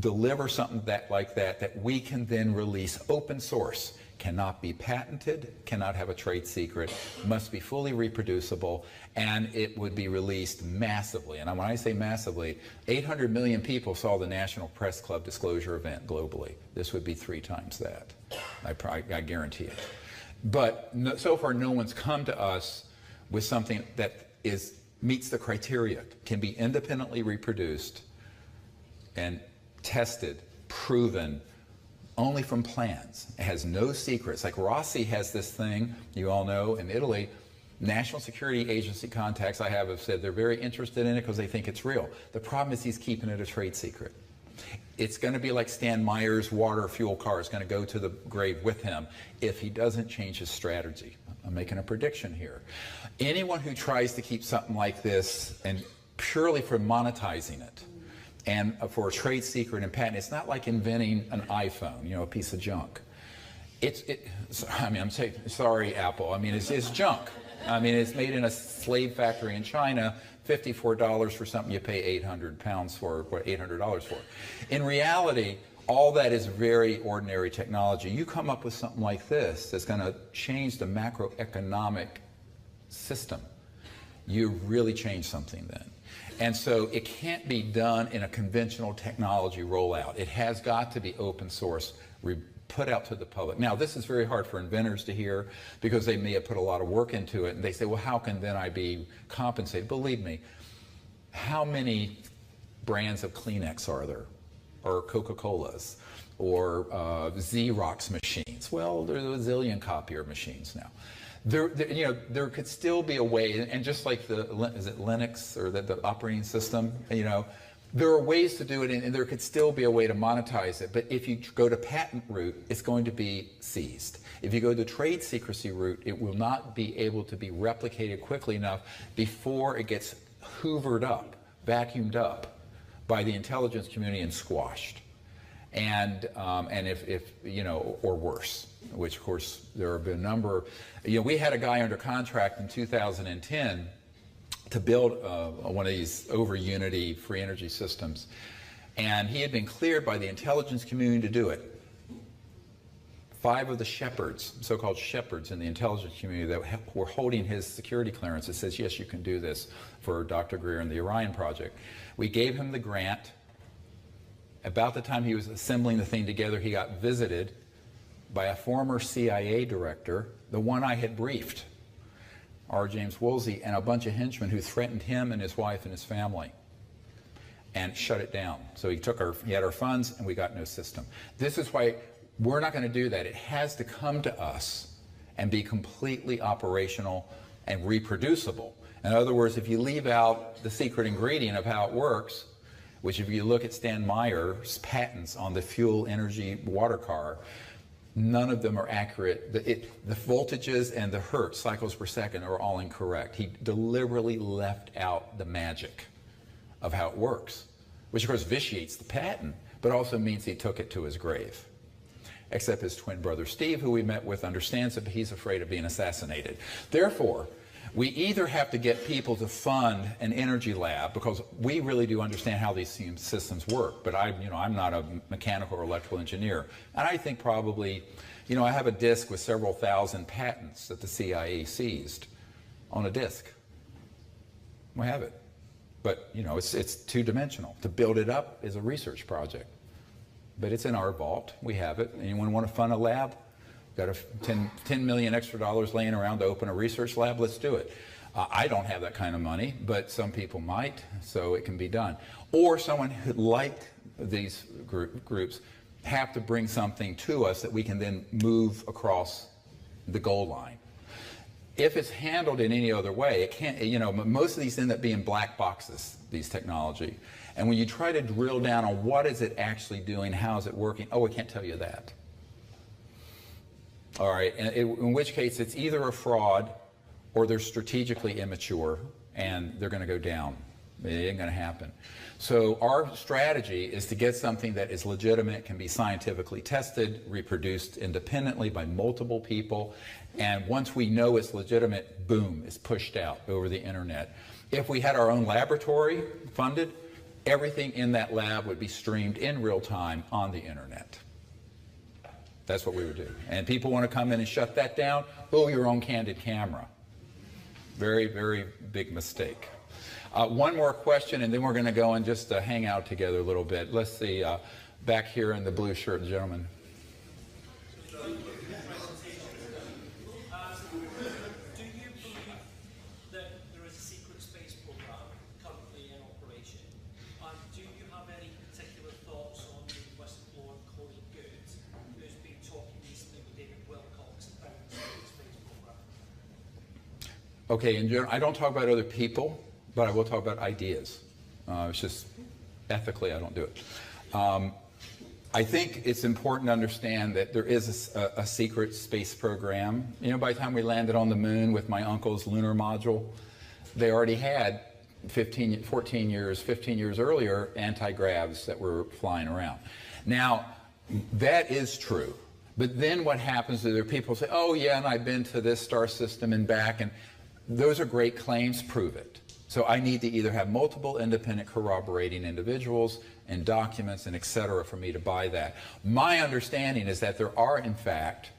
deliver something like that we can then release open source. Cannot be patented, cannot have a trade secret, must be fully reproducible, and it would be released massively. And when I say massively, 800 million people saw the National Press Club disclosure event globally. This would be 3 times that. I guarantee it. But so far, no one's come to us with something that meets the criteria, can be independently reproduced and tested, proven, only from plans. It has no secrets. Like Rossi has this thing, you all know, in Italy, National Security Agency contacts I have said they're very interested in it because they think it's real. The problem is he's keeping it a trade secret. It's going to be like Stan Meyer's water fuel car. It's going to go to the grave with him if he doesn't change his strategy. I'm making a prediction here. Anyone who tries to keep something like this and purely for monetizing it, and for a trade secret and patent, it's not like inventing an iPhone, a piece of junk. I'm saying, sorry, Apple. I mean, it's junk. I mean, it's made in a slave factory in China, $54 for something you pay 800 pounds for, or $800 for. In reality, all that is very ordinary technology. You come up with something like this that's going to change the macroeconomic system. You really change something then. And so it can't be done in a conventional technology rollout. It has got to be open source, put out to the public. Now, this is very hard for inventors to hear because they may have put a lot of work into it, and they say, well, how can then I be compensated? Believe me, how many brands of Kleenex are there, or Coca-Colas, or Xerox machines? Well, there's a zillion copier machines now. There could still be a way, and just like is it Linux or the operating system, there are ways to do it, and there could still be a way to monetize it. But if you go to patent route, it's going to be seized. If you go the trade secrecy route, it will not be able to be replicated quickly enough before it gets hoovered up, vacuumed up by the intelligence community and squashed. And if or worse, which of course there have been a number. We had a guy under contract in 2010 to build one of these over Unity free energy systems, and he had been cleared by the intelligence community to do it. 5 of the shepherds, so-called shepherds in the intelligence community that were holding his security clearance, it says, yes, you can do this for Dr. Greer and the Orion Project. We gave him the grant. About the time he was assembling the thing together, he got visited by a former CIA director, the one I had briefed, R. James Woolsey, and a bunch of henchmen who threatened him and his wife and his family and shut it down. So he had our funds, and we got no system. This is why we're not going to do that. It has to come to us and be completely operational and reproducible. In other words, if you leave out the secret ingredient of how it works, which if you look at Stan Meyer's patents on the fuel energy water car, none of them are accurate. The voltages and the hertz, cycles per second, are all incorrect. He deliberately left out the magic of how it works, which of course vitiates the patent, but also means he took it to his grave. Except his twin brother Steve, who we met with, understands it, but he's afraid of being assassinated. Therefore, we either have to get people to fund an energy lab, because we really do understand how these systems work, but I'm not a mechanical or electrical engineer. And I think probably, I have a disk with several thousand patents that the CIA seized on a disk. We have it. But, you know, it's two-dimensional. To build it up is a research project. But it's in our vault. We have it. Anyone want to fund a lab? Got $10 million extra dollars laying around to open a research lab? Let's do it. I don't have that kind of money, but some people might, so it can be done. Or someone who, like these groups, have to bring something to us that we can then move across the goal line. If it's handled in any other way, it can't, you know, most of these end up being black boxes, these technology. And when you try to drill down on what is it actually doing, how is it working, oh, I can't tell you that. All right, and in which case it's either a fraud or they're strategically immature and they're going to go down. It ain't going to happen. So our strategy is to get something that is legitimate, can be scientifically tested, reproduced independently by multiple people, and once we know it's legitimate, boom, it's pushed out over the internet. If we had our own laboratory funded, everything in that lab would be streamed in real time on the internet. That's what we would do. And people want to come in and shut that down, oh, your own candid camera. Very, very big mistake. One more question, and then we're going to go and just hang out together a little bit. Let's see, back here in the blue shirt, gentleman.
Do you believe that there is a secret space program currently in operation? And do you have any particular thoughts on the whistleblower Chloe Good, who's been talking recently with David Wilcox about the secret space program?
Okay, in general, I don't talk about other people, but I will talk about ideas. It's just ethically I don't do it. I think it's important to understand that there is a secret space program. You know, by the time we landed on the moon with my uncle's lunar module, they already had 15 years earlier anti-gravs that were flying around. Now, that is true. But then what happens is there are people who say, oh yeah, and I've been to this star system and back, and those are great claims, prove it. So I need to either have multiple independent corroborating individuals and documents and et cetera for me to buy that. My understanding is that there are, in fact,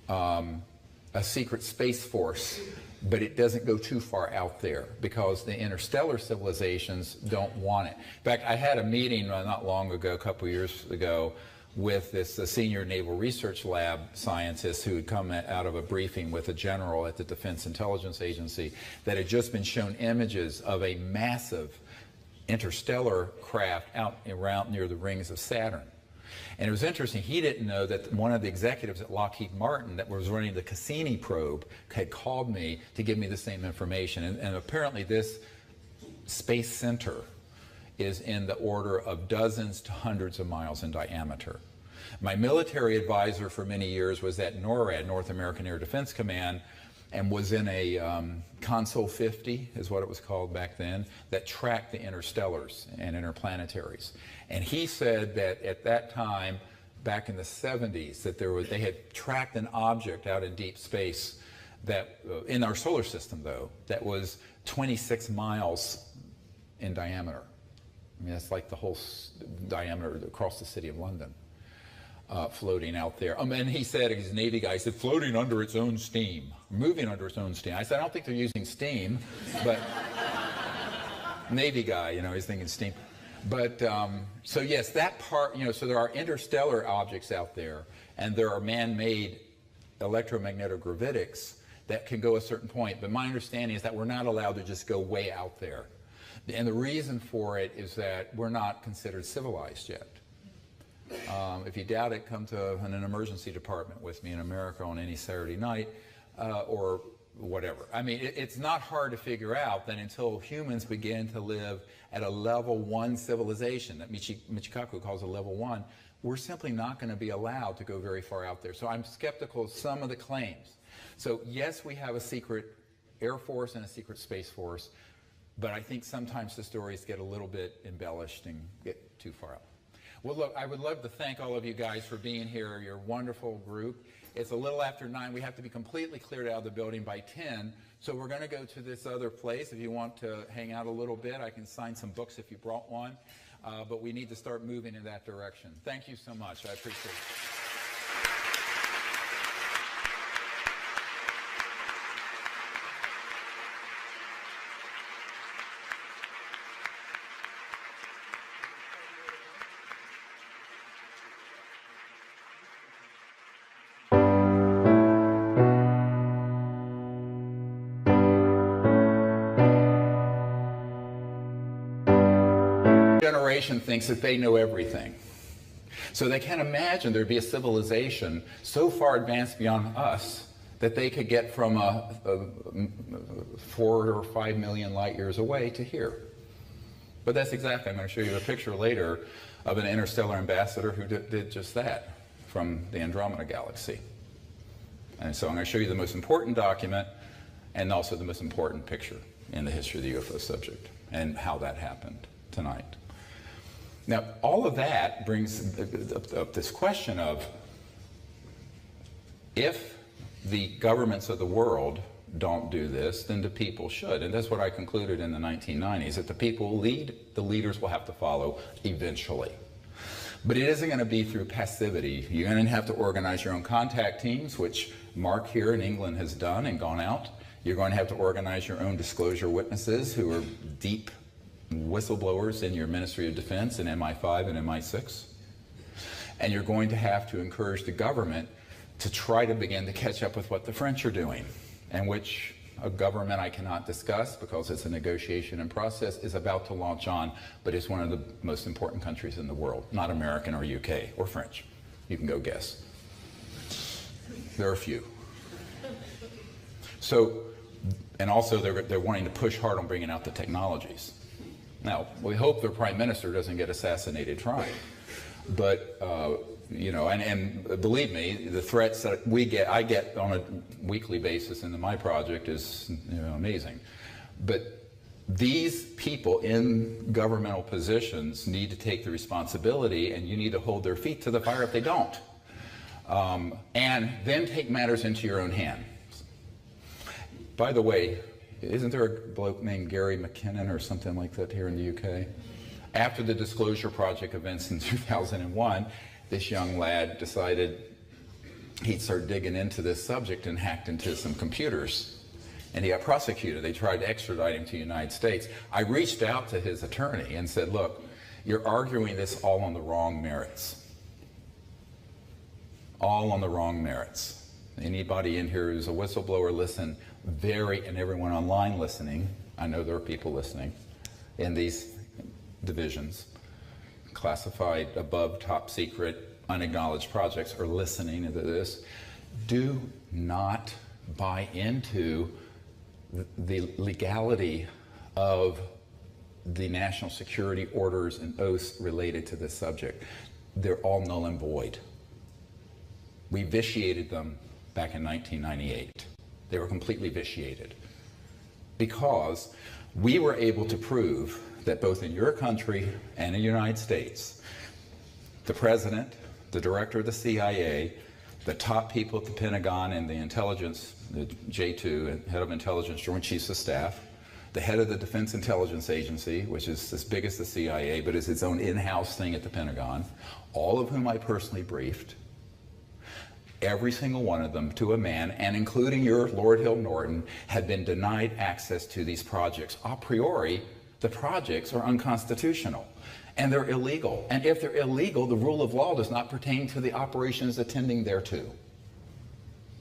a secret space force, but it doesn't go too far out there because the interstellar civilizations don't want it. In fact, I had a meeting not long ago, a couple years ago, with this senior Naval Research Lab scientist who had come out of a briefing with a general at the Defense Intelligence Agency that had just been shown images of a massive interstellar craft out around near the rings of Saturn. And it was interesting, he didn't know that one of the executives at Lockheed Martin that was running the Cassini probe had called me to give me the same information. And apparently this space center is in the order of dozens to hundreds of miles in diameter. My military advisor for many years was at NORAD, North American Air Defense Command, and was in a Console 50, is what it was called back then, that tracked the interstellars and interplanetaries. And he said that at that time, back in the 70s, that they had tracked an object out in deep space that, in our solar system though, that was 26 miles in diameter. I mean, that's like the whole diameter across the city of London, floating out there. And he said, he's a Navy guy, he said, floating under its own steam, moving under its own steam. I said, I don't think they're using steam, but Navy guy, you know, he's thinking steam. But, so yes, that part, you know, so there are interstellar objects out there, and there are man-made electromagnetogravitics that can go a certain point. But my understanding is that we're not allowed to just go way out there. And the reason for it is that we're not considered civilized yet. If you doubt it, come to an emergency department with me in America on any Saturday night or whatever. I mean, it's not hard to figure out that until humans begin to live at a level 1 civilization that Michikaku calls a level 1, we're simply not going to be allowed to go very far out there. So I'm skeptical of some of the claims. So yes, we have a secret Air Force and a secret Space Force, but I think sometimes the stories get a little bit embellished and get too far out. Well, look, I would love to thank all of you guys for being here. You're a wonderful group. It's a little after 9. We have to be completely cleared out of the building by 10. So we're going to go to this other place. If you want to hang out a little bit, I can sign some books if you brought one. But we need to start moving in that direction. Thank you so much. I appreciate it. generation thinks that they know everything. So they can't imagine there'd be a civilization so far advanced beyond us that they could get from 4 or 5 million light years away to here. But that's exactly, I'm going to show you a picture later of an interstellar ambassador who did just that from the Andromeda galaxy. And so I'm going to show you the most important document and also the most important picture in the history of the UFO subject and how that happened tonight. Now, all of that brings up this question of if the governments of the world don't do this, then the people should. And that's what I concluded in the 1990s, that the people lead, the leaders will have to follow eventually. But it isn't going to be through passivity. You're going to have to organize your own contact teams, which Mark here in England has done and gone out. You're going to have to organize your own disclosure witnesses who are deep whistleblowers in your Ministry of Defense and MI5 and MI6. And you're going to have to encourage the government to try to begin to catch up with what the French are doing, and which a government I cannot discuss because it's a negotiation and process is about to launch on, but it's one of the most important countries in the world, not American or UK or French. You can go guess. There are a few. So, and also they're wanting to push hard on bringing out the technologies. Now, we hope their prime minister doesn't get assassinated trying, but you know, and believe me, the threats that I get on a weekly basis into my project is, you know, amazing. But these people in governmental positions need to take the responsibility, and you need to hold their feet to the fire if they don't. And then take matters into your own hands. By the way, isn't there a bloke named Gary McKinnon or something like that here in the UK? After the Disclosure Project events in 2001, this young lad decided he'd start digging into this subject and hacked into some computers. And he got prosecuted. They tried to extradite him to the United States. I reached out to his attorney and said, look, you're arguing this all on the wrong merits. All on the wrong merits. Anybody in here who's a whistleblower, listen, and everyone online listening, I know there are people listening in these divisions, classified, above, top secret, unacknowledged projects are listening to this. Do not buy into the legality of the national security orders and oaths related to this subject. They're all null and void. We vitiated them back in 1998. They were completely vitiated because we were able to prove that both in your country and in the United States, the president, the director of the CIA, the top people at the Pentagon and the intelligence, the J2, head of intelligence, Joint Chiefs of Staff, the head of the Defense Intelligence Agency, which is as big as the CIA, but is its own in-house thing at the Pentagon, all of whom I personally briefed, every single one of them to a man, and including your Lord Hill Norton, had been denied access to these projects. A priori, the projects are unconstitutional and they're illegal. And if they're illegal, the rule of law does not pertain to the operations attending thereto.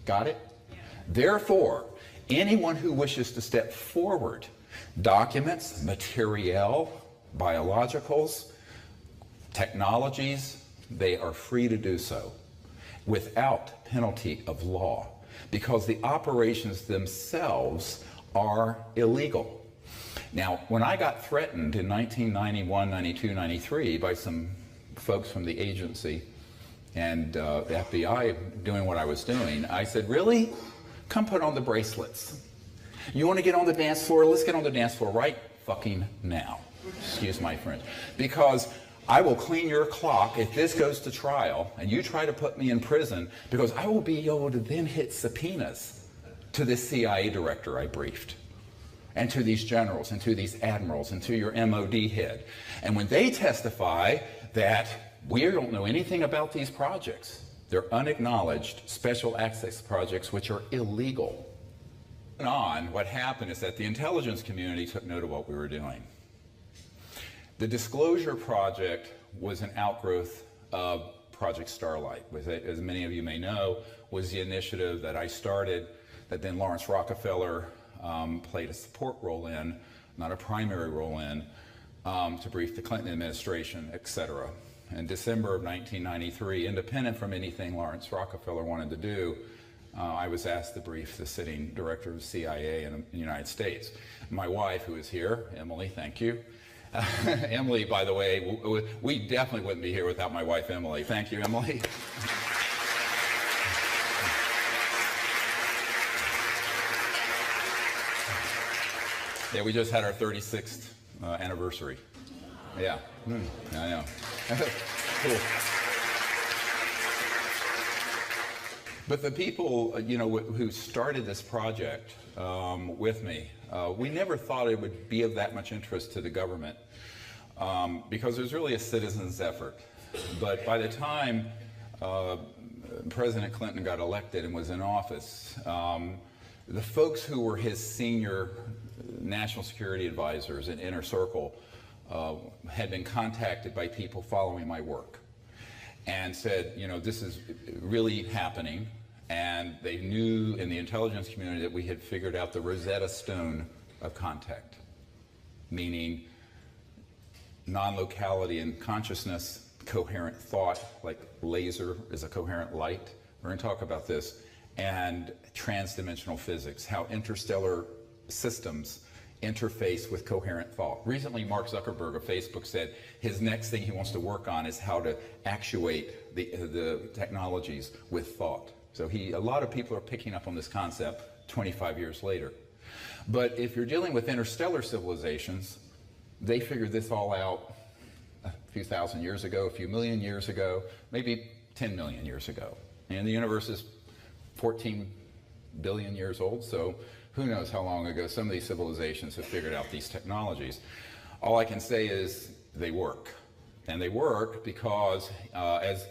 Got it? Yeah. Therefore, anyone who wishes to step forward, documents, materiel, biologicals, technologies, they are free to do so without penalty of law, because the operations themselves are illegal. Now, when I got threatened in 1991, 92, 93 by some folks from the agency and the FBI doing what I was doing, I said, really? Come put on the bracelets. You want to get on the dance floor? Let's get on the dance floor right fucking now. Excuse my French. Because I will clean your clock if this goes to trial and you try to put me in prison, because I will be able to then hit subpoenas to this CIA director I briefed, and to these generals, and to these admirals, and to your MOD head. And when they testify that we don't know anything about these projects, they're unacknowledged special access projects which are illegal. What happened is that the intelligence community took note of what we were doing. The Disclosure Project was an outgrowth of Project Starlight, which, as many of you may know, was the initiative that I started, that then Lawrence Rockefeller played a support role in, not a primary role in, to brief the Clinton administration, etc. In December of 1993, independent from anything Lawrence Rockefeller wanted to do, I was asked to brief the sitting director of the CIA in the United States. My wife, who is here, Emily, thank you. Emily, by the way, we definitely wouldn't be here without my wife, Emily. Thank you, Emily. Yeah, we just had our 36th anniversary. Yeah, I know. Cool. But the people, you know, who started this project with me, we never thought it would be of that much interest to the government because it was really a citizen's effort. But by the time President Clinton got elected and was in office, the folks who were his senior national security advisors in Inner Circle had been contacted by people following my work and said, you know, this is really happening. And they knew in the intelligence community that we had figured out the Rosetta Stone of contact, meaning non-locality in consciousness, coherent thought, like laser is a coherent light. We're going to talk about this. And transdimensional physics, how interstellar systems interface with coherent thought. Recently, Mark Zuckerberg of Facebook said his next thing he wants to work on is how to actuate the technologies with thought. So a lot of people are picking up on this concept 25 years later. But if you're dealing with interstellar civilizations, they figured this all out a few thousand years ago, a few million years ago, maybe 10 million years ago. And the universe is 14 billion years old, so who knows how long ago some of these civilizations have figured out these technologies. All I can say is they work. And they work because, as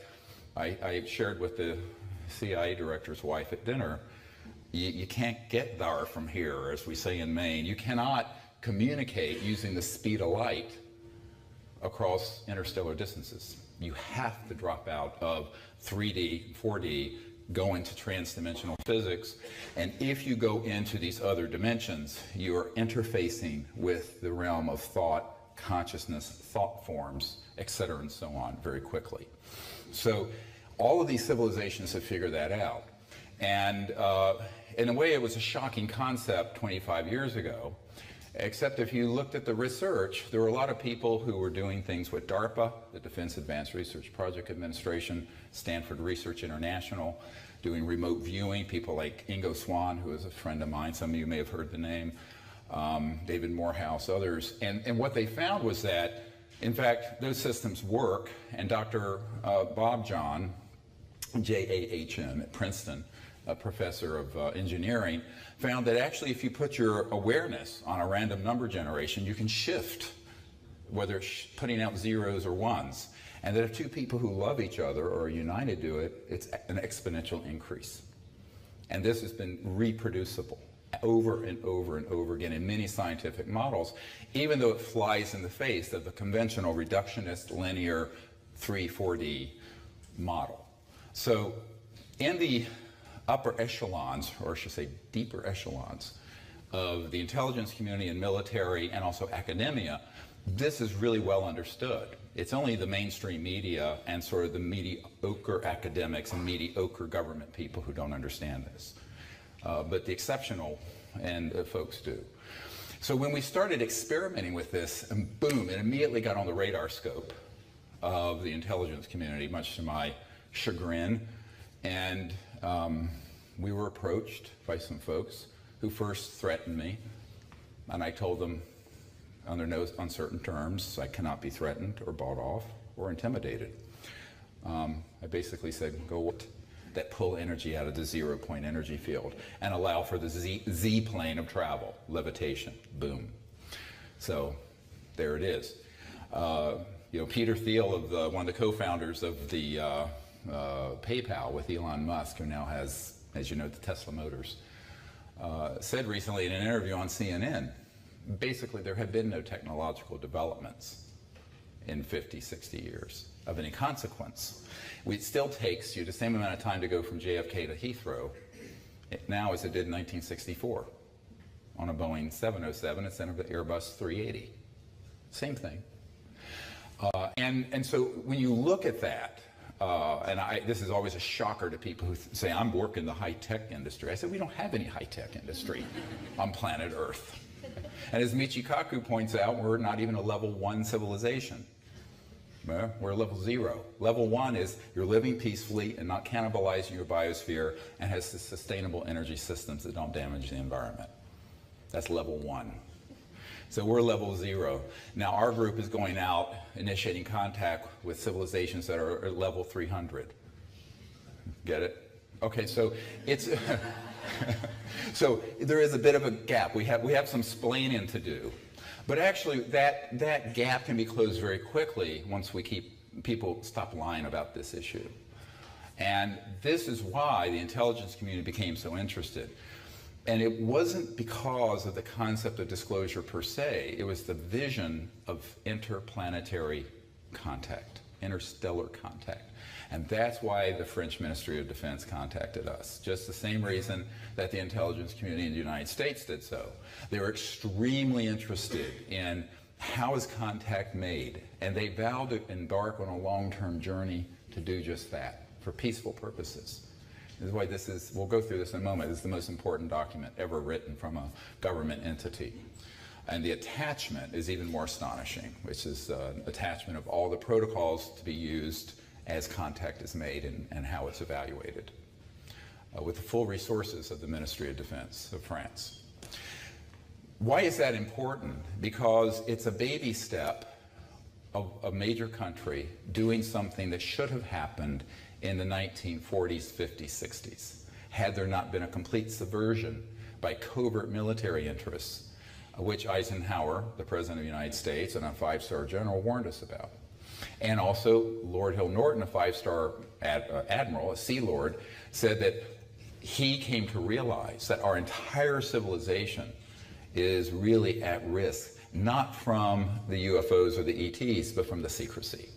I shared with the CIA director's wife at dinner, you can't get there from here, as we say in Maine. You cannot communicate using the speed of light across interstellar distances. You have to drop out of 3D, 4D, go into transdimensional physics, and if you go into these other dimensions, you are interfacing with the realm of thought, consciousness, thought forms, etc., and so on very quickly. So all of these civilizations have figured that out. And in a way, it was a shocking concept 25 years ago, except if you looked at the research, there were a lot of people who were doing things with DARPA, the Defense Advanced Research Project Administration, Stanford Research International, doing remote viewing, people like Ingo Swann, who is a friend of mine, some of you may have heard the name, David Morehouse, others. And what they found was that, in fact, those systems work, and Dr. Bob John, J-A-H-N at Princeton, a professor of engineering, found that actually if you put your awareness on a random number generation, you can shift, whether it's putting out zeros or ones. And that if two people who love each other or are united do it, it's an exponential increase. And this has been reproducible over and over and over again in many scientific models, even though it flies in the face of the conventional reductionist linear 3-4D model. So in the upper echelons, or I should say deeper echelons, of the intelligence community and military and also academia, this is really well understood. It's only the mainstream media and sort of the mediocre academics and mediocre government people who don't understand this. But the exceptional folks do. So when we started experimenting with this, and boom, it immediately got on the radar scope of the intelligence community, much to my chagrin. And we were approached by some folks who first threatened me, and I told them under no uncertain terms I cannot be threatened or bought off or intimidated. I basically said, go that pull energy out of the 0-point energy field and allow for the Z plane of travel, levitation, boom. So there it is. You know, Peter Thiel, one of the co-founders of the PayPal with Elon Musk, who now has, as you know, the Tesla Motors, said recently in an interview on CNN, basically there have been no technological developments in 50, 60 years of any consequence. It still takes you the same amount of time to go from JFK to Heathrow now as it did in 1964 on a Boeing 707 instead of the Airbus 380. Same thing. And so when you look at that, this is always a shocker to people who say, I'm working the high-tech industry. I said, we don't have any high-tech industry on planet Earth. And as Michikaku points out, we're not even a level 1 civilization. We're level 0. Level 1 is you're living peacefully and not cannibalizing your biosphere and has sustainable energy systems that don't damage the environment. That's level 1. So we're level 0. Now our group is going out, initiating contact with civilizations that are at level 300. Get it? Okay, so it's so there is a bit of a gap. We have some splaining to do, but actually that gap can be closed very quickly once people stop lying about this issue. And this is why the intelligence community became so interested. And it wasn't because of the concept of disclosure per se, it was the vision of interplanetary contact, interstellar contact. And that's why the French Ministry of Defense contacted us. Just the same reason that the intelligence community in the United States did so. They were extremely interested in how is contact made, and they vowed to embark on a long-term journey to do just that, for peaceful purposes. This is why this is, we'll go through this in a moment, this is the most important document ever written from a government entity. And the attachment is even more astonishing, which is attachment of all the protocols to be used as contact is made and how it's evaluated, with the full resources of the Ministry of Defense of France. Why is that important? Because it's a baby step of a major country doing something that should have happened in the 1940s, 50s, 60s, had there not been a complete subversion by covert military interests, which Eisenhower, the President of the United States, and a 5-star general warned us about. And also Lord Hill Norton, a 5-star admiral, a Sea Lord, said that he came to realize that our entire civilization is really at risk, not from the UFOs or the ETs, but from the secrecy.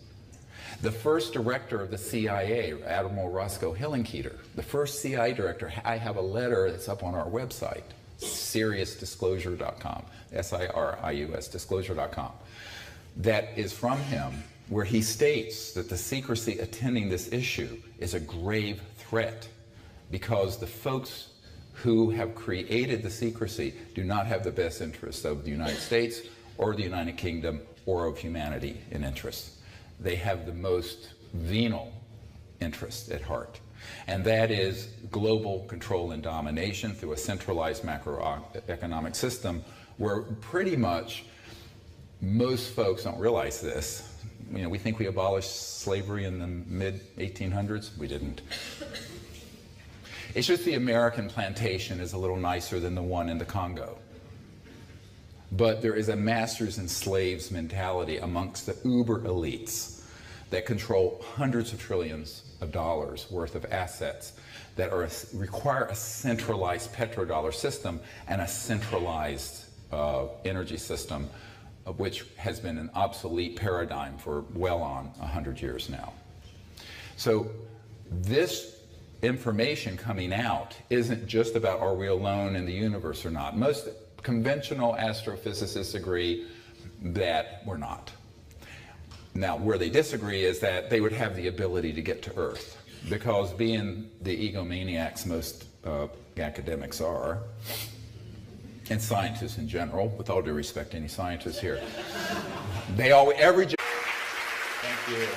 The first director of the CIA, Admiral Roscoe Hillenkoetter, the first CIA director, I have a letter that's up on our website, SiriusDisclosure.com, S-I-R-I-U-S, disclosure.com, that is from him, where he states that the secrecy attending this issue is a grave threat because the folks who have created the secrecy do not have the best interests of the United States or the United Kingdom or of humanity in interest. They have the most venal interest at heart, and that is global control and domination through a centralized macroeconomic system where pretty much most folks don't realize this. You know, we think we abolished slavery in the mid-1800s. We didn't. It's just the American plantation is a little nicer than the one in the Congo. But there is a masters and slaves mentality amongst the uber elites that control hundreds of trillions of dollars worth of assets that require a centralized petrodollar system and a centralized energy system, which has been an obsolete paradigm for well on 100 years now. So this information coming out isn't just about are we alone in the universe or not. Most conventional astrophysicists agree that we're not. Now, where they disagree is that they would have the ability to get to Earth, because being the egomaniacs most academics are, and scientists in general, with all due respect to any scientists here, they always, thank you.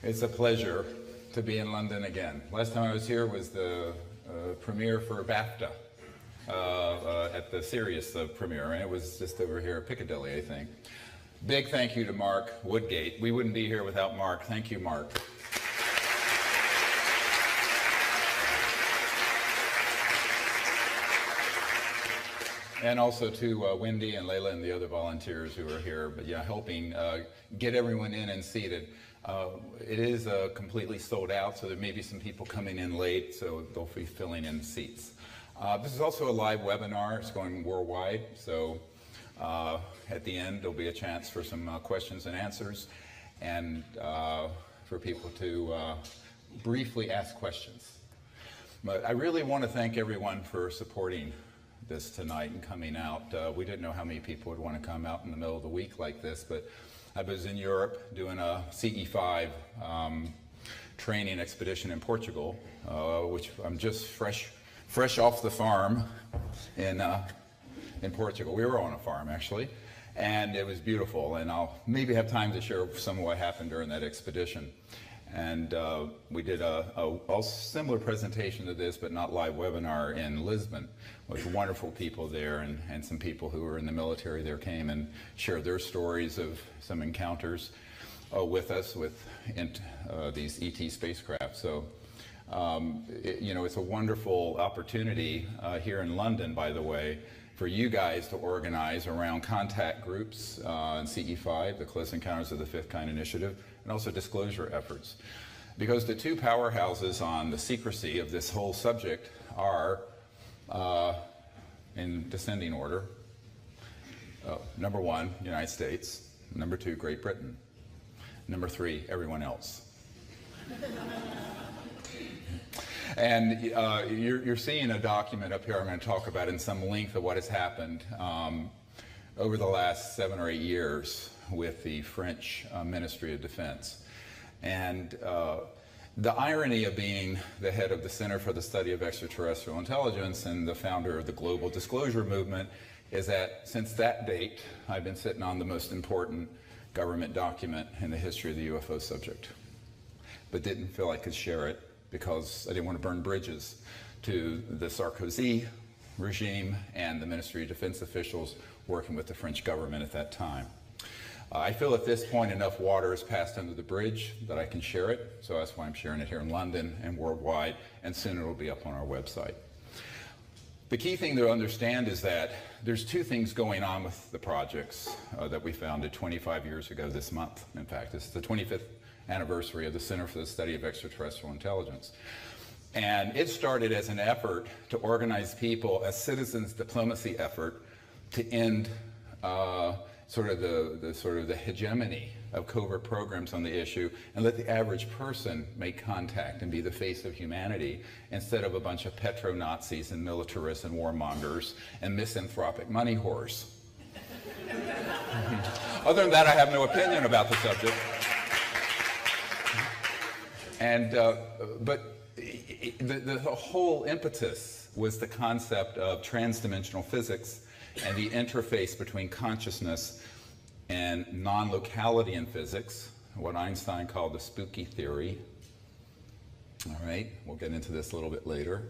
It's a pleasure to be in London again. Last time I was here was the premiere for BAFTA at the Sirius premiere, and it was just over here at Piccadilly, I think. Big thank you to Mark Woodgate. We wouldn't be here without Mark. Thank you, Mark. And also to Wendy and Layla and the other volunteers who are here, but yeah, helping get everyone in and seated. It is completely sold out, so there may be some people coming in late, so they'll be filling in seats. This is also a live webinar. It's going worldwide, so at the end there'll be a chance for some questions and answers, and for people to briefly ask questions. But I really want to thank everyone for supporting this tonight and coming out. We didn't know how many people would want to come out in the middle of the week like this, but I was in Europe doing a CE5 training expedition in Portugal, which I'm just fresh off the farm in Portugal. We were on a farm, actually, and it was beautiful, and I'll maybe have time to share some of what happened during that expedition. And we did a similar presentation to this, but not live webinar, in Lisbon, with wonderful people there, and some people who were in the military there came and shared their stories of some encounters with us with these ET spacecraft. So, it's a wonderful opportunity here in London, by the way, for you guys to organize around contact groups in CE5, the Close Encounters of the Fifth Kind Initiative, and also disclosure efforts. Because the two powerhouses on the secrecy of this whole subject are, in descending order, number 1, United States, number 2, Great Britain, number 3, everyone else. And you're seeing a document up here I'm going to talk about in some length of what has happened over the last 7 or 8 years with the French Ministry of Defense. And the irony of being the head of the Center for the Study of Extraterrestrial Intelligence and the founder of the Global Disclosure Movement is that since that date, I've been sitting on the most important government document in the history of the UFO subject, but didn't feel I could share it because I didn't want to burn bridges to the Sarkozy regime and the Ministry of Defense officials working with the French government at that time. I feel at this point enough water has passed under the bridge that I can share it, so that's why I'm sharing it here in London and worldwide, and soon it will be up on our website. The key thing to understand is that there's two things going on with the projects that we founded 25 years ago this month. In fact, it's the 25th anniversary of the Center for the Study of Extraterrestrial Intelligence. And it started as an effort to organize people, a citizens diplomacy effort, to end the hegemony of covert programs on the issue and let the average person make contact and be the face of humanity instead of a bunch of petro-Nazis and militarists and warmongers and misanthropic money whores. Other than that, I have no opinion about the subject. And, but the whole impetus was the concept of transdimensional physics and the interface between consciousness and non-locality in physics, what Einstein called the spooky theory. All right, we'll get into this a little bit later.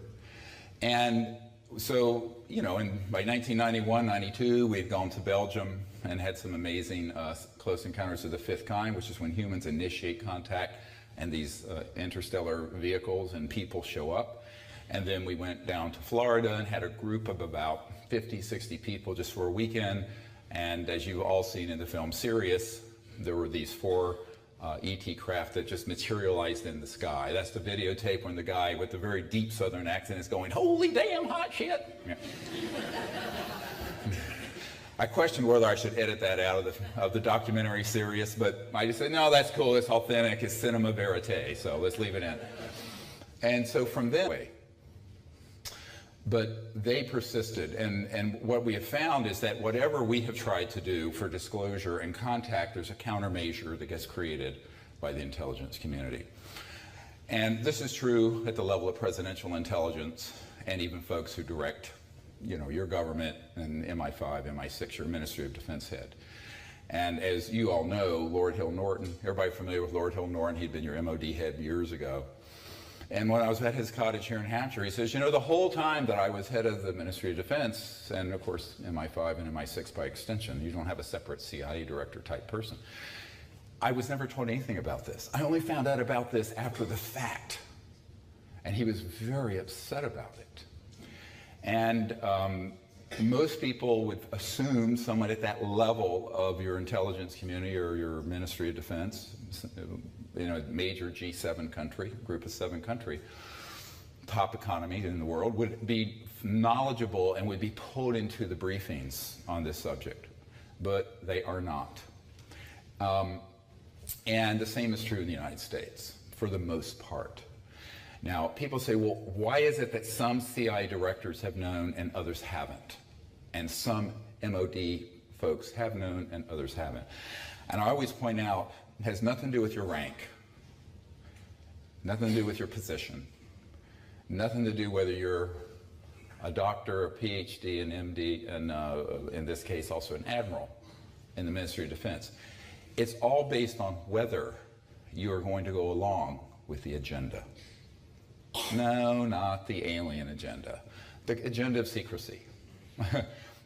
And so, by 1991, 92, we had gone to Belgium and had some amazing close encounters of the fifth kind, which is when humans initiate contact and these interstellar vehicles and people show up. And then we went down to Florida and had a group of about 50, 60 people just for a weekend. And as you've all seen in the film Sirius, there were these 4 ET craft that just materialized in the sky. That's the videotape when the guy with the very deep southern accent is going, "Holy damn hot shit." Yeah. I questioned whether I should edit that out of the documentary Sirius, but I just said, no, that's cool, it's authentic, it's cinema verite, so let's leave it in. And so from then, but they persisted, and what we have found is that whatever we have tried to do for disclosure and contact, there's a countermeasure that gets created by the intelligence community. And this is true at the level of presidential intelligence and even folks who direct your government and MI5, MI6, your Ministry of Defense head. And as you all know, Lord Hill Norton, everybody familiar with Lord Hill Norton, he'd been your MOD head years ago. And when I was at his cottage here in Hampshire, he says, the whole time that I was head of the Ministry of Defense, and of course MI5 and MI6 by extension, you don't have a separate CIA director type person, I was never told anything about this. I only found out about this after the fact. And he was very upset about it. And most people would assume someone at that level of your intelligence community or your Ministry of Defense, major G7 country, group of 7 country, top economy in the world, would be knowledgeable and would be pulled into the briefings on this subject. But they are not. And the same is true in the United States, for the most part. Now, people say, well, why is it that some CIA directors have known and others haven't? And some MOD folks have known and others haven't. And I always point out, it has nothing to do with your rank, nothing to do with your position, nothing to do whether you're a doctor, a PhD, an MD, and in this case also an admiral in the Ministry of Defense. It's all based on whether you are going to go along with the agenda. No, not the alien agenda, the agenda of secrecy.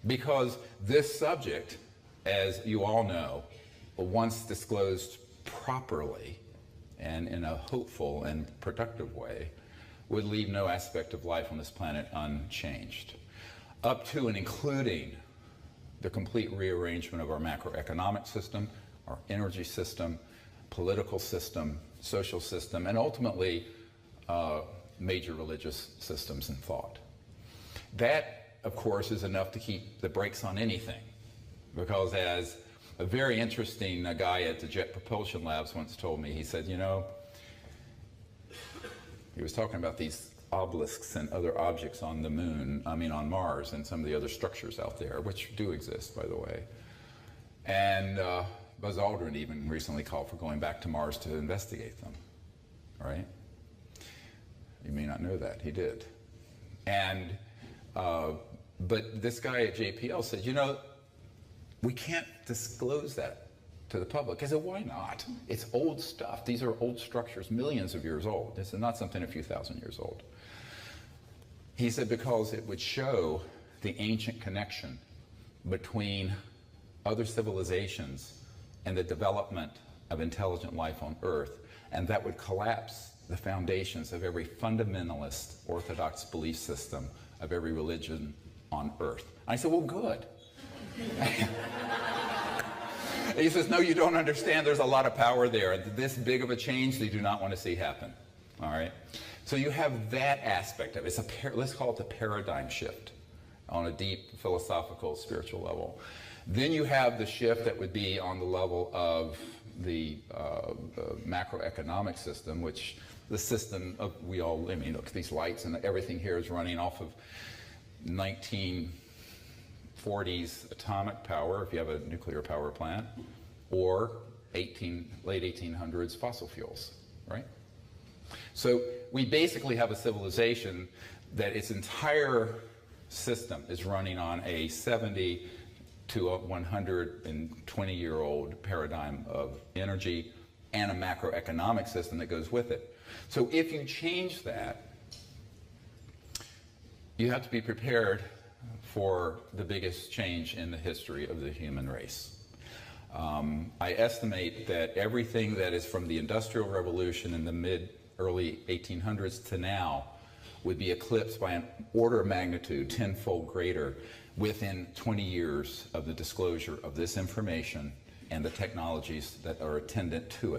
Because this subject, as you all know, once disclosed properly and in a hopeful and productive way, would leave no aspect of life on this planet unchanged, up to and including the complete rearrangement of our macroeconomic system, our energy system, political system, social system, and ultimately major religious systems and thought. That, of course, is enough to keep the brakes on anything, because as a very interesting guy at the Jet Propulsion Labs once told me, he said, you know, he was talking about these obelisks and other objects on the moon, on Mars, and some of the other structures out there, which do exist, by the way. And Buzz Aldrin even recently called for going back to Mars to investigate them, right? You may not know that, he did. And, but this guy at JPL said, you know, we can't disclose that to the public. I said, why not? It's old stuff. These are old structures, millions of years old. This is not something a few thousand years old. He said because it would show the ancient connection between other civilizations and the development of intelligent life on Earth, and that would collapse the foundations of every fundamentalist orthodox belief system of every religion on Earth. I said, well, good. He says, no, you don't understand. There's a lot of power there. This big of a change they do not want to see happen. All right? So you have that aspect of it. It's let's call it the paradigm shift on a deep philosophical, spiritual level. Then you have the shift that would be on the level of the macroeconomic system, which the system of look, these lights and everything here is running off of 1940s atomic power, if you have a nuclear power plant, or late 1800s fossil fuels, right? So we basically have a civilization that its entire system is running on a 70 to a 120-year-old paradigm of energy and a macroeconomic system that goes with it. So if you change that, you have to be prepared for the biggest change in the history of the human race. I estimate that everything that is from the Industrial Revolution in the early 1800s to now would be eclipsed by an order of magnitude 10-fold greater within 20 years of the disclosure of this information and the technologies that are attendant to it.